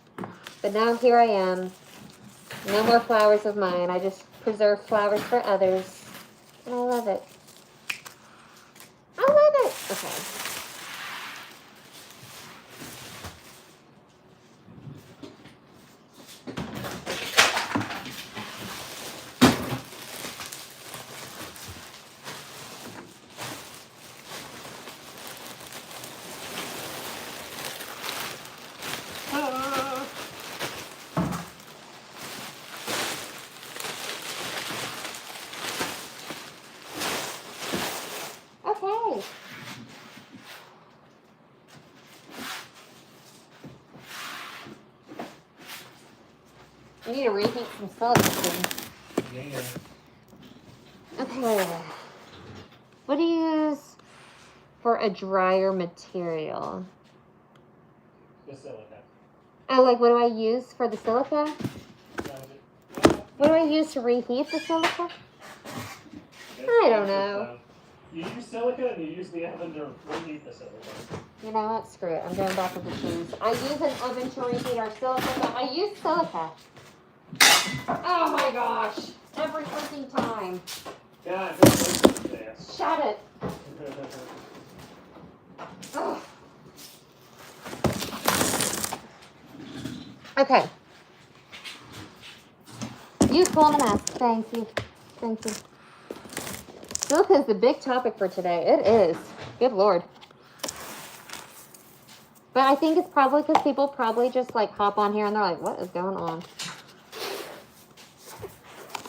but now here I am. No more flowers of mine. I just preserve flowers for others, and I love it. I love it. Okay. Okay. I need to reheat some silicone. Yeah. Okay. What do you use for a drier material? The silica. Oh, like what do I use for the silica? That was it. What do I use to reheat the silica? I don't know. You use silica and you use the oven to reheat the silica. You know what? Screw it. I'm going back with the cheese. I use an oven to reheat our silica, but I use silica. Oh my gosh. Every freaking time. God, this is this. Shut it. Ugh. Okay. Useful in a mess. Thank you. Thank you. Silica is the big topic for today. It is. Good Lord. But I think it's probably because people probably just like hop on here and they're like, what is going on?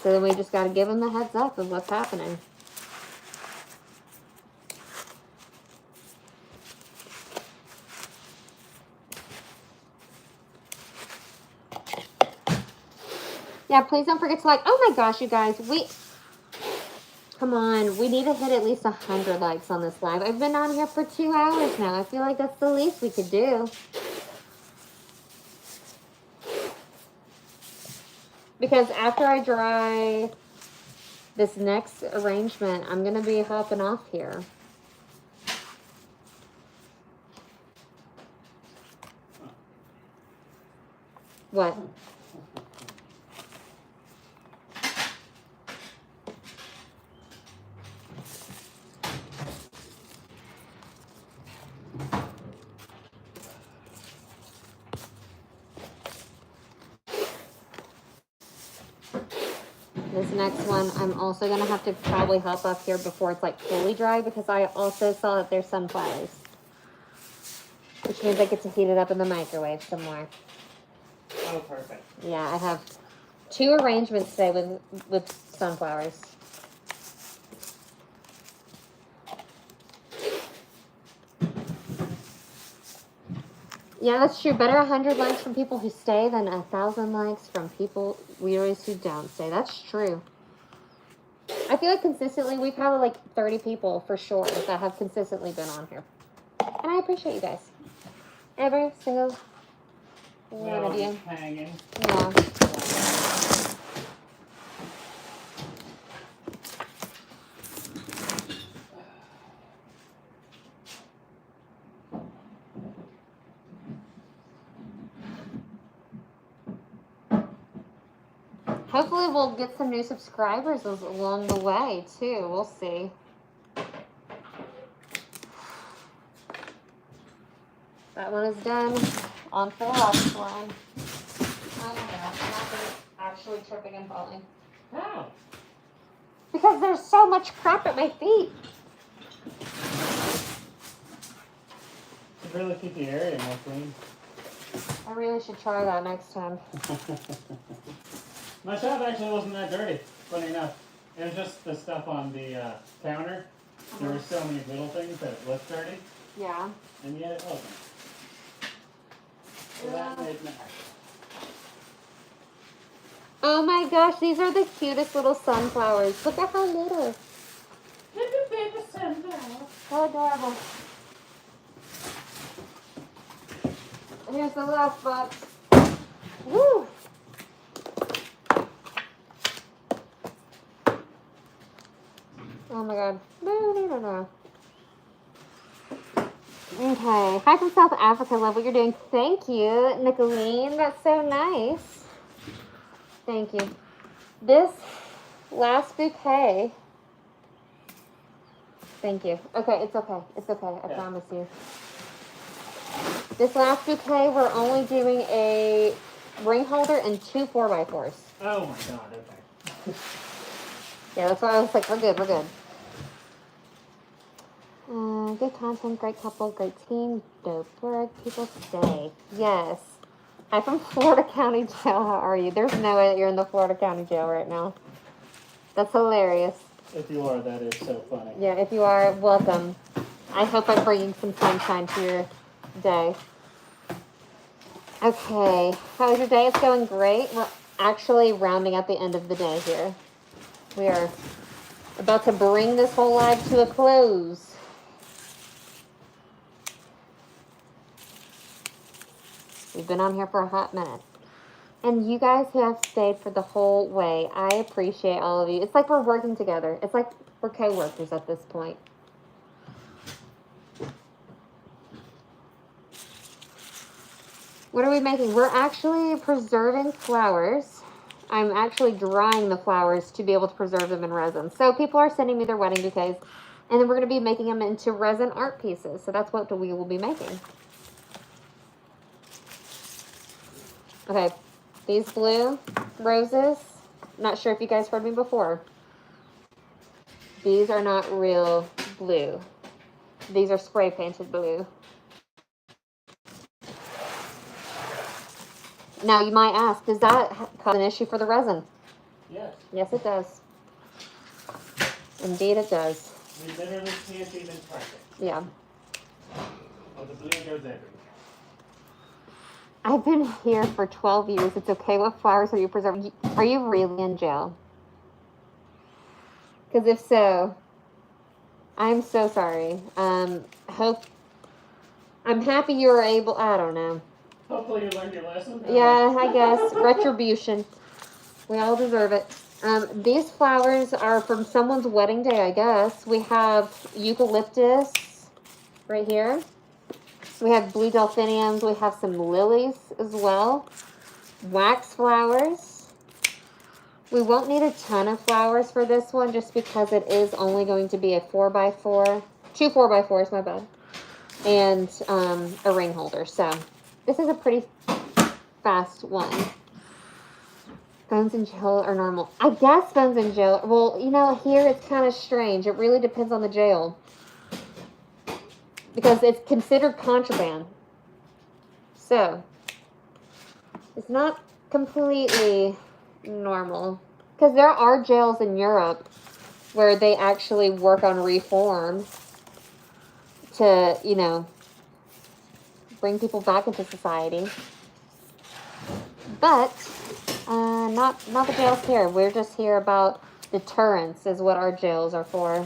So then we just got to give them the heads up of what's happening. Yeah, please don't forget to like, oh my gosh, you guys, come on, we need to hit at least 100 likes on this live. I've been on here for 2 hours now. I feel like that's the least we could do. Because after I dry this next arrangement, I'm going to be hopping off here. What? This next one, I'm also going to have to probably hop up here before it's like fully dry because I also saw that there's sunflowers. Which means I get to heat it up in the microwave some more. Oh, perfect. Yeah, I have 2 arrangements today with sunflowers. Yeah, that's true. Better 100 likes from people who stay than 1,000 likes from people weirdos who don't stay. That's true. I feel like consistently we've had like 30 people for sure that have consistently been on here. And I appreciate you guys. Every single one of you. Hanging. Yeah. Hopefully we'll get some new subscribers along the way too. We'll see. That one is done. On for the last one. Oh my gosh, I'm not actually tripping and falling. How? Because there's so much crap at my feet. To really keep the area more clean. I really should try that next time. My shop actually wasn't that dirty, funny enough. It was just the stuff on the counter. There were so many little things that looked dirty, Yeah. and yet it wasn't. So that made me happy. Oh my gosh, these are the cutest little sunflowers. Look at how little. Little baby sunflower. How adorable. Here's the last box. Woo! Oh my god. No. Okay. Hi from South Africa. Love what you're doing. Thank you, Nicolene. That's so nice. Thank you. This last bouquet. Thank you. Okay, it's okay. It's okay. I promise you. This last bouquet, we're only doing a ring holder and 2 4x4s. Oh my god, okay. Yeah, that's why I was like, we're good. Good content, great couple, great team, dope work, people stay. Yes. I'm from Florida County Jail. How are you? There's no way that you're in the Florida County Jail right now. That's hilarious. If you are, that is so funny. Yeah, if you are, welcome. I hope I'm bringing some sunshine to your day. Okay, how's your day? It's going great. We're actually rounding at the end of the day here. We are about to bring this whole live to a close. We've been on here for a hot minute. And you guys who have stayed for the whole way, I appreciate all of you. It's like we're working together. It's like we're co-workers at this point. What are we making? We're actually preserving flowers. I'm actually drying the flowers to be able to preserve them in resin. So people are sending me their wedding bouquets, and then we're going to be making them into resin art pieces. So that's what we will be making. Okay, these blue roses, not sure if you guys heard me before. These are not real blue. These are spray painted blue. Now you might ask, does that cause an issue for the resin? Yes. Yes, it does. Indeed it does. We literally can't even track it. Yeah. Oh, the blue goes everywhere. I've been here for 12 years. It's okay. What flowers are you preserving? Are you really in jail? Because if so, I'm so sorry. I'm happy you were able, I don't know. Hopefully you learned your lesson. Yeah, I guess. Retribution. We all deserve it. These flowers are from someone's wedding day, I guess. We have eucalyptus right here. We have blue delphiniums. We have some lilies as well. Wax flowers. We won't need a ton of flowers for this one just because it is only going to be a 4x4. 2 4x4s, my bad. And a ring holder. So this is a pretty fast one. Phones in jail are normal. I guess phones in jail. Well, you know, here it's kind of strange. It really depends on the jail. Because it's considered contraband. So, it's not completely normal. Because there are jails in Europe where they actually work on reform to, you know, bring people back into society. But, not the jails here. We're just here about deterrence is what our jails are for.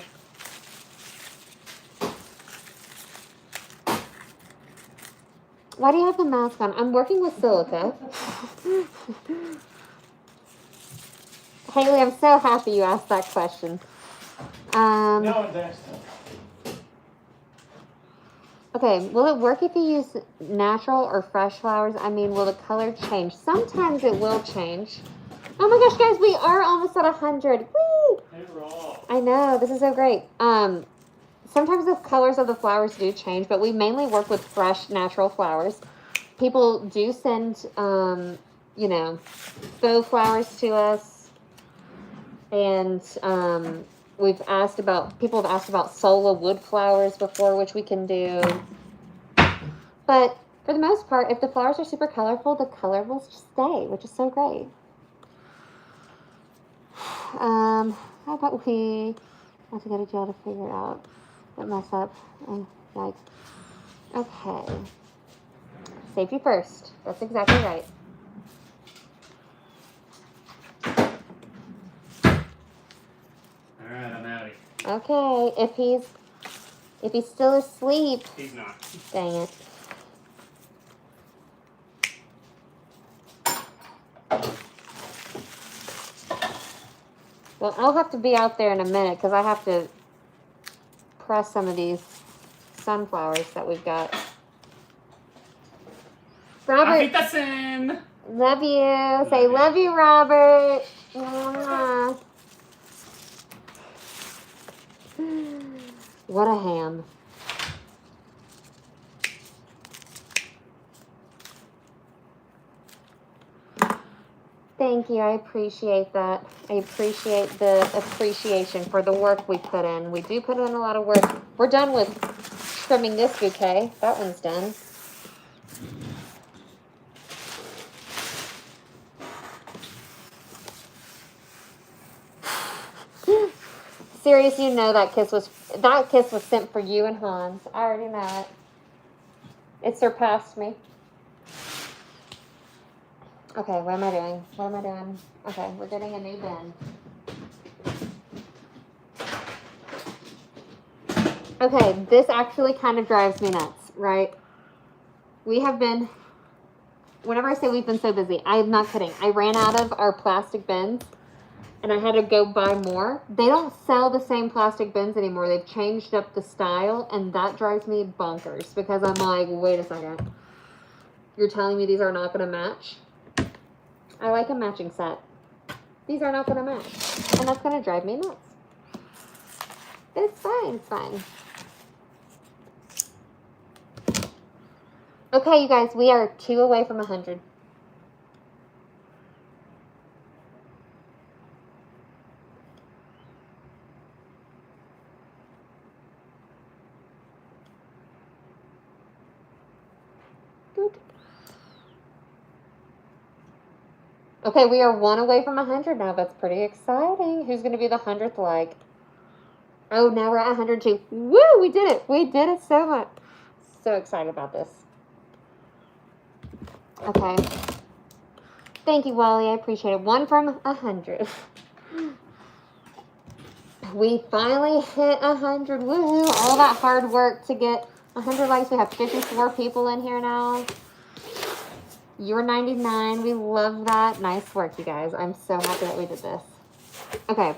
Why do you have the mask on? I'm working with Silica. Haley, I'm so happy you asked that question. No, that's Okay, will it work if you use natural or fresh flowers? I mean, will the color change? Sometimes it will change. Oh my gosh, guys, we are almost at 100. Woo! I know, this is so great. Sometimes the colors of the flowers do change, but we mainly work with fresh, natural flowers. People do send, you know, faux flowers to us. And people have asked about Sola wood flowers before, which we can do. But for the most part, if the flowers are super colorful, the color will just stay, which is so great. How about we have to go to jail to figure it out? Don't mess up. Oh, yikes. Okay. Safety first. That's exactly right. Okay, if he's still asleep. He's not. Dang it. Well, I'll have to be out there in a minute because I have to press some of these sunflowers that we've got. Robert, Afitasen! love you. Say love you, Robert. Mwah. What a ham. Thank you. I appreciate that. I appreciate the appreciation for the work we put in. We do put in a lot of work. We're done with trimming this bouquet. That one's done. Serious, you know that kiss was sent for you and Hans. I already know it. It surpassed me. Okay, what am I doing? What am I doing? Okay, we're getting a new bin. Okay, this actually kind of drives me nuts, right? We have been, whenever I say we've been so busy, I am not kidding. I ran out of our plastic bins and I had to go buy more. They don't sell the same plastic bins anymore. They've changed up the style and that drives me bonkers because I'm like, wait a second. You're telling me these are not going to match? I like a matching set. These are not going to match. And that's going to drive me nuts. But it's fine. It's fine. Okay, you guys. We are 2 away from 100. Good. Okay, we are 1 away from 100 now. That's pretty exciting. Who's going to be the 100th like? Oh, now we're at 102. Woo! We did it. We did it so much. So excited about this. Okay. Thank you, Wally. I appreciate it. 1 from 100. We finally hit 100. Woohoo! All that hard work to get 100 likes. We have 54 people in here now. You're 99. We love that. Nice work, you guys. I'm so happy that we did this. Okay.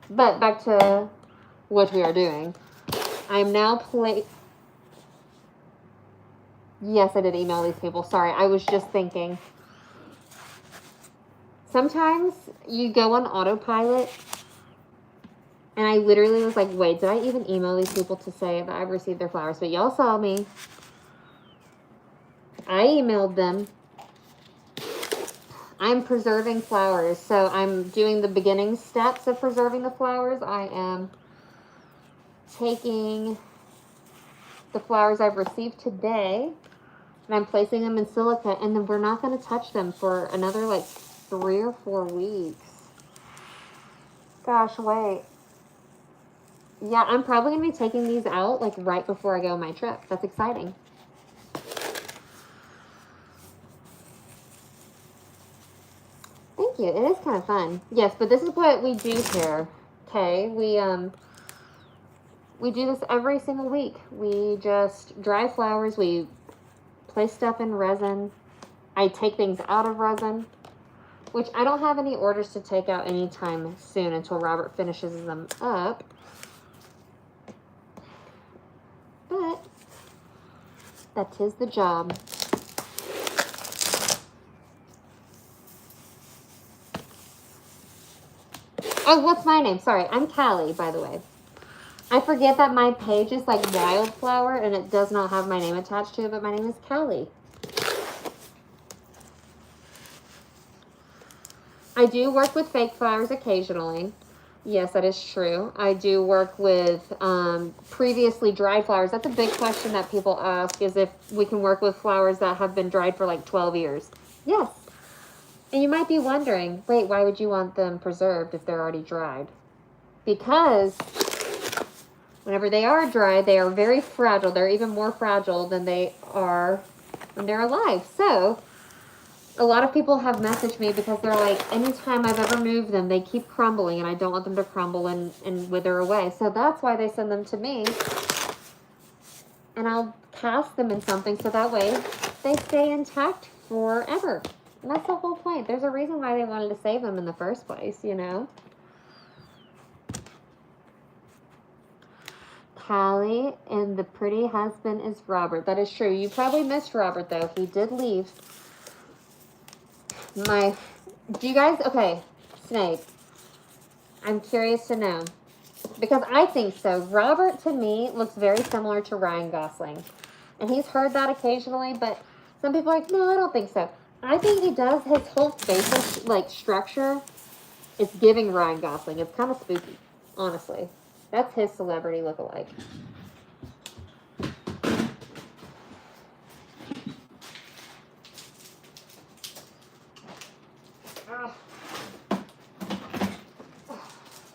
But back to what we are doing. I'm now Yes, I did email these people. Sorry, I was just thinking. Sometimes you go on autopilot, and I literally was like, wait, did I even email these people to say that I've received their flowers? But y'all saw me. I emailed them. I'm preserving flowers, so I'm doing the beginning steps of preserving the flowers. I am taking the flowers I've received today, and I'm placing them in silica, and then we're not going to touch them for another, like, 3 or 4 weeks. Gosh, wait. Yeah, I'm probably going to be taking these out, like, right before I go on my trip. That's exciting. Thank you. It is kind of fun. Yes, but this is what we do here. Okay, we do this every single week. We just dry flowers. We place stuff in resin. I take things out of resin, which I don't have any orders to take out anytime soon until Robert finishes them up. But that is the job. Oh, what's my name? Sorry, I'm Callie, by the way. I forget that my page is like Wildflower and it does not have my name attached to it, but my name is Callie. I do work with fake flowers occasionally. Yes, that is true. I do work with previously dried flowers. That's a big question that people ask, is if we can work with flowers that have been dried for like 12 years. Yes. And you might be wondering, wait, why would you want them preserved if they're already dried? Because whenever they are dried, they are very fragile. They're even more fragile than they are when they're alive. So A lot of people have messaged me because they're like, anytime I've ever moved them, they keep crumbling, and I don't want them to crumble and wither away. So that's why they send them to me. And I'll cast them in something so that way they stay intact forever. And that's the whole point. There's a reason why they wanted to save them in the first place, you know? Callie, and the pretty husband is Robert. That is true. You probably missed Robert, though. He did leave. Do you guys, okay, Snape, I'm curious to know, because I think so. Robert, to me, looks very similar to Ryan Gosling, and he's heard that occasionally, but some people are like, no, I don't think so. I think he does. His whole facial, like, structure is giving Ryan Gosling. It's kind of spooky, honestly. That's his celebrity look-alike.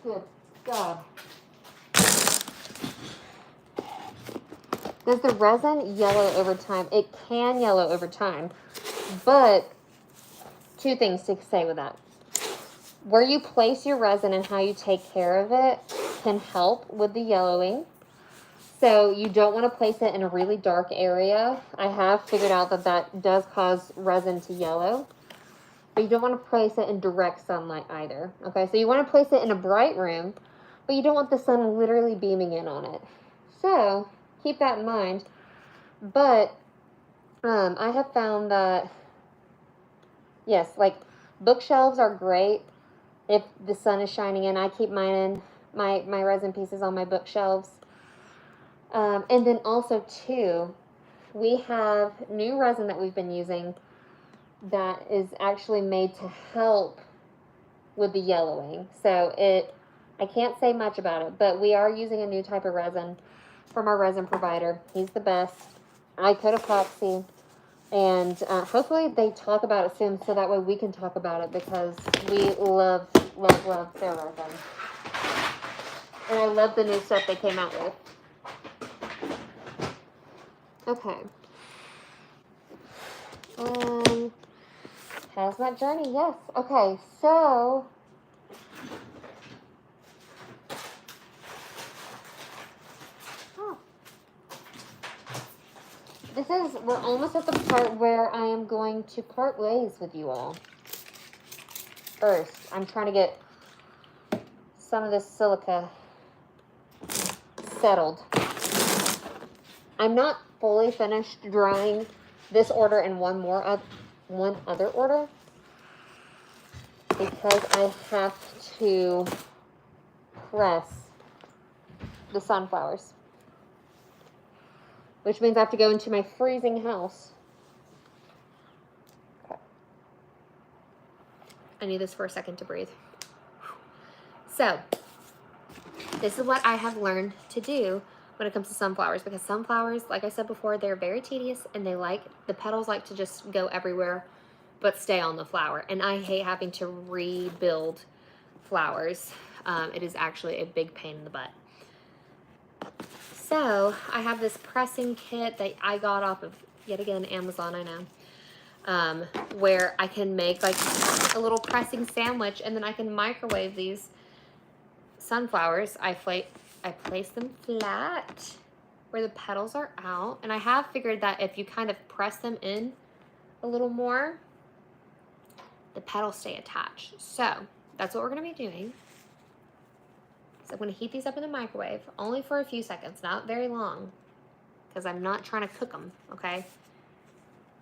Good God. Does the resin yellow over time? It can yellow over time, but two things to say with that. Where you place your resin and how you take care of it can help with the yellowing. So you don't want to place it in a really dark area. I have figured out that that does cause resin to yellow. But you don't want to place it in direct sunlight either. Okay, so you want to place it in a bright room, but you don't want the sun literally beaming in on it. So keep that in mind. But I have found that, yes, like bookshelves are great if the sun is shining in. I keep mine in, my resin pieces on my bookshelves. And then also too, we have new resin that we've been using that is actually made to help with the yellowing. So I can't say much about it, but we are using a new type of resin from our resin provider. He's the best. Icode Epoxy. And hopefully they talk about it soon so that way we can talk about it because we love their resin. And I love the new stuff they came out with. Okay. Hazmat journey, yes. Okay, so we're almost at the part where I am going to part ways with you all. First, I'm trying to get some of this silica settled. I'm not fully finished drying this order and one other order because I have to press the sunflowers, which means I have to go into my freezing house. Okay. I need this for a second to breathe. So, this is what I have learned to do when it comes to sunflowers, because sunflowers, like I said before, they're very tedious and the petals like to just go everywhere but stay on the flower. And I hate having to rebuild flowers. It is actually a big pain in the butt. So I have this pressing kit that I got off of, yet again, Amazon, I know, where I can make like a little pressing sandwich and then I can microwave these sunflowers. I place them flat where the petals are out. And I have figured that if you kind of press them in a little more, the petals stay attached. So that's what we're going to be doing. So I'm going to heat these up in the microwave, only for a few seconds, not very long, because I'm not trying to cook them, okay?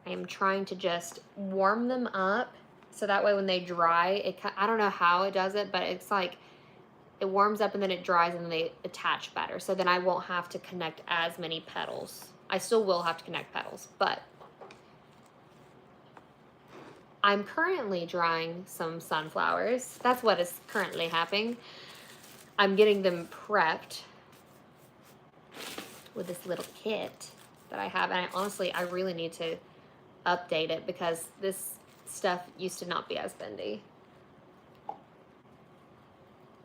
I am trying to just warm them up so that way when they dry, I don't know how it does it, but it's like it warms up and then it dries and then they attach better. So then I won't have to connect as many petals. I still will have to connect petals, but I'm currently drying some sunflowers. That's what is currently happening. I'm getting them prepped with this little kit that I have. And I really need to update it because this stuff used to not be as bendy.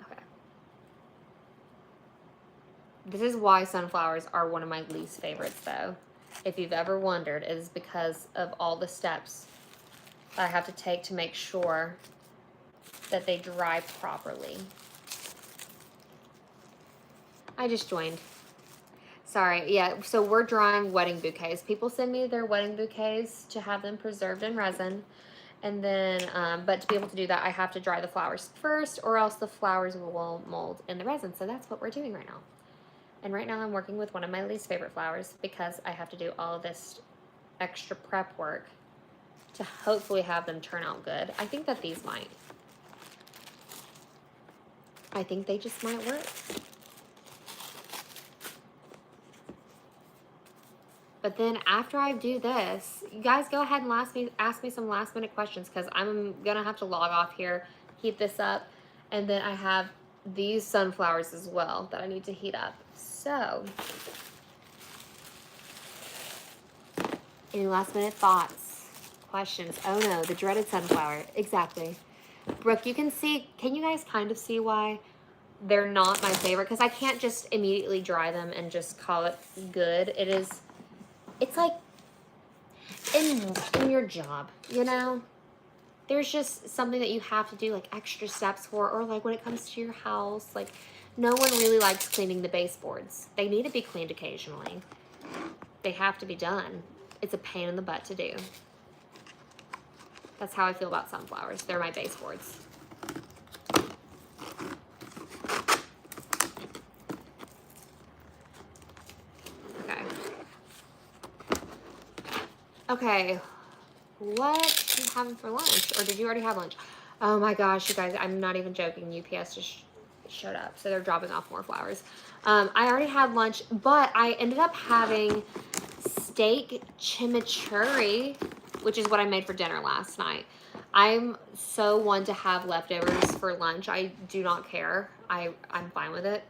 Okay. This is why sunflowers are one of my least favorites though. If you've ever wondered, it is because of all the steps that I have to take to make sure that they dry properly. I just joined. Sorry, yeah, so we're drying wedding bouquets. People send me their wedding bouquets to have them preserved in resin. And then, but to be able to do that, I have to dry the flowers first, or else the flowers will mold in the resin. So that's what we're doing right now. And right now I'm working with one of my least favorite flowers because I have to do all of this extra prep work to hopefully have them turn out good. I think that these might. I think they just might work. But then after I do this, you guys go ahead and ask me some last minute questions because I'm gonna have to log off here, heat this up, and then I have these sunflowers as well that I need to heat up. So, any last minute thoughts, questions? Oh no, the dreaded sunflower. Exactly. Brooke, can you guys kind of see why they're not my favorite? Because I can't just immediately dry them and just call it good. It's like in your job, you know? There's just something that you have to do, like extra steps for, or like when it comes to your house, like no one really likes cleaning the baseboards. They need to be cleaned occasionally. They have to be done. It's a pain in the butt to do. That's how I feel about sunflowers. They're my baseboards. Okay, what are you having for lunch? Or did you already have lunch? Oh my gosh, you guys, I'm not even joking. UPS just showed up, so they're dropping off more flowers. I already had lunch, but I ended up having steak chimichurri, which is what I made for dinner last night. I'm so one to have leftovers for lunch. I do not care. I'm fine with it.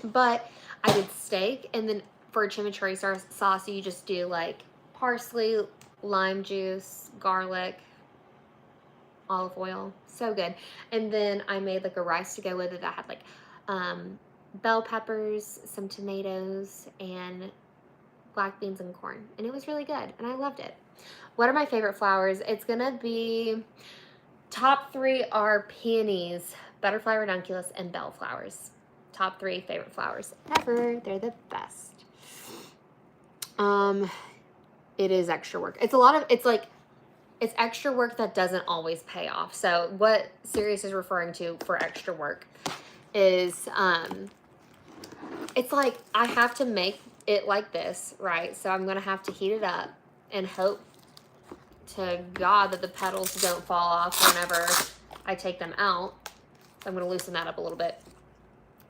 But I did steak, and then for a chimichurri sauce, you just do like parsley, lime juice, garlic, olive oil. So good. And then I made like a rice to go with it that had like bell peppers, some tomatoes, and black beans and corn. And it was really good, and I loved it. What are my favorite flowers? It's gonna be, top 3 are peonies, butterfly redunculus, and bellflowers. Top 3 favorite flowers ever. They're the best. It is extra work. It's extra work that doesn't always pay off. So what Sirius is referring to for extra work is, it's like I have to make it like this, right? So I'm going to have to heat it up and hope to God that the petals don't fall off whenever I take them out. So I'm going to loosen that up a little bit.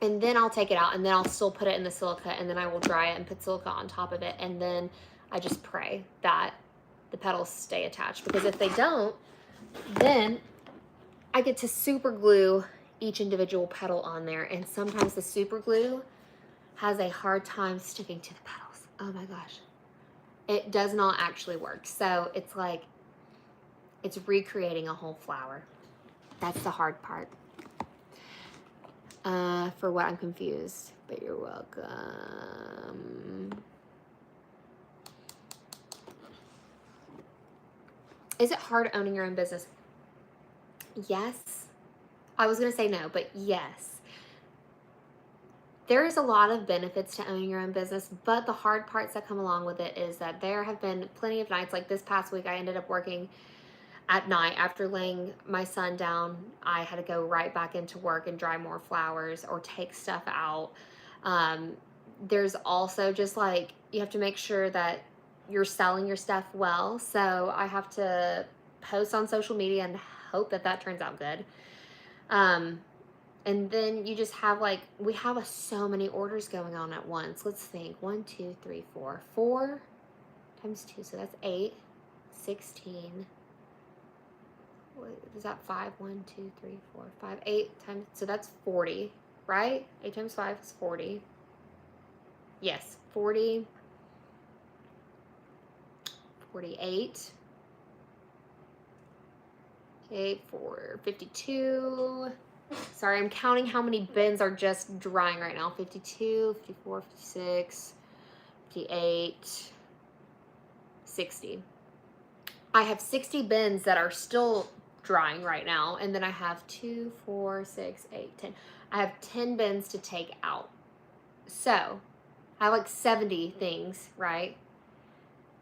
And then I'll take it out, and then I'll still put it in the silica, and then I will dry it and put silica on top of it. And then I just pray that the petals stay attached, because if they don't, then I get to super glue each individual petal on there. And sometimes the super glue has a hard time sticking to the petals. Oh my gosh. It does not actually work. So it's like, it's recreating a whole flower. That's the hard part. For what? I'm confused, but you're welcome. Is it hard owning your own business? Yes. I was going to say no, but yes. There is a lot of benefits to owning your own business, but the hard parts that come along with it is that there have been plenty of nights, like this past week, I ended up working at night after laying my son down. I had to go right back into work and dry more flowers or take stuff out. There's also just like, you have to make sure that you're selling your stuff well. So I have to post on social media and hope that that turns out good. And then you just have like, we have so many orders going on at once. Let's think. 1, 2, 3, 4. 4 times 2, so that's 8, 16. Wait, is that 5? 1, 2, 3, 4, 5, 8 times, so that's 40, right? 8 times 5 is 40. Yes, 40. 48. Okay, 52. Sorry, I'm counting how many bins are just drying right now. 52, 54, 56, 58, 60. I have 60 bins that are still drying right now. And then I have 2, 4, 6, 8, 10. I have 10 bins to take out. So I have like 70 things, right?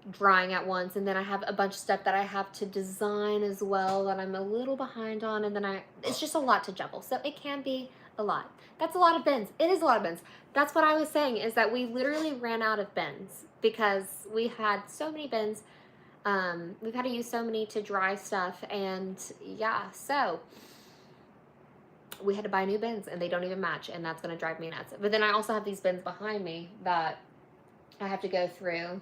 Drying at once. And then I have a bunch of stuff that I have to design as well that I'm a little behind on. And then it's just a lot to juggle. So it can be a lot. That's a lot of bins. It is a lot of bins. That's what I was saying, is that we literally ran out of bins because we had so many bins. We've had to use so many to dry stuff, and yeah, so we had to buy new bins and they don't even match, and that's going to drive me nuts. But then I also have these bins behind me that I have to go through,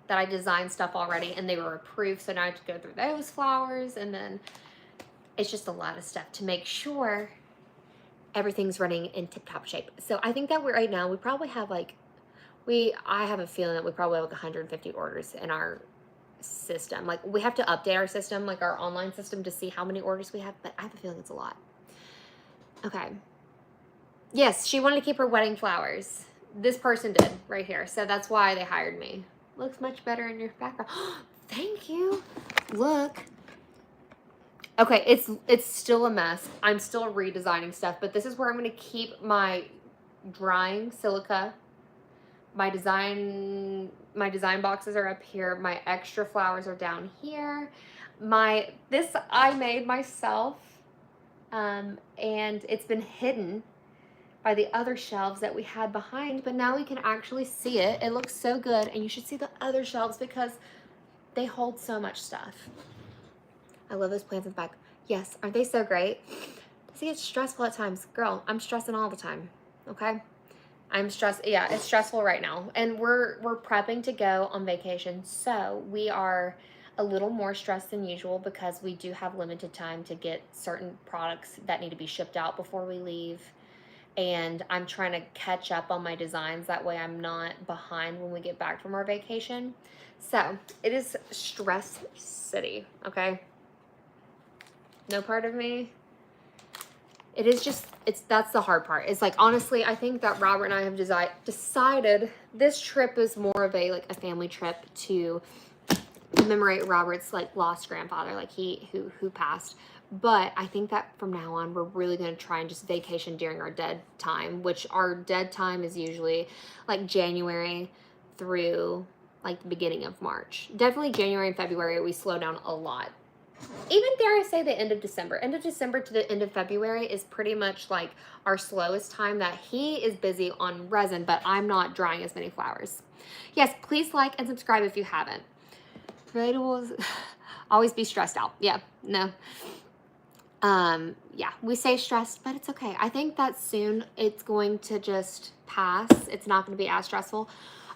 that I designed stuff already and they were approved, so now I have to go through those flowers, and then it's just a lot of stuff to make sure everything's running in tip-top shape. So I think that right now we probably have like, I have a feeling that we probably have like 150 orders in our system. Like, we have to update our system, like our online system, to see how many orders we have, but I have a feeling it's a lot. Okay. Yes, she wanted to keep her wedding flowers. This person did right here, so that's why they hired me. Looks much better in your background. Thank you. Look. Okay, it's still a mess. I'm still redesigning stuff, but this is where I'm going to keep my drying silica. My design boxes are up here. My extra flowers are down here. This I made myself, and it's been hidden by the other shelves that we had behind, but now we can actually see it. It looks so good, and you should see the other shelves because they hold so much stuff. I love those plants in the back. Yes, aren't they so great? See, it's stressful at times. Girl, I'm stressing all the time, okay? I'm stressed. Yeah, it's stressful right now. And we're prepping to go on vacation, so we are a little more stressed than usual because we do have limited time to get certain products that need to be shipped out before we leave. And I'm trying to catch up on my designs. That way I'm not behind when we get back from our vacation. So it is stress city, okay? No part of me. It is just, that's the hard part. It's like, honestly, I think that Robert and I have decided this trip is more of a family trip to commemorate Robert's lost grandfather, who passed. But I think that from now on, we're really going to try and just vacation during our dead time, which our dead time is usually January through the beginning of March. Definitely January and February, we slow down a lot. Even dare I say the end of December. End of December to the end of February is pretty much our slowest time, that he is busy on resin, but I'm not drying as many flowers. Yes, please like and subscribe if you haven't. Relatable. Always be stressed out. Yeah, no. Yeah, we say stressed, but it's okay. I think that soon it's going to just pass. It's not going to be as stressful.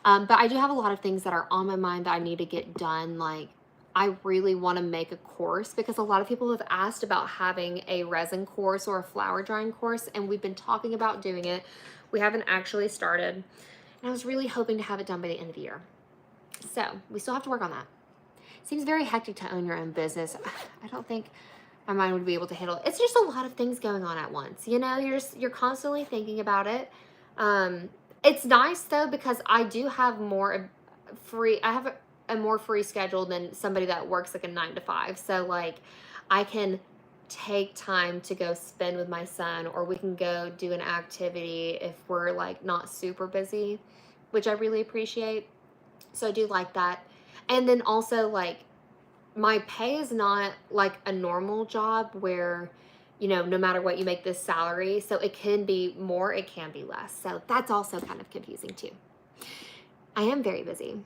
But I do have a lot of things that are on my mind that I need to get done. I really want to make a course because a lot of people have asked about having a resin course or a flower drying course, and we've been talking about doing it. We haven't actually started, and I was really hoping to have it done by the end of the year. So we still have to work on that. Seems very hectic to own your own business. I don't think my mind would be able to handle it. It's just a lot of things going on at once. You know, you're constantly thinking about it. It's nice though, because I do have more free. I have a more free schedule than somebody that works a 9-to-5. So I can take time to go spend with my son, or we can go do an activity if we're not super busy, which I really appreciate. So I do like that. And then also my pay is not a normal job where, no matter what you make this salary. So it can be more, it can be less. So that's also kind of confusing too. I am very busy.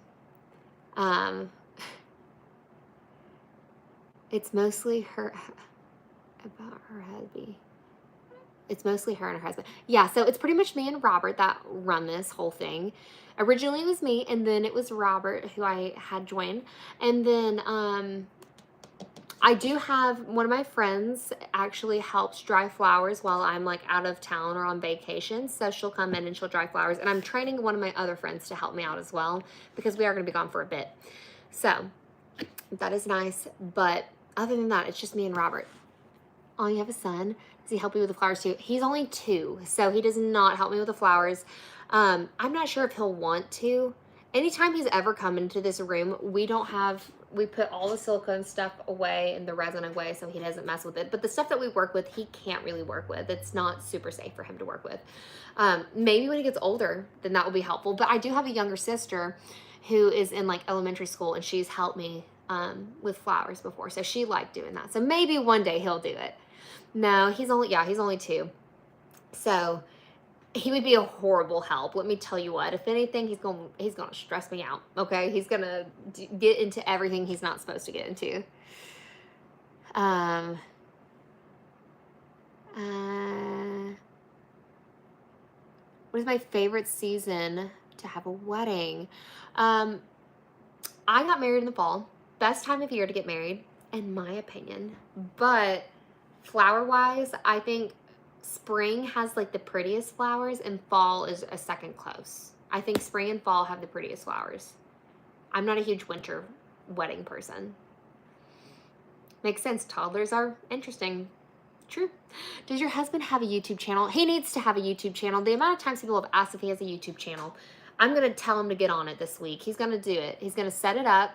It's mostly her about her hubby. It's mostly her and her husband. Yeah, so it's pretty much me and Robert that run this whole thing. Originally it was me, and then it was Robert who I had joined. And then I do have one of my friends actually helps dry flowers while I'm out of town or on vacation. So she'll come in and she'll dry flowers. And I'm training one of my other friends to help me out as well, because we are going to be gone for a bit. So that is nice. But other than that, it's just me and Robert. Oh, you have a son? Does he help you with the flowers too? He's only 2, so he does not help me with the flowers. I'm not sure if he'll want to. Anytime he's ever come into this room, we don't have we put all the silicone stuff away and the resin away so he doesn't mess with it. But the stuff that we work with, he can't really work with. It's not super safe for him to work with. Maybe when he gets older, then that will be helpful. But I do have a younger sister who is in like elementary school, and she's helped me with flowers before. So she liked doing that. So maybe one day he'll do it. No, he's only 2. So he would be a horrible help. Let me tell you what. If anything, he's gonna stress me out. Okay, he's gonna get into everything he's not supposed to get into. What is my favorite season to have a wedding? I got married in the fall. Best time of year to get married, in my opinion. But flower-wise, I think spring has like the prettiest flowers and fall is a second close. I think spring and fall have the prettiest flowers. I'm not a huge winter wedding person. Makes sense. Toddlers are interesting. True. Does your husband have a YouTube channel? He needs to have a YouTube channel. The amount of times people have asked if he has a YouTube channel, I'm going to tell him to get on it this week. He's going to do it. He's going to set it up.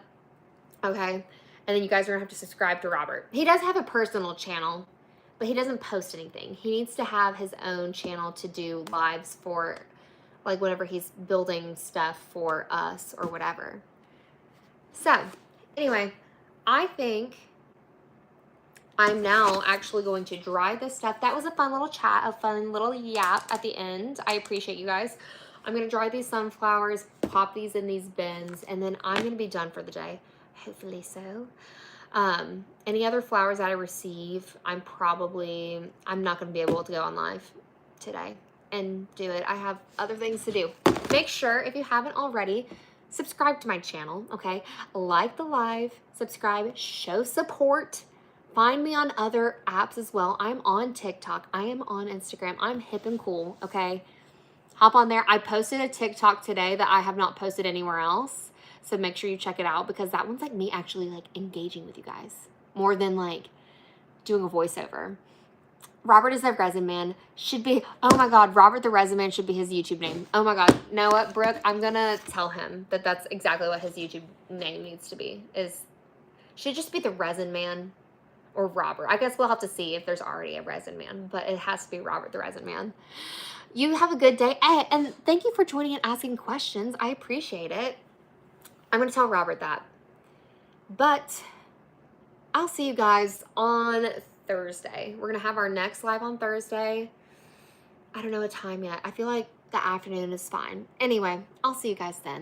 Okay. And then you guys are going to have to subscribe to Robert. He does have a personal channel, but he doesn't post anything. He needs to have his own channel to do lives for, like, whenever he's building stuff for us or whatever. So, anyway, I think I'm now actually going to dry this stuff. That was a fun little chat, a fun little yap at the end. I appreciate you guys. I'm going to dry these sunflowers, pop these in these bins, and then I'm going to be done for the day. Hopefully so. Any other flowers that I receive, I'm not going to be able to go on live today and do it. I have other things to do. Make sure, if you haven't already, subscribe to my channel, okay? Like the live, subscribe, show support. Find me on other apps as well. I'm on TikTok. I am on Instagram. I'm hip and cool, okay? Hop on there. I posted a TikTok today that I have not posted anywhere else. So make sure you check it out because that one's like me actually like engaging with you guys more than like doing a voiceover. Robert is the Resin Man. Should be, oh my God, Robert the Resin Man should be his YouTube name. Oh my God. Know what, Brooke? I'm going to tell him that that's exactly what his YouTube name needs to be. Should just be the Resin Man or Robert. I guess we'll have to see if there's already a Resin Man, but it has to be Robert the Resin Man. You have a good day. And thank you for joining and asking questions. I appreciate it. I'm going to tell Robert that. But I'll see you guys on Thursday. We're going to have our next live on Thursday. I don't know a time yet. I feel like the afternoon is fine. Anyway, I'll see you guys then.